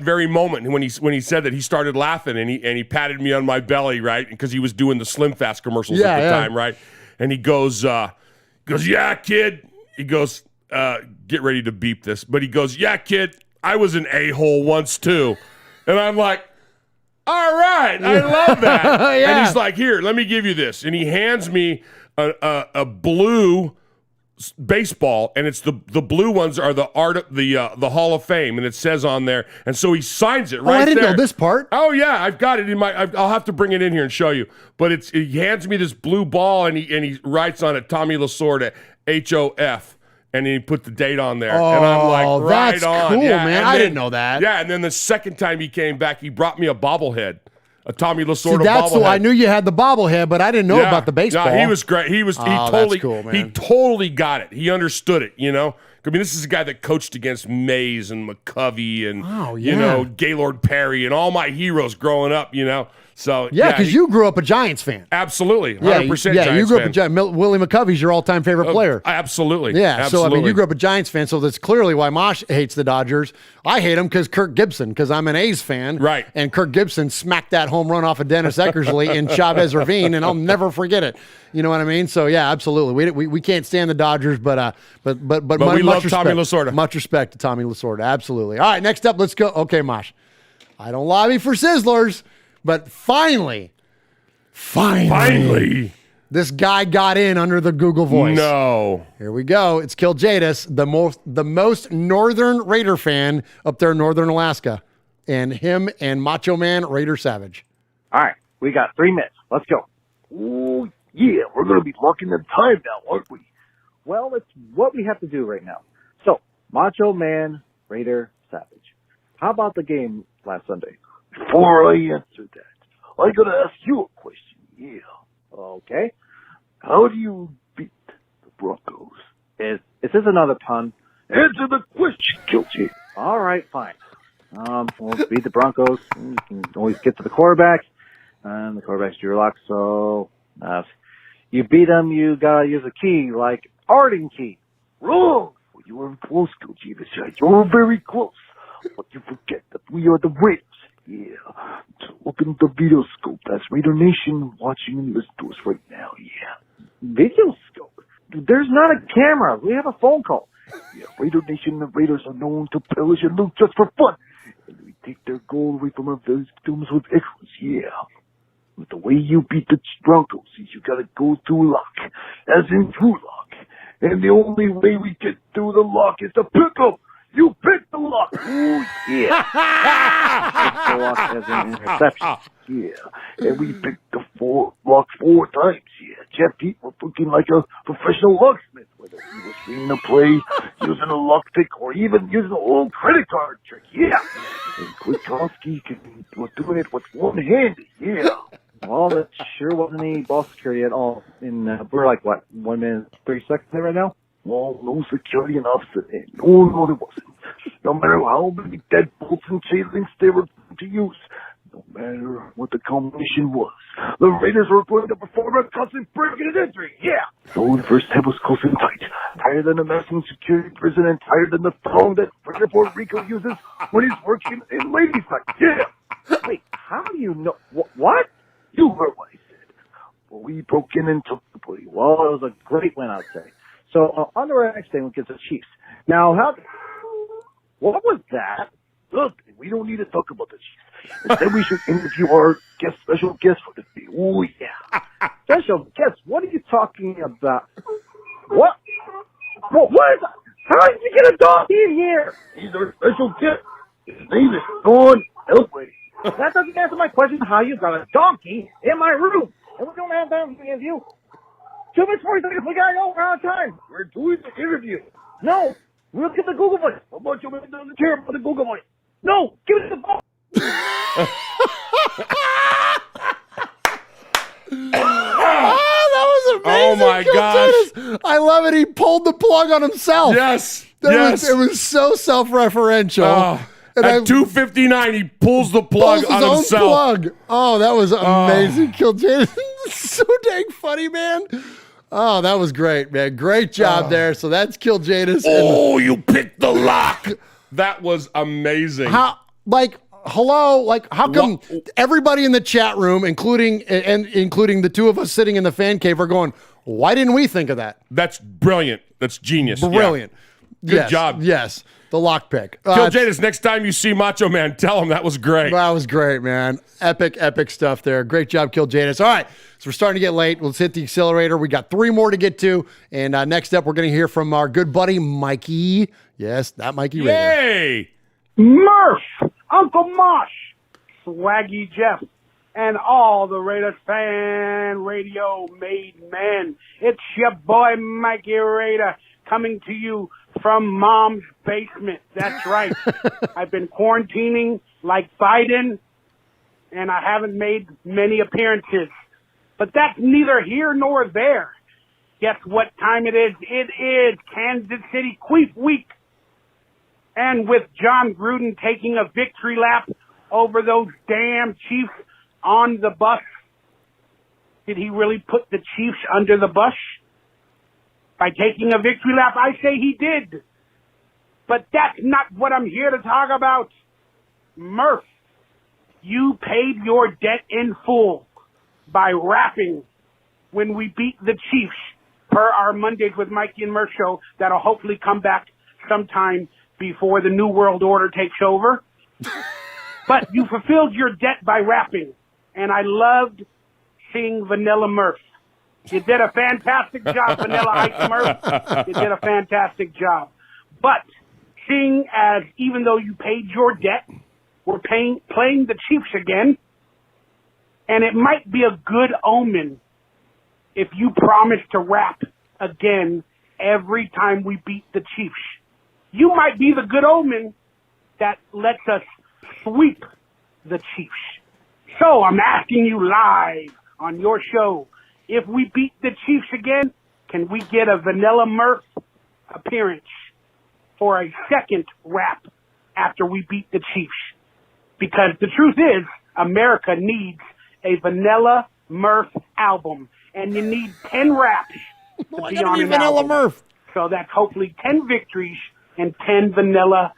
very moment when he said that, he started laughing and he patted me on my belly, right? Because he was doing the Slim Fast commercials at the time, right? And he goes, yeah, kid. He goes, get ready to beep this. But he goes, yeah, kid, I was an a-hole once too. And I'm like, all right, I love that. And he's like, here, let me give you this. And he hands me a blue baseball, and it's the blue ones are the Hall of Fame, and it says on there, and so he signs it right there. I didn't know this part. Oh yeah, I've got it in I'll have to bring it in here and show you. But he hands me this blue ball, and he writes on it Tommy Lasorda, HOF. And he put the date on there. Oh, and I'm like, right that's on. Cool, yeah, man. I didn't know that. Yeah, and then the second time he came back, he brought me a bobblehead. A Tommy Lasorda bobblehead. I knew you had the bobblehead, but I didn't know about the baseball. No, he was great. He totally, that's cool, man. He totally got it. He understood it, I mean, this is a guy that coached against Mays and McCovey and, Gaylord Perry and all my heroes growing up, So because you grew up a Giants fan. Absolutely, 100% Giants fan. Yeah, you grew up a Giants. Willie McCovey's your all-time favorite player. Absolutely. Yeah, absolutely. So I mean, you grew up a Giants fan, so that's clearly why Mosh hates the Dodgers. I hate him because Kirk Gibson, because I'm an A's fan. Right. And Kirk Gibson smacked that home run off of Dennis Eckersley in Chavez Ravine, and I'll never forget it. You know what I mean? So yeah, absolutely. We can't stand the Dodgers, but we love Tommy Lasorda. Much respect to Tommy Lasorda. Absolutely. All right, next up, let's go. Okay, Mosh. I don't lobby for Sizzlers, but finally, this guy got in under the Google voice. No. Here we go. It's Kill Jadis, the most northern Raider fan up there in northern Alaska. And him and Macho Man Raider Savage. All right. We got 3 minutes. Let's go. Oh, yeah. We're going to be locking in time now, aren't we? Well, it's what we have to do right now. So, Macho Man Raider Savage. How about the game last Sunday? Before I answer that, I got to ask you a question. Yeah. Okay. How do you beat the Broncos? Is this another pun? Answer the question, Kilty. All right, fine. We'll beat the Broncos. You can always get to the quarterback, and the quarterback's Drew Lock. So, you beat them, you gotta use a key like Arden key. Wrong. Well, you were close, Kilty. You were very close. But you forget that we are the Raiders. Yeah. So open the video scope. That's Raider Nation watching and listening to us right now. Yeah. Video scope? Dude, there's not a camera. We have a phone call. Yeah, Raider Nation, the Raiders are known to pillage and loot just for fun. And we take their gold away from our victims with excellence, yeah. But the way you beat the Broncos is you gotta go through lock, as in true lock. And the only way we get through the lock is to pick up. You pick the lock. Ooh, yeah. Pick the lock as an interception. Yeah. And we picked the lock 4 times. Yeah. Jeff Pete was looking like a professional locksmith, whether he was reading a play, using a lock pick, or even using an old credit card trick. Yeah. And Kwiatkowski was doing it with one hand. Yeah. Well, that sure wasn't any ball security at all. We're like, what, 1 minute, 30 seconds there right now? Well, no security and opposite end. No, there wasn't. No matter how many deadbolts and chain links they were to use, no matter what the combination was, the Raiders were going to perform a constant breaking and entering. Yeah. So the first step was close and tight, tighter than a Mexican security prison and tighter than the thong that Puerto Rico uses when he's working in ladies' night. Yeah. Wait, how do you know? What? You heard what I said. Well, we broke in and took the play. Well, it was a great win, I'd say. So, on to our next thing, which is the Chiefs. Now, what was that? Look, we don't need to talk about the Chiefs. Instead, we should interview our special guest for the day. Oh, yeah. Special guest? What are you talking about? What is that? How did you get a dog in here? He's our special guest. His name is Elway. That doesn't answer my question how you got a donkey in my room. And we don't have time for the interview. 2 minutes, 40 seconds, we gotta go, we're out of time. We're doing the interview. No, we'll get the Google voice. How about you make it on the chair for the Google voice? No, give us the ball. Oh, that was amazing. Oh, my gosh. I love it. He pulled the plug on himself. Yes. It was so self-referential. At 2:59, he pulls the plug on his himself. Own plug. Oh, that was amazing. Kiljaden. So dang funny, man. Oh, that was great, man. Great job there. So that's Kiljaden. Oh, you picked the lock. That was amazing. How come everybody in the chat room, including the two of us sitting in the fan cave, are going, why didn't we think of that? That's brilliant. That's genius. Brilliant. Yeah. Good job. Yes. The lock pick. Kiljaden, next time you see Macho Man, tell him that was great. That was great, man. Epic stuff there. Great job, Kiljaden. All right, so we're starting to get late. Let's hit the accelerator. We got 3 more to get to. And next up, we're going to hear from our good buddy, Mikey. Yes, that Mikey Raider. Yay! Murph, Uncle Mosh, Swaggy Jeff, and all the Raiders fan radio made men. It's your boy, Mikey Raider, coming to you from Mom's basement. That's right. I've been quarantining like Biden, and I haven't made many appearances. But that's neither here nor there. Guess what time it is? It is Kansas City Queef Week. And with John Gruden taking a victory lap over those damn Chiefs on the bus, did he really put the Chiefs under the bus? By taking a victory lap, I say he did. But that's not what I'm here to talk about. Murph, you paid your debt in full by rapping when we beat the Chiefs per our Mondays with Mikey and Murph show that'll hopefully come back sometime before the New World Order takes over. But you fulfilled your debt by rapping, and I loved seeing Vanilla Murph. You did a fantastic job, Vanilla Ice Murph. You did a fantastic job. But seeing as even though you paid your debt, we're playing the Chiefs again, and it might be a good omen if you promise to rap again every time we beat the Chiefs. You might be the good omen that lets us sweep the Chiefs. So I'm asking you live on your show, if we beat the Chiefs again, can we get a Vanilla Murph appearance for a second rap after we beat the Chiefs? Because the truth is, America needs a Vanilla Murph album, and you need 10 raps to be on an Vanilla album. Murph. So that's hopefully 10 victories and 10 Vanilla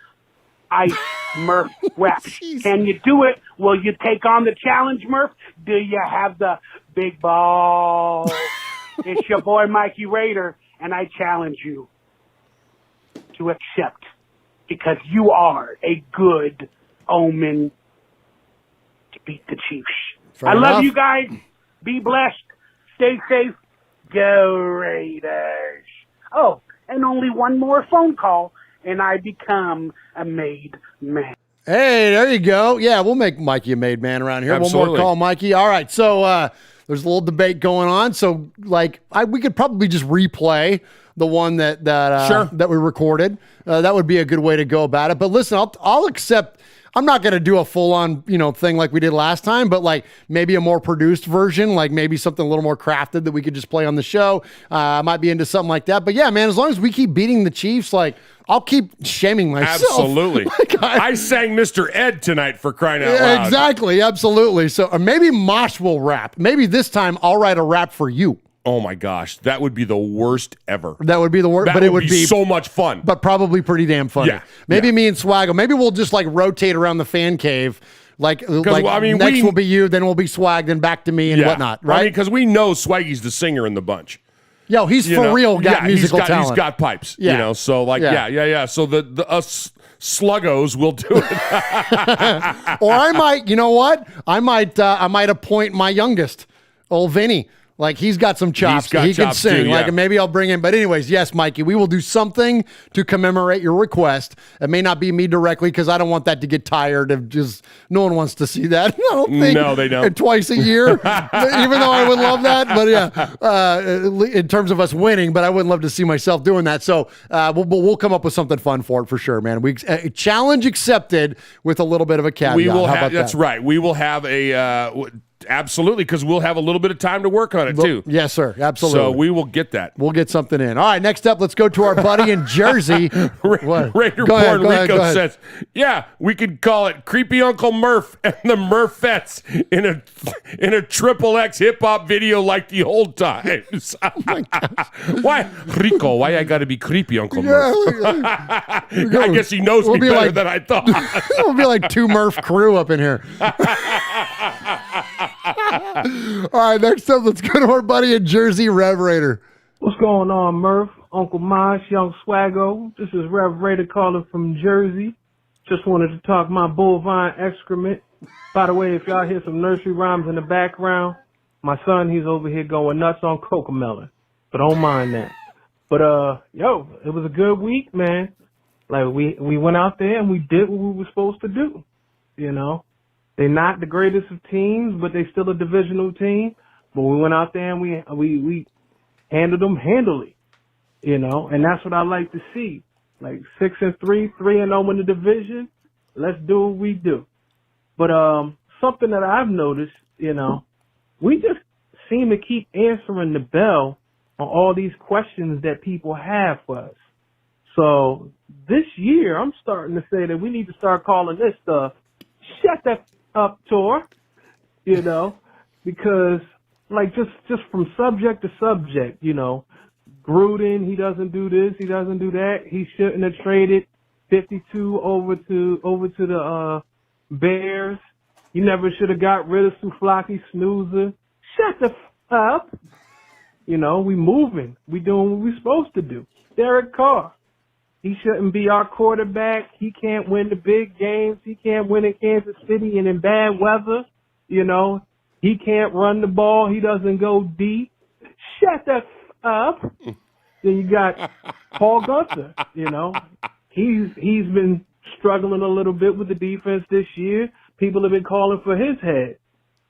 Ice Murph raps. Can you do it? Will you take on the challenge, Murph? Do you have the big balls? It's your boy Mikey Raider, and I challenge you. to accept because you are a good omen to beat the Chiefs. Fair I love enough. you guys. Be blessed. Stay safe. Go Raiders. Oh, and only one more phone call, and I become a made man. Hey, there you go. Yeah, we'll make Mikey a made man around here. One Absolutely. more call, Mikey. All right, so there's a little debate going on. So, like, we could probably just replay the one that Sure. that we recorded. That would be a good way to go about it. But listen, I'll accept. I'm not going to do a full-on, thing like we did last time, but like maybe a more produced version, like maybe something a little more crafted that we could just play on the show. I might be into something like that. But yeah, man, as long as we keep beating the Chiefs, like I'll keep shaming myself. Absolutely. Like, I sang Mr. Ed tonight for crying out loud. Exactly, absolutely. So or maybe Mosh will rap. Maybe this time I'll write a rap for you. Oh my gosh, that would be the worst ever. That would be the worst, That but it would be so much fun. but probably pretty damn funny. Yeah, Maybe me and Swaggo. Maybe we'll just like rotate around the fan cave. Like I mean, next will be you, then we'll be Swag, then back to me and whatnot. Right? Because we know Swaggy's the singer in the bunch. Yo, he's for real. Got musical talent. He's got pipes. Yeah. So like, yeah. So the us sluggos will do it. Or I might, you know what? I might appoint my youngest, old Vinny. Like he's got some chops. Got he can chops sing. too, Like yeah. maybe I'll bring him. But anyways, yes, Mikey, we will do something to commemorate your request. It may not be me directly because I don't want that to get tired of just. No one wants to see that. I don't think. No, they don't. And twice a year, even though I would love that. But yeah, in terms of us winning, but I wouldn't love to see myself doing that. So we'll come up with something fun for it for sure, man. We challenge accepted with a little bit of a caveat. We will How have. about That's that? right. We will have a. Absolutely, because we'll have a little bit of time to work on it too. Yes, sir. Absolutely. So we will get that. We'll get something in. All right, next up, let's go to our buddy in Jersey. What? Raider Go ahead, Born go ahead, Rico go ahead. says, "Yeah, we could call it Creepy Uncle Murph and the Murphettes in a triple X hip hop video like the old times." Why, Rico? Why I got to be creepy Uncle Murph? I guess he knows me better than I thought. We'll be like two Murph crew up in here. All right, next up, let's go to our buddy in Jersey, Rev Raider. What's going on, Murph? Uncle Mosh, Young Swaggo. This is Rev Raider calling from Jersey. Just wanted to talk my bovine excrement. By the way, if y'all hear some nursery rhymes in the background, my son, he's over here going nuts on cocomelon. So don't mind that. But, yo, it was a good week, man. Like, we went out there and we did what we were supposed to do, you know? They're not the greatest of teams, but they still a divisional team. But we went out there and we handled them handily, you know, and that's what I like to see. Like 6-3, 3-0 in the division. Let's do what we do. But something that I've noticed, you know, we just seem to keep answering the bell on all these questions that people have for us. So this year, I'm starting to say that we need to start calling this stuff "Shut the Up Tour," you know, because like just from subject to subject, you know, Gruden, he doesn't do this, he doesn't do that. He shouldn't have traded 52 over to the Bears. He never should have got rid of Souflaki Snoozer. Shut the up. You know, we moving. We doing what we supposed to do. Derek Carr. He shouldn't be our quarterback. He can't win the big games. He can't win in Kansas City and in bad weather. You know, he can't run the ball. He doesn't go deep. Shut the up. Then you got Paul Gunther. You know, he's been struggling a little bit with the defense this year. People have been calling for his head.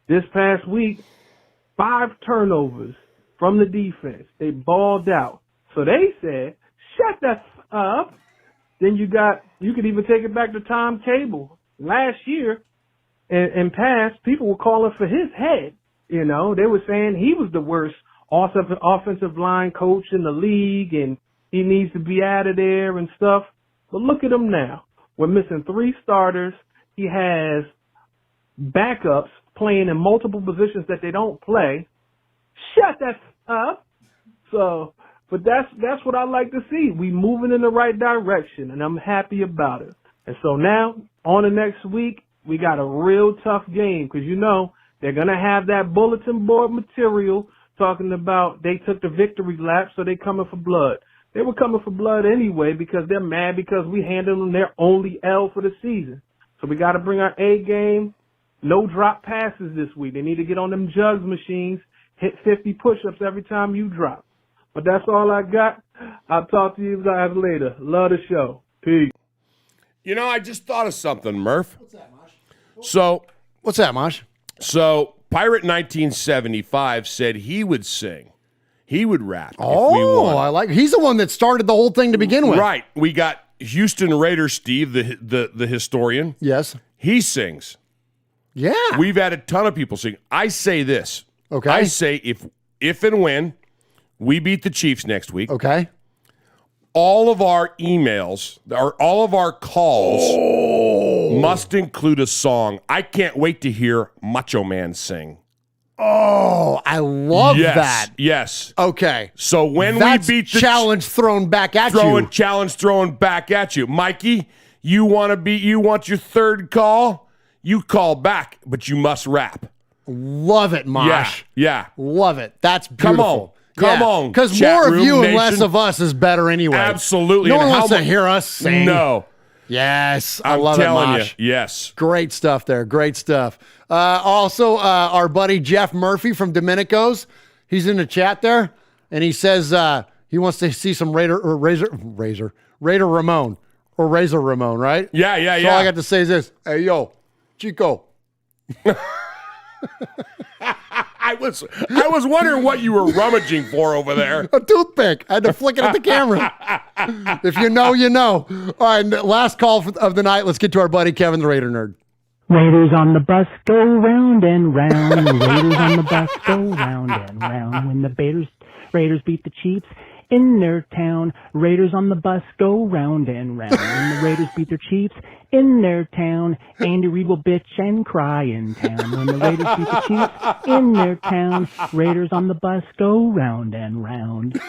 This past week, 5 turnovers from the defense. They balled out. So they said, shut the up. Then you could even take it back to Tom Cable. Last year and past, people were calling for his head. You know, they were saying he was the worst offensive line coach in the league and he needs to be out of there and stuff. But look at him now. We're missing 3 starters. He has backups playing in multiple positions that they don't play. Shut that up. So, but that's what I like to see. We moving in the right direction, and I'm happy about it. And so now, on the next week, we got a real tough game because, you know, they're going to have that bulletin board material talking about they took the victory lap, so they coming for blood. They were coming for blood anyway because they're mad because we handed them their only L for the season. So we got to bring our A game. No drop passes this week. They need to get on them jugs machines, hit 50 push-ups every time you drop. But that's all I got. I'll talk to you guys later. Love the show. Peace. You know, I just thought of something, Murph. What's that, Mosh? What's that, Mosh? So Pirate 1975 said he would sing. He would rap. If we won. I like. He's the one that started the whole thing to begin with. Right. We got Houston Raiders Steve, the historian. Yes. He sings. Yeah. We've had a ton of people sing. I say this. Okay. I say if and when we beat the Chiefs next week. Okay. All of our emails or all of our calls must include a song. I can't wait to hear Macho Man sing. Oh, I love that. Yes. Okay. So when That's we beat the challenge thrown back at you. Challenge thrown back at you. Mikey, you want your third call? You call back, but you must rap. Love it, Mosh. Yeah. Love it. That's beautiful. Come on. Because Chat more of room you nation. and less of us is better anyway. Absolutely. No And one how wants to mu- hear us sing. No. Yes. I I'm love it, telling Mosh. you. Yes. Great stuff there. Great stuff. Also, our buddy Jeff Murphy from Domenico's, he's in the chat there, and he says he wants to see some Raider Ramon, right? Yeah. So all I got to say is this. Hey, yo, Chico. I was wondering what you were rummaging for over there. A toothpick. I had to flick it at the camera. If you know, you know. All right, last call of the night. Let's get to our buddy Kevin, the Raider Nerd. Raiders on the bus go round and round. Raiders on the bus go round and round. When the Raiders beat the Chiefs in their town. Raiders on the bus go round and round. When the Raiders beat their Chiefs in their town. Andy Reid will bitch and cry in town. When the Raiders beat the Chiefs in their town. Raiders on the bus go round and round.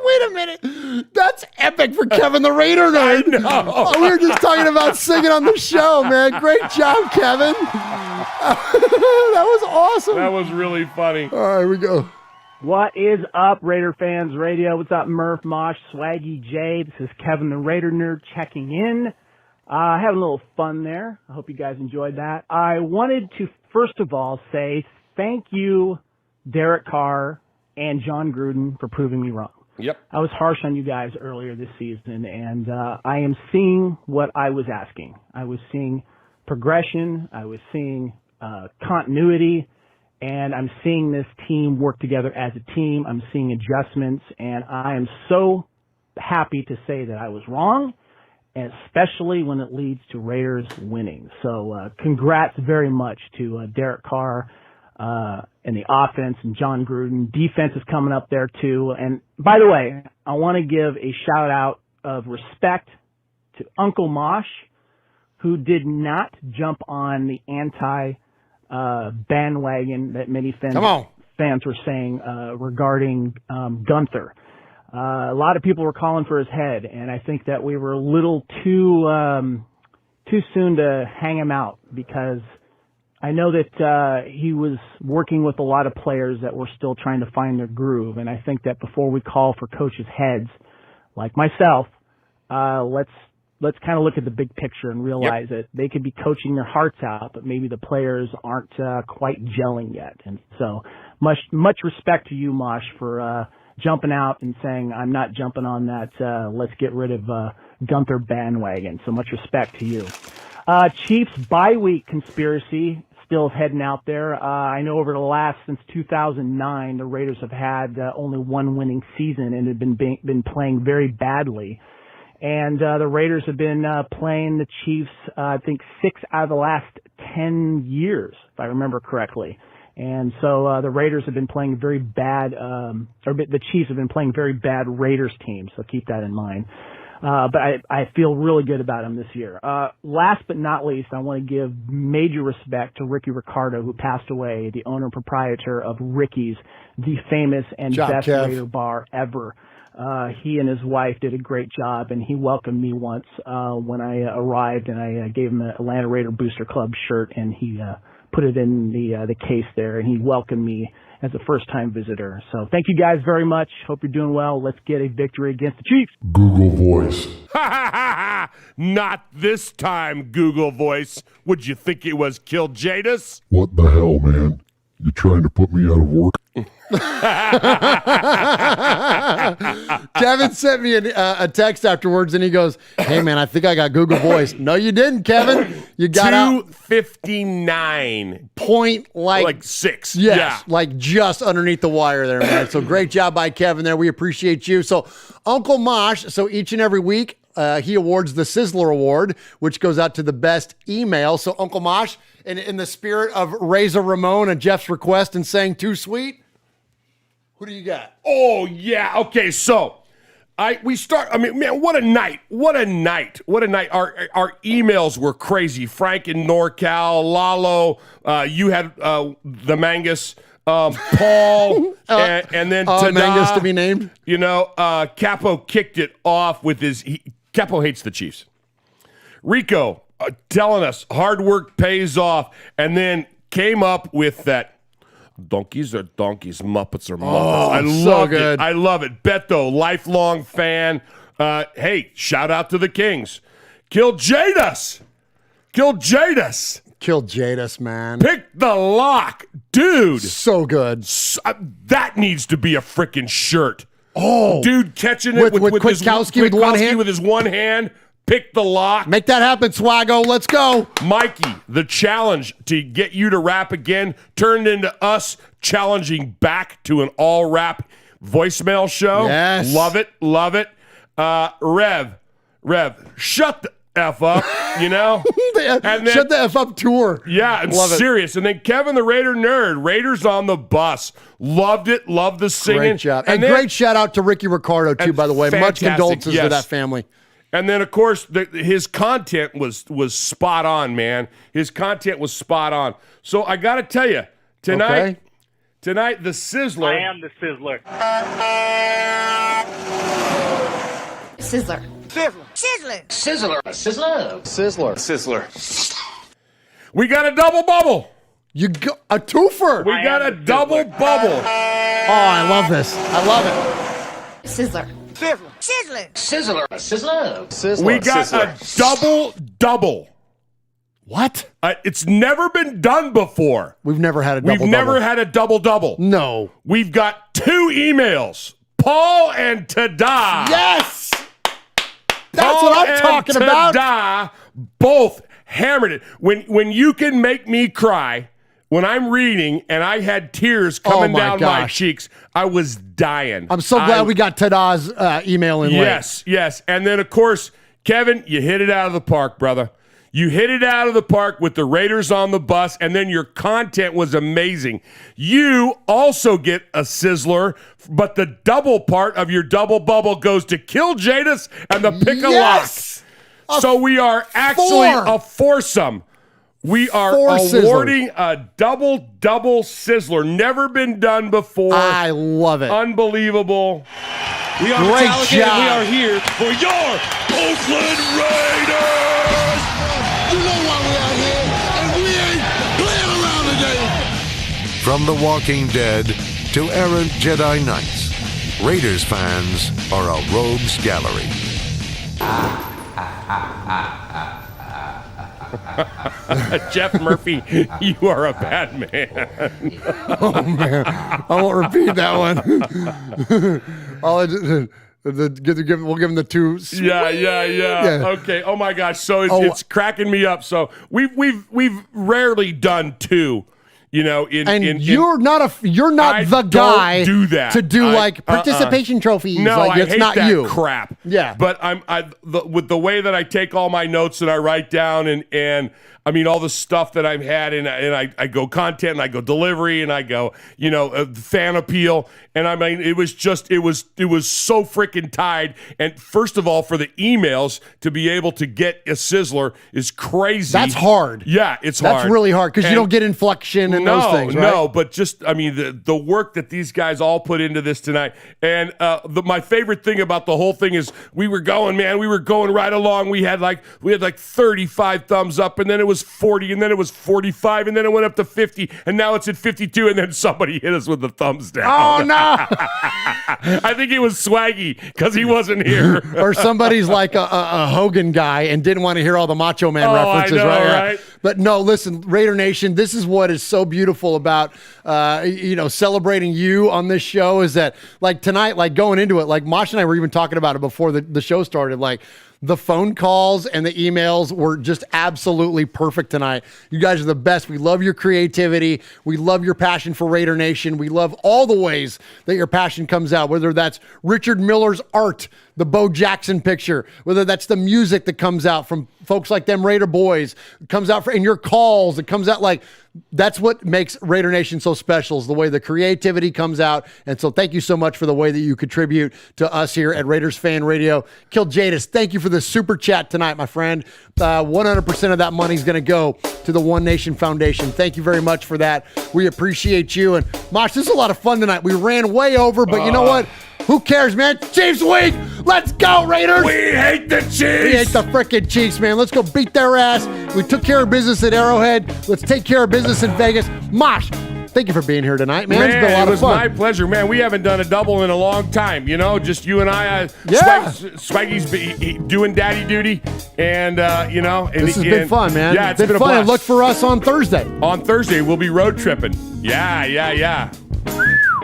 Wait a minute. That's epic for Kevin the Raider Nerd. I know. Oh, we were just talking about singing on the show, man. Great job, Kevin. That was awesome. That was really funny. All right, here we go. What is up, Raider Fans Radio? What's up, Murph, Mosh, Swaggy J? This is Kevin the Raider Nerd checking in. Having a little fun there. I hope you guys enjoyed that. I wanted to, first of all, say thank you, Derek Carr and John Gruden, for proving me wrong. Yep. I was harsh on you guys earlier this season, and I am seeing what I was asking. I was seeing progression. I was seeing continuity. And I'm seeing this team work together as a team. I'm seeing adjustments, and I am so happy to say that I was wrong, and especially when it leads to Raiders winning. So congrats very much to Derek Carr and the offense and John Gruden. Defense is coming up there too. And by the way, I want to give a shout out of respect to Uncle Mosh, who did not jump on the bandwagon that many fans were saying regarding Gunther. A lot of people were calling for his head, and I think that we were a little too soon to hang him out, because I know that he was working with a lot of players that were still trying to find their groove, and I think that before we call for coaches' heads, like myself, let's kind of look at the big picture and realize that they could be coaching their hearts out, but maybe the players aren't quite gelling yet. And so much respect to you, Mosh, for jumping out and saying, I'm not jumping on that let's get rid of Gunther bandwagon. So much respect to you. Chiefs bye week conspiracy still heading out there. I know since 2009, the Raiders have had only one winning season and have been playing very badly. And the Raiders have been playing the Chiefs, I think, 6 out of the last 10 years, if I remember correctly. And so the Raiders have been playing very bad, the Chiefs have been playing very bad Raiders teams, so keep that in mind. But I feel really good about them this year. Last but not least, I want to give major respect to Ricky Ricardo, who passed away, the owner and proprietor of Ricky's, the famous and best Raider bar ever. He and his wife did a great job, and he welcomed me once when I arrived, and I gave him an Atlanta Raider Booster Club shirt, and he put it in the case there, and he welcomed me as a first-time visitor. So thank you guys very much. Hope you're doing well. Let's get a victory against the Chiefs. Google Voice. Not this time, Google Voice. Would you think it was Kill Jadis? What the hell, man? You trying to put me out of work? Kevin sent me a text afterwards, and he goes, "Hey, man, I think I got Google Voice." No, you didn't, Kevin. You got 259. Point like 6. Yes, Yeah. like just underneath the wire there, man. So great job by Kevin there. We appreciate you. So Uncle Mosh, so each and every week, he awards the Sizzler Award, which goes out to the best email. So Uncle Mosh, in the spirit of Razor Ramon and Jeff's request and saying too sweet, who do you got? Oh, yeah. Okay, so we start. I mean, man, what a night. What a night. What a night. Our emails were crazy. Frank in NorCal, Lalo, you had the Mangus, Paul, and then Tada, Mangus to be named. You know, Capo kicked it off with Capo hates the Chiefs. Rico telling us hard work pays off, and then came up with that donkeys are donkeys, Muppets are Muppets. I love it. I love it. Beto, lifelong fan. Hey, shout out to the Kings. Kill Jadis. Kill Jadis. Kill Jadis, man. Pick the lock. Dude. So good. That needs to be a freaking shirt. Oh. Dude catching it with Kwiatkowski with one hand. with his one hand. Pick the lock. Make that happen, Swaggo. Let's go. Mikey, the challenge to get you to rap again turned into us challenging back to an all-rap voicemail show. Yes. Love it. Love it. Rev, shut the F up, you know? And then, shut the F up tour. Yeah, and love serious. And then Kevin the Raider Nerd, Raiders on the Bus. Loved it. Loved the singing. Great job. And great shout out to Ricky Ricardo, too, by the way. Much fantastic, condolences yes. to that family. And then, of course, his content was spot on, man. His content was spot on. So I got to tell you, tonight, the Sizzler. I am the Sizzler. Sizzler. Sizzler. Sizzler. We got a double bubble. You got a twofer. We got a double bubble. Oh, I love this. I love it. Sizzler. Sizzler. We got a double. What? It's never been done before. We've never had a double. We've never had a double. No. We've got 2 emails. Paul and Tada. Yes. That's what I'm talking about. Tada both hammered it. When you can make me cry, when I'm reading and I had tears coming down my cheeks, I was dying. I'm so glad we got Tada's email in late. Yes. And then, of course, Kevin, you hit it out of the park, brother. You hit it out of the park with the Raiders on the Bus, and then your content was amazing. You also get a Sizzler, but the double part of your double bubble goes to Kill Jadis and the Pick a Lock. So we are actually a foursome. We are awarding a double Sizzler. Never been done before. I love it. Unbelievable. We are Metallica, and we are here for your Oakland Raiders. You know why we're out here, and we ain't playing around today. From The Walking Dead to errant Jedi Knights, Raiders fans are a rogues gallery. Jeff Murphy, you are a bad man. Oh, man. I won't repeat that one. We'll give him the 2. Yeah. Okay. Oh my gosh. So it's cracking me up. So we've rarely done 2. You know, you're not the guy do that. to do participation trophies. No, like, I it's hate not that you. crap. Yeah, but with the way that I take all my notes and I write down and I mean all the stuff that I've had and I go content and I go delivery and I go fan appeal and I mean it was so freaking tied. And first of all, for the emails to be able to get a Sizzler is crazy. That's hard. Yeah, it's hard. That's really hard because you don't get inflection and those things, right? No, but just, I mean, the work that these guys all put into this tonight. And my favorite thing about the whole thing is we were going right along. We had like 35 thumbs up, and then it was was 40, and then it was 45, and then it went up to 50, and now it's at 52, and then somebody hit us with the thumbs down. Oh, no. I think it was Swaggy, because he wasn't here. Or somebody's like a Hogan guy and didn't want to hear all the Macho Man references, I know, right? right? But no, listen, Raider Nation, this is what is so beautiful about, celebrating you on this show is that, like, tonight, like, going into it, like, Mosh and I were even talking about it before the show started, like, the phone calls and the emails were just absolutely perfect tonight. You guys are the best. We love your creativity. We love your passion for Raider Nation. We love all the ways that your passion comes out, whether that's Richard Miller's art, the Bo Jackson picture, whether that's the music that comes out from folks like them Raider boys, it comes out in your calls, it comes out like, that's what makes Raider Nation so special, is the way the creativity comes out. And so thank you so much for the way that you contribute to us here at Raiders Fan Radio. Kill Jadis, thank you for the super chat tonight, my friend. 100% of that money is going to go to the One Nation Foundation. Thank you very much for that. We appreciate you. And Mosh, this is a lot of fun tonight. We ran way over, but you know what? Who cares, man? Chiefs week! Let's go, Raiders! We hate the Chiefs! We hate the frickin' Chiefs, man. Let's go beat their ass. We took care of business at Arrowhead. Let's take care of business in Vegas. Mosh, thank you for being here tonight, man. It's been a lot of fun. It was my pleasure, man. We haven't done a double in a long time, just you and I. Yeah. Swaggy's doing daddy duty, and, And this has been fun, man. Yeah, it's been fun. And look for us on Thursday. On Thursday, we'll be road tripping. Yeah.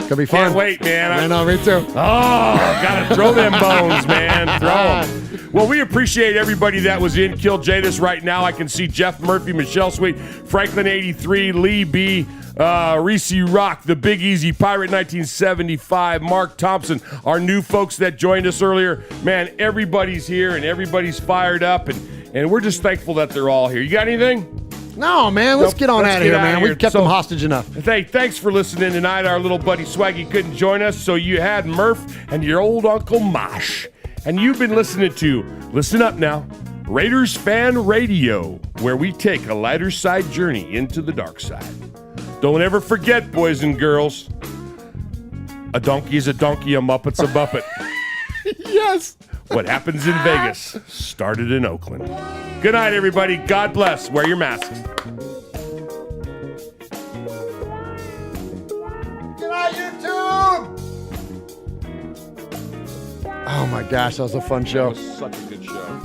Gonna be fun. Can't wait, man. I know, me too. Oh, gotta throw them bones, man. Throw them. Well, we appreciate everybody that was in Kill Jadis right now. I can see Jeff Murphy, Michelle Sweet, Franklin 83, Lee B, Reese Rock, the Big Easy Pirate 1975, Mark Thompson, our new folks that joined us earlier. Man, everybody's here and everybody's fired up, and we're just thankful that they're all here. You got anything? No, man. Let's get on out of here, man. We've kept them hostage enough. Hey, thanks for listening tonight. Our little buddy Swaggy couldn't join us, so you had Murph and your old Uncle Mosh. And you've been listening to, listen up now, Raiders Fan Radio, where we take a lighter side journey into the dark side. Don't ever forget, boys and girls, a donkey is a donkey, a muppet's a muppet. Yes. What happens in Vegas started in Oakland. Good night, everybody. God bless. Wear your masks. Good night, YouTube. Oh my gosh, that was a fun show. That was such a good show.